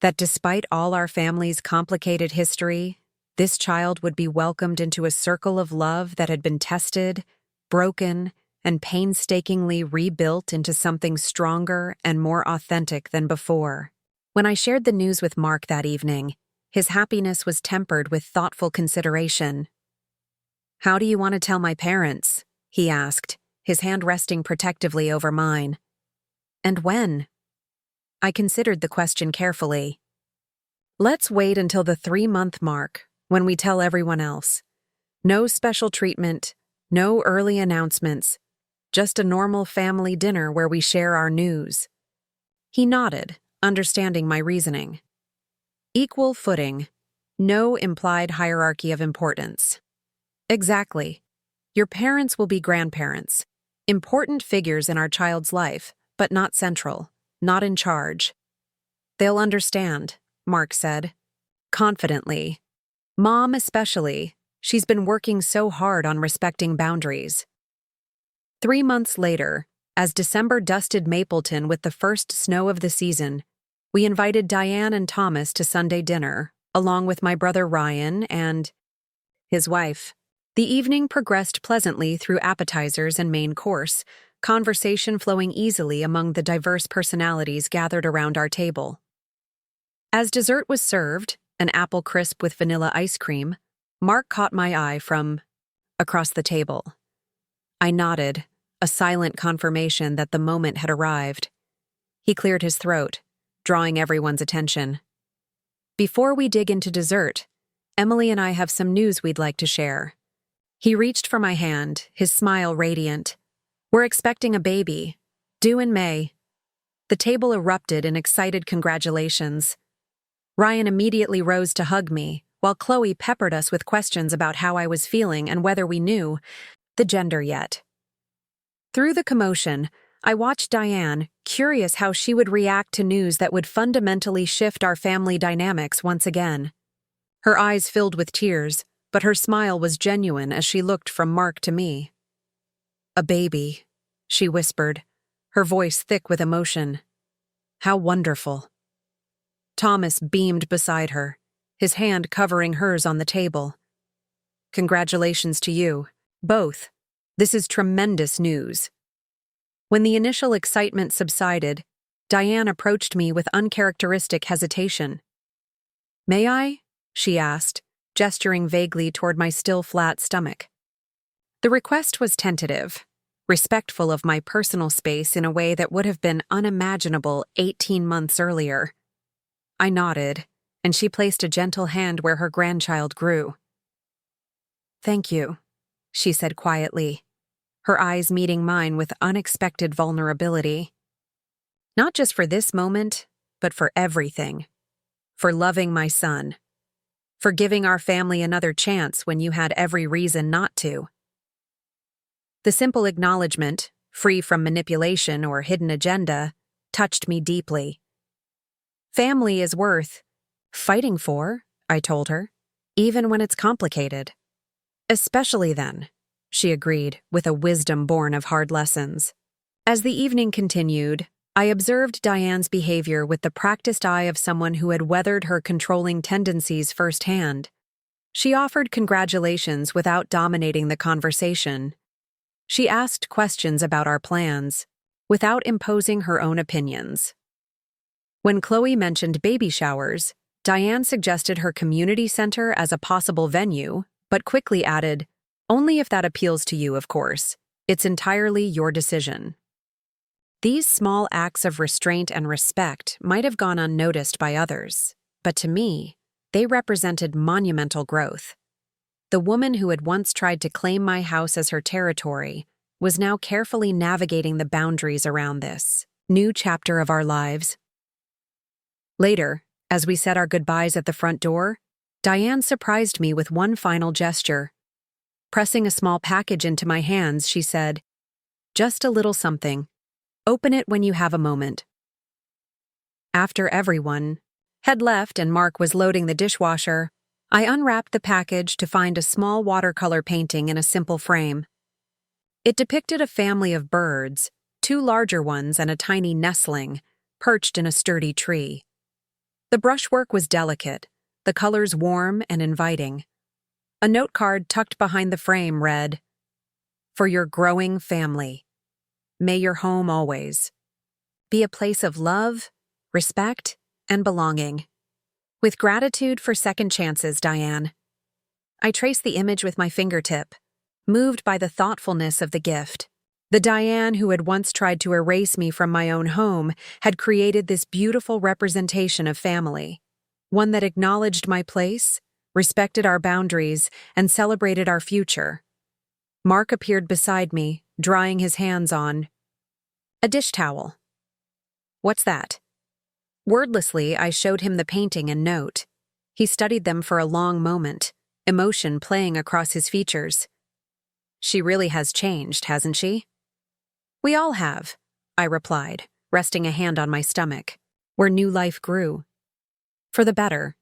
that despite all our family's complicated history, this child would be welcomed into a circle of love that had been tested, broken, and painstakingly rebuilt into something stronger and more authentic than before. When I shared the news with Mark that evening, his happiness was tempered with thoughtful consideration. How do you want to tell my parents? He asked, his hand resting protectively over mine. And when? I considered the question carefully. Let's wait until the 3-month mark, when we tell everyone else. No special treatment, no early announcements, just a normal family dinner where we share our news. He nodded, understanding my reasoning. Equal footing, no implied hierarchy of importance. Exactly. Your parents will be grandparents, important figures in our child's life, but not central, not in charge. They'll understand, Mark said, confidently. Mom especially, she's been working so hard on respecting boundaries. 3 months later, as December dusted Mapleton with the first snow of the season, we invited Diane and Thomas to Sunday dinner, along with my brother Ryan and his wife. The evening progressed pleasantly through appetizers and main course, conversation flowing easily among the diverse personalities gathered around our table. As dessert was served, an apple crisp with vanilla ice cream, Mark caught my eye from across the table. I nodded, a silent confirmation that the moment had arrived. He cleared his throat, drawing everyone's attention. Before we dig into dessert, Emily and I have some news we'd like to share. He reached for my hand, his smile radiant. We're expecting a baby, due in May. The table erupted in excited congratulations. Ryan immediately rose to hug me, while Chloe peppered us with questions about how I was feeling and whether we knew the gender yet. Through the commotion, I watched Diane, curious how she would react to news that would fundamentally shift our family dynamics once again. Her eyes filled with tears, but her smile was genuine as she looked from Mark to me. "A baby," she whispered, her voice thick with emotion. "How wonderful." Thomas beamed beside her, his hand covering hers on the table. "Congratulations to you, both. This is tremendous news." When the initial excitement subsided, Diane approached me with uncharacteristic hesitation. "May I?" she asked, gesturing vaguely toward my still flat stomach. The request was tentative, respectful of my personal space in a way that would have been unimaginable 18 months earlier. I nodded, and she placed a gentle hand where her grandchild grew. "Thank you," she said quietly, her eyes meeting mine with unexpected vulnerability. "Not just for this moment, but for everything. For loving my son. For giving our family another chance when you had every reason not to." The simple acknowledgement, free from manipulation or hidden agenda, touched me deeply. Family is worth fighting for, I told her, even when it's complicated. "Especially then," she agreed, with a wisdom born of hard lessons. As the evening continued, I observed Diane's behavior with the practiced eye of someone who had weathered her controlling tendencies firsthand. She offered congratulations without dominating the conversation. She asked questions about our plans, without imposing her own opinions. When Chloe mentioned baby showers, Diane suggested her community center as a possible venue, but quickly added, "Only if that appeals to you, of course. It's entirely your decision." These small acts of restraint and respect might have gone unnoticed by others, but to me, they represented monumental growth. The woman who had once tried to claim my house as her territory was now carefully navigating the boundaries around this new chapter of our lives. Later, as we said our goodbyes at the front door, Diane surprised me with one final gesture. Pressing a small package into my hands, she said, "Just a little something. Open it when you have a moment." After everyone had left and Mark was loading the dishwasher, I unwrapped the package to find a small watercolor painting in a simple frame. It depicted a family of birds, 2 larger ones and a tiny nestling, perched in a sturdy tree. The brushwork was delicate, the colors warm and inviting. A note card tucked behind the frame read, "For your growing family. May your home always be a place of love, respect, and belonging. With gratitude for second chances, Diane." I traced the image with my fingertip, moved by the thoughtfulness of the gift. The Diane who had once tried to erase me from my own home had created this beautiful representation of family, one that acknowledged my place, respected our boundaries, and celebrated our future. Mark appeared beside me, drying his hands on a dish towel. "What's that?" Wordlessly, I showed him the painting and note. He studied them for a long moment, emotion playing across his features. "She really has changed, hasn't she?" "We all have," I replied, resting a hand on my stomach, where new life grew. For the better.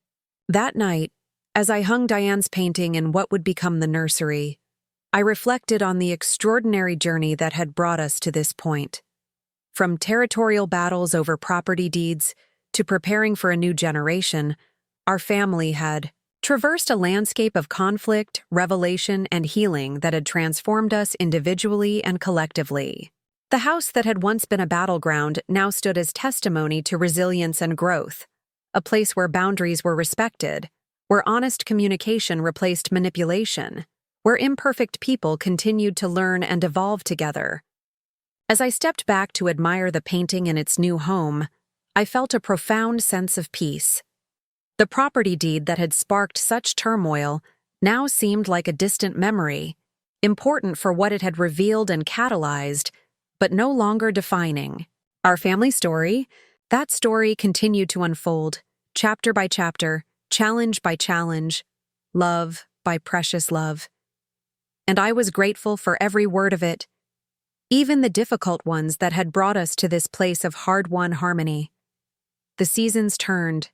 That night, as I hung Diane's painting in what would become the nursery, I reflected on the extraordinary journey that had brought us to this point. From territorial battles over property deeds to preparing for a new generation, our family had traversed a landscape of conflict, revelation, and healing that had transformed us individually and collectively. The house that had once been a battleground now stood as testimony to resilience and growth, a place where boundaries were respected, where honest communication replaced manipulation, where imperfect people continued to learn and evolve together. As I stepped back to admire the painting in its new home, I felt a profound sense of peace. The property deed that had sparked such turmoil now seemed like a distant memory, important for what it had revealed and catalyzed, but no longer defining. Our family story, that story continued to unfold, chapter by chapter, challenge by challenge, love by precious love. And I was grateful for every word of it, even the difficult ones that had brought us to this place of hard-won harmony. The seasons turned.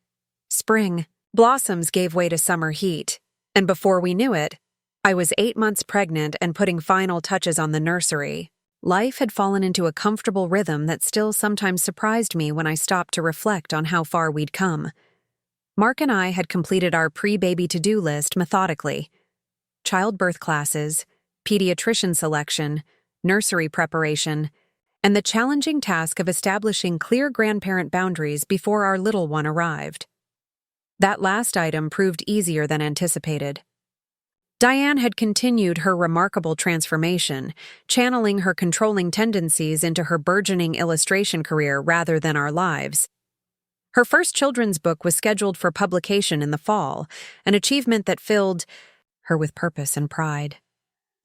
Spring, blossoms gave way to summer heat, and before we knew it, I was 8 months pregnant and putting final touches on the nursery. Life had fallen into a comfortable rhythm that still sometimes surprised me when I stopped to reflect on how far we'd come. Mark and I had completed our pre-baby to-do list methodically. Childbirth classes, pediatrician selection, nursery preparation, and the challenging task of establishing clear grandparent boundaries before our little one arrived. That last item proved easier than anticipated. Diane had continued her remarkable transformation, channeling her controlling tendencies into her burgeoning illustration career rather than our lives. Her first children's book was scheduled for publication in the fall, an achievement that filled her with purpose and pride.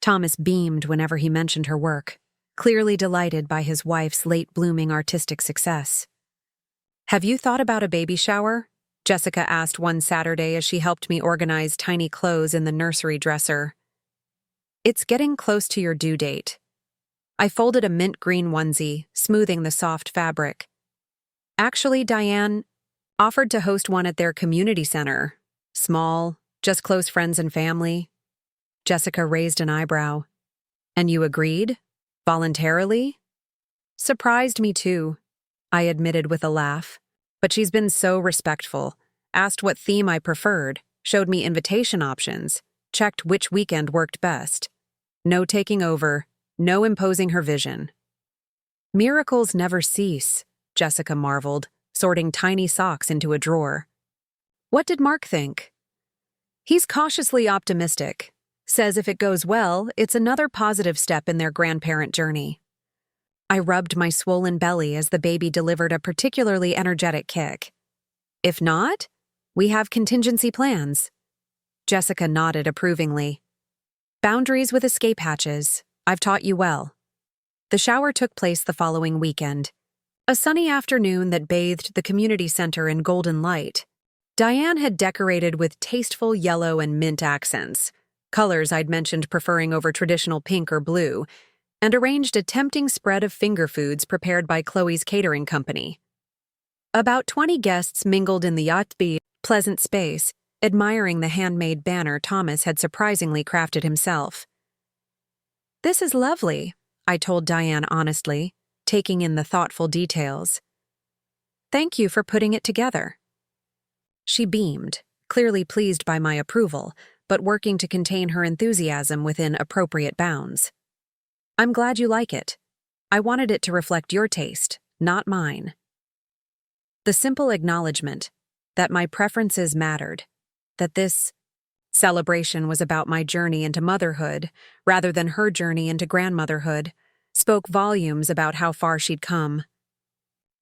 Thomas beamed whenever he mentioned her work, clearly delighted by his wife's late-blooming artistic success. "Have you thought about a baby shower?" Jessica asked one Saturday as she helped me organize tiny clothes in the nursery dresser. "It's getting close to your due date." I folded a mint green onesie, smoothing the soft fabric. "Actually, Diane offered to host one at their community center. Small, just close friends and family." Jessica raised an eyebrow. "And you agreed? Voluntarily?" "Surprised me too," I admitted with a laugh. "But she's been so respectful, asked what theme I preferred, showed me invitation options, checked which weekend worked best. No taking over, no imposing her vision." "Miracles never cease," Jessica marveled, sorting tiny socks into a drawer. "What did Mark think?" "He's cautiously optimistic. Says if it goes well, it's another positive step in their grandparent journey." I rubbed my swollen belly as the baby delivered a particularly energetic kick. "If not, we have contingency plans." Jessica nodded approvingly. "Boundaries with escape hatches. I've taught you well." The shower took place the following weekend. A sunny afternoon that bathed the community center in golden light. Diane had decorated with tasteful yellow and mint accents, colors I'd mentioned preferring over traditional pink or blue, and arranged a tempting spread of finger foods prepared by Chloe's catering company. About 20 guests mingled in the upbeat, pleasant space, admiring the handmade banner Thomas had surprisingly crafted himself. "This is lovely," I told Diane honestly, taking in the thoughtful details. "Thank you for putting it together." She beamed, clearly pleased by my approval, but working to contain her enthusiasm within appropriate bounds. "I'm glad you like it. I wanted it to reflect your taste, not mine." The simple acknowledgement that my preferences mattered, that this celebration was about my journey into motherhood rather than her journey into grandmotherhood, spoke volumes about how far she'd come.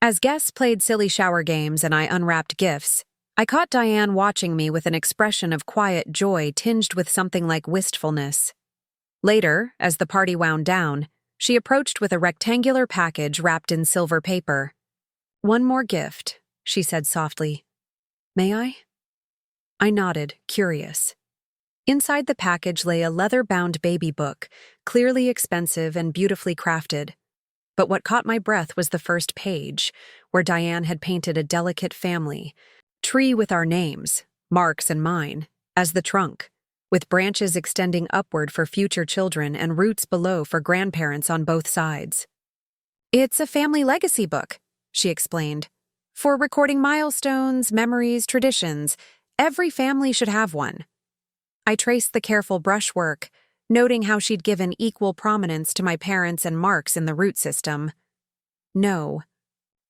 As guests played silly shower games and I unwrapped gifts, I caught Diane watching me with an expression of quiet joy tinged with something like wistfulness. Later, as the party wound down, she approached with a rectangular package wrapped in silver paper. "One more gift," she said softly. "May I?" I nodded, curious. Inside the package lay a leather-bound baby book, clearly expensive and beautifully crafted. But what caught my breath was the first page, where Diane had painted a delicate family tree with our names, Mark's and mine, as the trunk, with branches extending upward for future children and roots below for grandparents on both sides. "It's a family legacy book," she explained. "For recording milestones, memories, traditions. Every family should have one." I traced the careful brushwork, noting how she'd given equal prominence to my parents and Mark's in the root system. No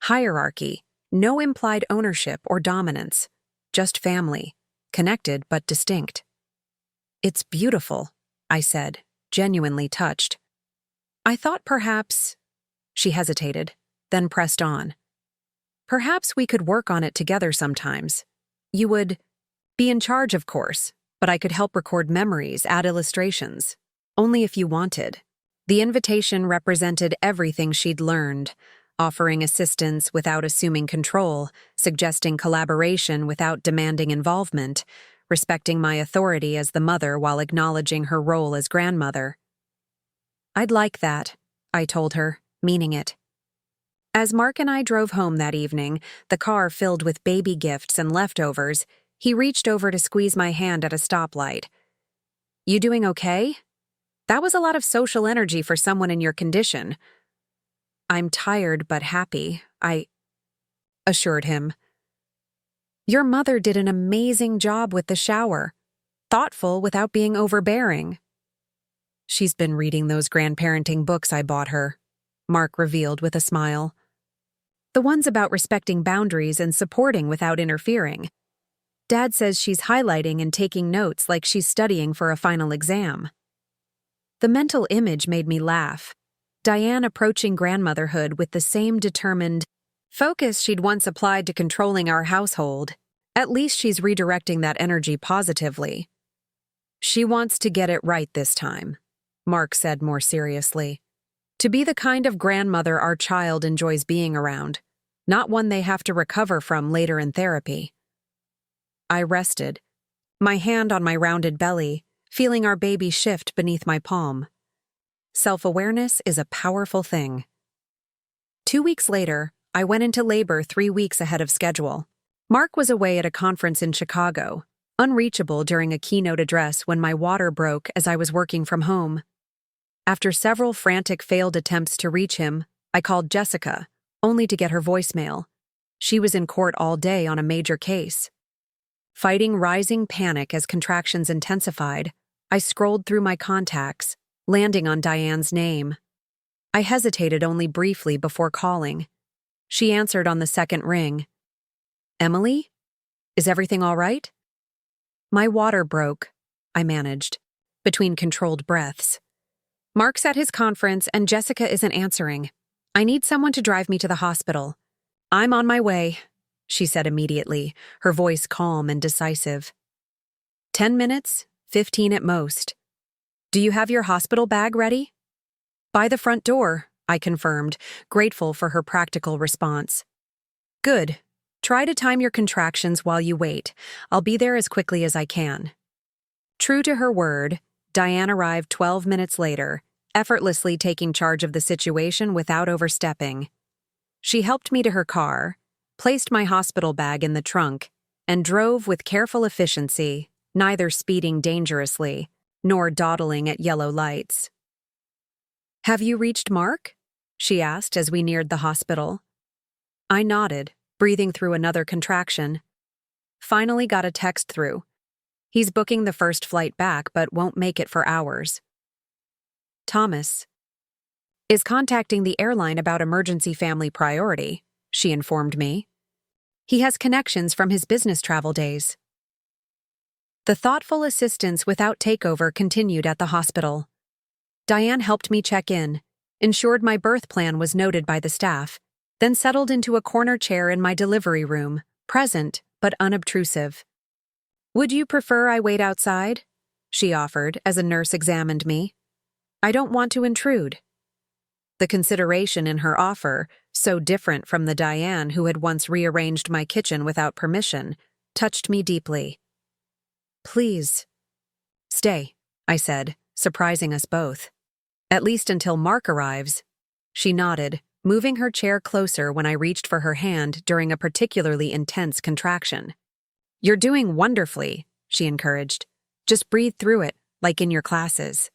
hierarchy, no implied ownership or dominance, just family, connected but distinct. "It's beautiful," I said, genuinely touched. "I thought perhaps—" She hesitated, then pressed on. "Perhaps we could work on it together sometimes. You would be in charge, of course, but I could help record memories, add illustrations. Only if you wanted." The invitation represented everything she'd learned, offering assistance without assuming control, suggesting collaboration without demanding involvement, respecting my authority as the mother while acknowledging her role as grandmother. "I'd like that," I told her, meaning it. As Mark and I drove home that evening, the car filled with baby gifts and leftovers, he reached over to squeeze my hand at a stoplight. "You doing okay? That was a lot of social energy for someone in your condition." "I'm tired but happy," I assured him. "Your mother did an amazing job with the shower. Thoughtful without being overbearing." "She's been reading those grandparenting books I bought her," Mark revealed with a smile. "The ones about respecting boundaries and supporting without interfering. Dad says she's highlighting and taking notes like she's studying for a final exam." The mental image made me laugh. Diane approaching grandmotherhood with the same determined focus she'd once applied to controlling our household. At least she's redirecting that energy positively. "She wants to get it right this time," Mark said more seriously. "To be the kind of grandmother our child enjoys being around, not one they have to recover from later in therapy." I rested, my hand on my rounded belly, feeling our baby shift beneath my palm. Self-awareness is a powerful thing. 2 weeks later, I went into labor 3 weeks ahead of schedule. Mark was away at a conference in Chicago, unreachable during a keynote address when my water broke as I was working from home. After several frantic failed attempts to reach him, I called Jessica, only to get her voicemail. She was in court all day on a major case. Fighting rising panic as contractions intensified, I scrolled through my contacts, landing on Diane's name. I hesitated only briefly before calling. She answered on the second ring. "Emily? Is everything all right?" "My water broke," I managed, between controlled breaths. "Mark's at his conference and Jessica isn't answering. I need someone to drive me to the hospital." "I'm on my way," she said immediately, her voice calm and decisive. 10 minutes, 15 at most. "Do you have your hospital bag ready?" "By the front door," I confirmed, grateful for her practical response. "Good. Try to time your contractions while you wait. I'll be there as quickly as I can." True to her word, Diane arrived 12 minutes later, effortlessly taking charge of the situation without overstepping. She helped me to her car, placed my hospital bag in the trunk, and drove with careful efficiency, neither speeding dangerously nor dawdling at yellow lights. "Have you reached Mark?" she asked as we neared the hospital. I nodded, breathing through another contraction. "Finally got a text through. He's booking the first flight back but won't make it for hours. Thomas is contacting the airline about emergency family priority," she informed me. "He has connections from his business travel days." The thoughtful assistance without takeover continued at the hospital. Diane helped me check in, ensured my birth plan was noted by the staff, then settled into a corner chair in my delivery room, present but unobtrusive. "Would you prefer I wait outside?" she offered as a nurse examined me. "I don't want to intrude." The consideration in her offer, so different from the Diane who had once rearranged my kitchen without permission, touched me deeply. "Please stay," I said, surprising us both. "At least until Mark arrives." She nodded, moving her chair closer when I reached for her hand during a particularly intense contraction. "You're doing wonderfully," she encouraged. "Just breathe through it, like in your classes."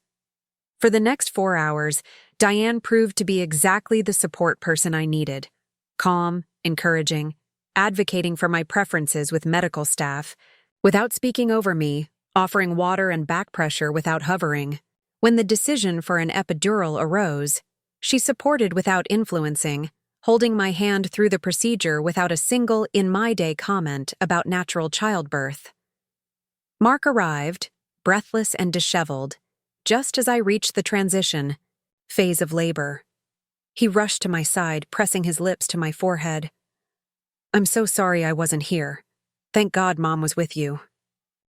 For the next 4 hours, Diane proved to be exactly the support person I needed. Calm, encouraging, advocating for my preferences with medical staff, without speaking over me, offering water and back pressure without hovering. When the decision for an epidural arose, she supported without influencing, holding my hand through the procedure without a single in-my-day comment about natural childbirth. Mark arrived, breathless and disheveled, just as I reached the transition phase of labor. He rushed to my side, pressing his lips to my forehead. "I'm so sorry I wasn't here. Thank God Mom was with you."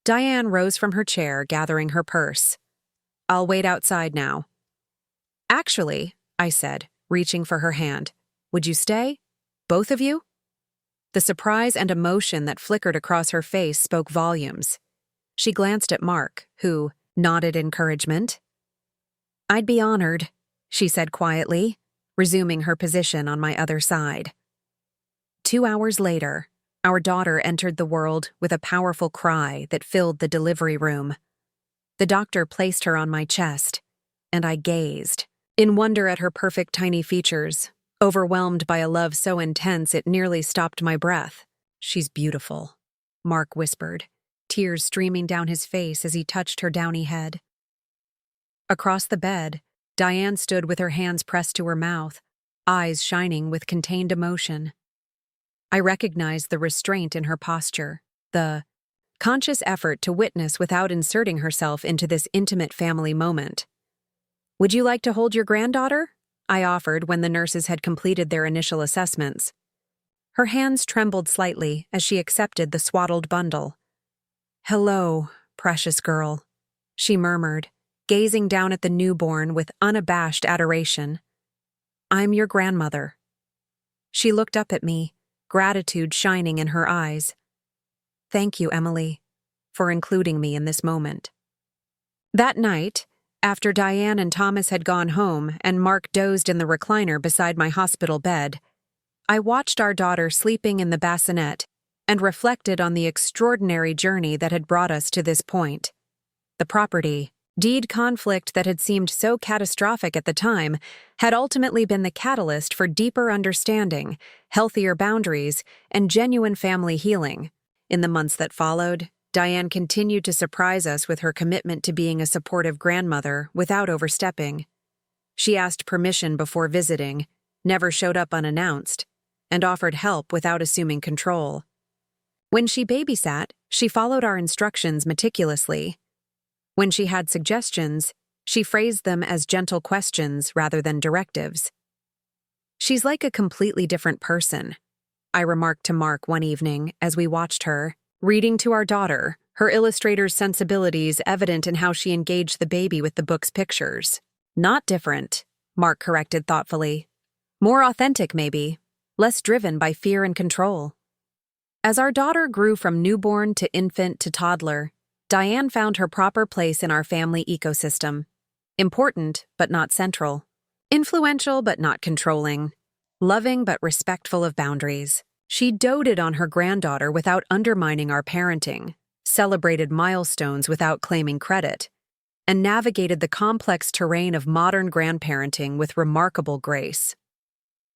Diane rose from her chair, gathering her purse. "I'll wait outside now." "Actually," I said, reaching for her hand, "would you stay? Both of you?" The surprise and emotion that flickered across her face spoke volumes. She glanced at Mark, who nodded encouragement. "I'd be honored," she said quietly, resuming her position on my other side. 2 hours later, our daughter entered the world with a powerful cry that filled the delivery room. The doctor placed her on my chest, and I gazed, in wonder at her perfect tiny features, overwhelmed by a love so intense it nearly stopped my breath. "She's beautiful," Mark whispered, tears streaming down his face as he touched her downy head. Across the bed, Diane stood with her hands pressed to her mouth, eyes shining with contained emotion. I recognized the restraint in her posture, the conscious effort to witness without inserting herself into this intimate family moment. "Would you like to hold your granddaughter?" I offered when the nurses had completed their initial assessments. Her hands trembled slightly as she accepted the swaddled bundle. "Hello, precious girl," she murmured, gazing down at the newborn with unabashed adoration. "I'm your grandmother." She looked up at me, gratitude shining in her eyes. "Thank you, Emily, for including me in this moment." That night, after Diane and Thomas had gone home and Mark dozed in the recliner beside my hospital bed, I watched our daughter sleeping in the bassinet and reflected on the extraordinary journey that had brought us to this point. The property deed conflict that had seemed so catastrophic at the time had ultimately been the catalyst for deeper understanding, healthier boundaries, and genuine family healing. In the months that followed, Diane continued to surprise us with her commitment to being a supportive grandmother without overstepping. She asked permission before visiting, never showed up unannounced, and offered help without assuming control. When she babysat, she followed our instructions meticulously. When she had suggestions, she phrased them as gentle questions rather than directives. "She's like a completely different person," I remarked to Mark one evening as we watched her, reading to our daughter, her illustrator's sensibilities evident in how she engaged the baby with the book's pictures. "Not different," Mark corrected thoughtfully. "More authentic, maybe, less driven by fear and control." As our daughter grew from newborn to infant to toddler, Diane found her proper place in our family ecosystem. Important, but not central. Influential, but not controlling. Loving, but respectful of boundaries. She doted on her granddaughter without undermining our parenting, celebrated milestones without claiming credit, and navigated the complex terrain of modern grandparenting with remarkable grace.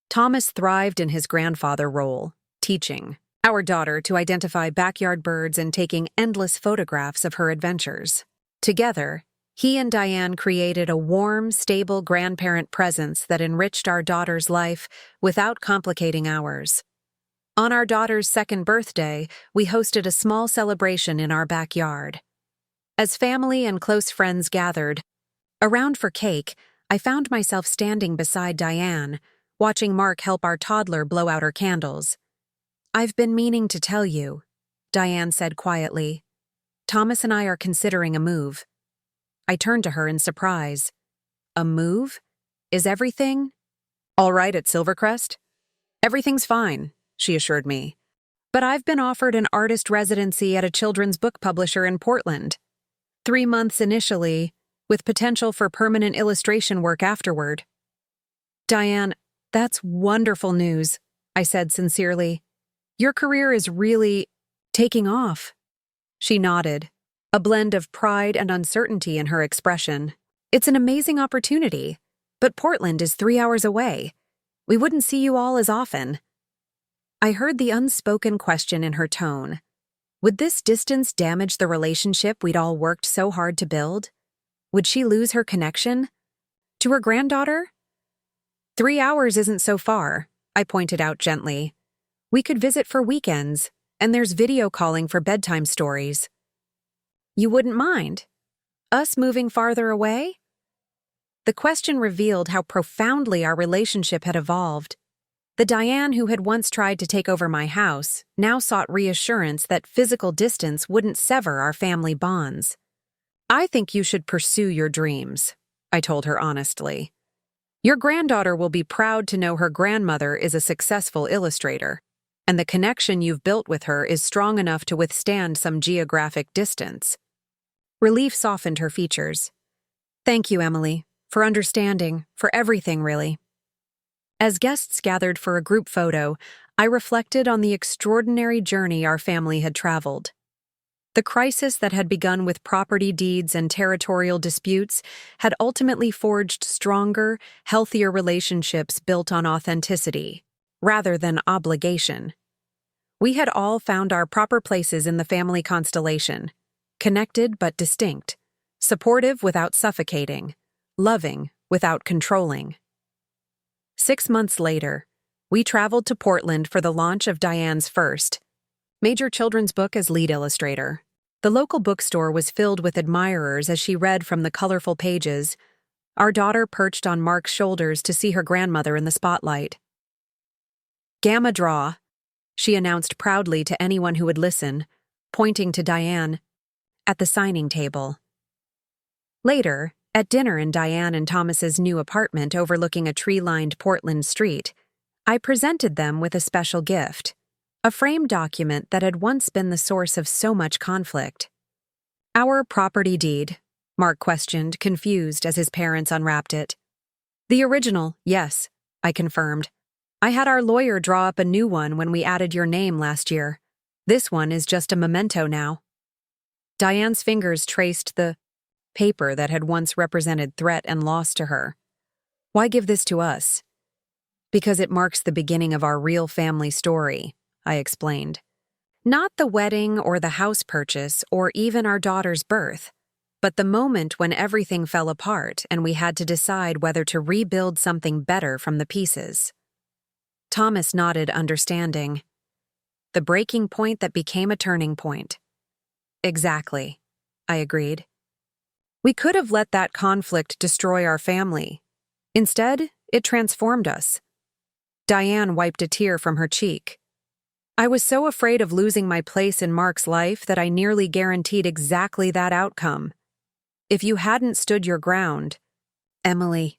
Thomas thrived in his grandfather role, teaching our daughter to identify backyard birds and taking endless photographs of her adventures. Together, he and Diane created a warm, stable grandparent presence that enriched our daughter's life without complicating ours. On our daughter's second birthday, we hosted a small celebration in our backyard. As family and close friends gathered around for cake, I found myself standing beside Diane, watching Mark help our toddler blow out her candles. "I've been meaning to tell you," Diane said quietly. "Thomas and I are considering a move." I turned to her in surprise. "A move? Is everything all right at Silvercrest?" "Everything's fine," she assured me. "But I've been offered an artist residency at a children's book publisher in Portland. 3 months initially, with potential for permanent illustration work afterward." "Diane, that's wonderful news," I said sincerely. "Your career is really taking off." She nodded, a blend of pride and uncertainty in her expression. "It's an amazing opportunity, but Portland is 3 hours away. We wouldn't see you all as often." I heard the unspoken question in her tone. Would this distance damage the relationship we'd all worked so hard to build? Would she lose her connection? To her granddaughter? 3 hours isn't so far, I pointed out gently. We could visit for weekends, and there's video calling for bedtime stories. You wouldn't mind? Us moving farther away? The question revealed how profoundly our relationship had evolved. The Diane who had once tried to take over my house now sought reassurance that physical distance wouldn't sever our family bonds. I think you should pursue your dreams, I told her honestly. Your granddaughter will be proud to know her grandmother is a successful illustrator, and the connection you've built with her is strong enough to withstand some geographic distance. Relief softened her features. Thank you, Emily, for understanding, for everything, really. As guests gathered for a group photo, I reflected on the extraordinary journey our family had traveled. The crisis that had begun with property deeds and territorial disputes had ultimately forged stronger, healthier relationships built on authenticity, rather than obligation. We had all found our proper places in the family constellation, connected but distinct, supportive without suffocating, loving without controlling. 6 months later, we traveled to Portland for the launch of Diane's first major children's book as lead illustrator. The local bookstore was filled with admirers as she read from the colorful pages, our daughter perched on Mark's shoulders to see her grandmother in the spotlight. Gamma draw, she announced proudly to anyone who would listen, pointing to Diane, at the signing table. Later, at dinner in Diane and Thomas's new apartment overlooking a tree-lined Portland street, I presented them with a special gift. A framed document that had once been the source of so much conflict. Our property deed, Mark questioned, confused as his parents unwrapped it. The original, yes, I confirmed. I had our lawyer draw up a new one when we added your name last year. This one is just a memento now. Diane's fingers traced the paper that had once represented threat and loss to her. Why give this to us? Because it marks the beginning of our real family story, I explained. Not the wedding or the house purchase or even our daughter's birth, but the moment when everything fell apart and we had to decide whether to rebuild something better from the pieces. Thomas nodded, understanding. The breaking point that became a turning point. Exactly, I agreed. We could have let that conflict destroy our family. Instead, it transformed us. Diane wiped a tear from her cheek. I was so afraid of losing my place in Mark's life that I nearly guaranteed exactly that outcome. If you hadn't stood your ground, Emily,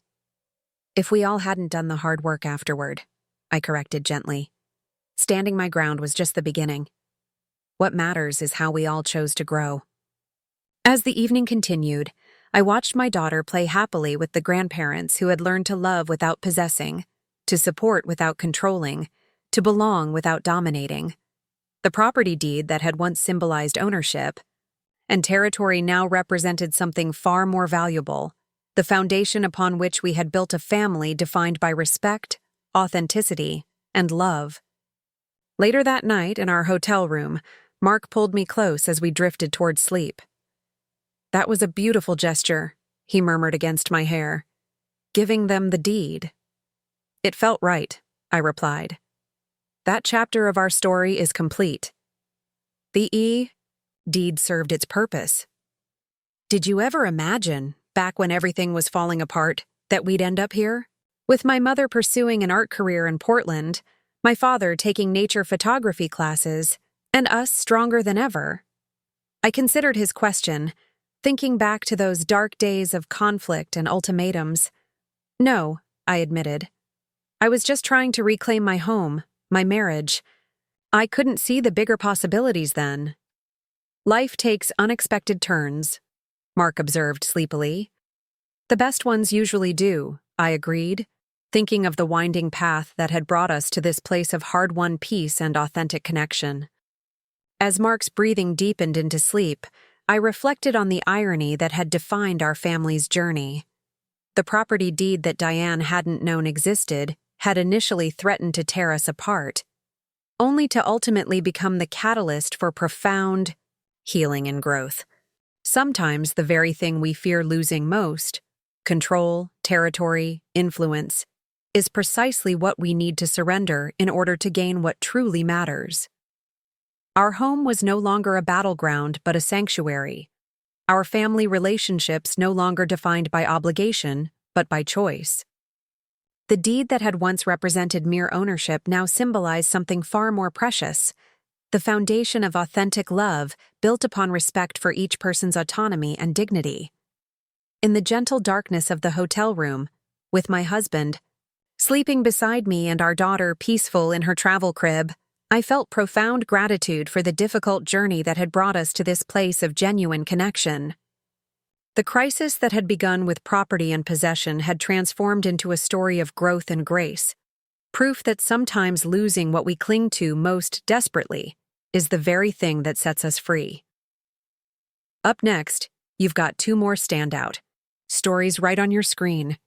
if we all hadn't done the hard work afterward, I corrected gently. Standing my ground was just the beginning. What matters is how we all chose to grow. As the evening continued, I watched my daughter play happily with the grandparents who had learned to love without possessing, to support without controlling, to belong without dominating. The property deed that had once symbolized ownership and territory now represented something far more valuable, the foundation upon which we had built a family defined by respect, authenticity, and love. Later that night, in our hotel room, Mark pulled me close as we drifted toward sleep. That was a beautiful gesture, he murmured against my hair. Giving them the deed. It felt right, I replied. That chapter of our story is complete. The deed served its purpose. Did you ever imagine, back when everything was falling apart, that we'd end up here? With my mother pursuing an art career in Portland, my father taking nature photography classes, and us stronger than ever. I considered his question, thinking back to those dark days of conflict and ultimatums. No, I admitted. I was just trying to reclaim my home, my marriage. I couldn't see the bigger possibilities then. Life takes unexpected turns, Mark observed sleepily. The best ones usually do, I agreed, thinking of the winding path that had brought us to this place of hard-won peace and authentic connection. As Mark's breathing deepened into sleep, I reflected on the irony that had defined our family's journey. The property deed that Diane hadn't known existed had initially threatened to tear us apart, only to ultimately become the catalyst for profound healing and growth. Sometimes the very thing we fear losing most, control, territory, influence, is precisely what we need to surrender in order to gain what truly matters. Our home was no longer a battleground but a sanctuary. Our family relationships no longer defined by obligation but by choice. The deed that had once represented mere ownership now symbolized something far more precious: the foundation of authentic love built upon respect for each person's autonomy and dignity. In the gentle darkness of the hotel room, with my husband sleeping beside me and our daughter peaceful in her travel crib, I felt profound gratitude for the difficult journey that had brought us to this place of genuine connection. The crisis that had begun with property and possession had transformed into a story of growth and grace, proof that sometimes losing what we cling to most desperately is the very thing that sets us free. Up next, you've got 2 more standout stories right on your screen.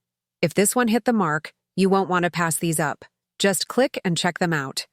If this one hit the mark, you won't want to pass these up. Just click and check them out.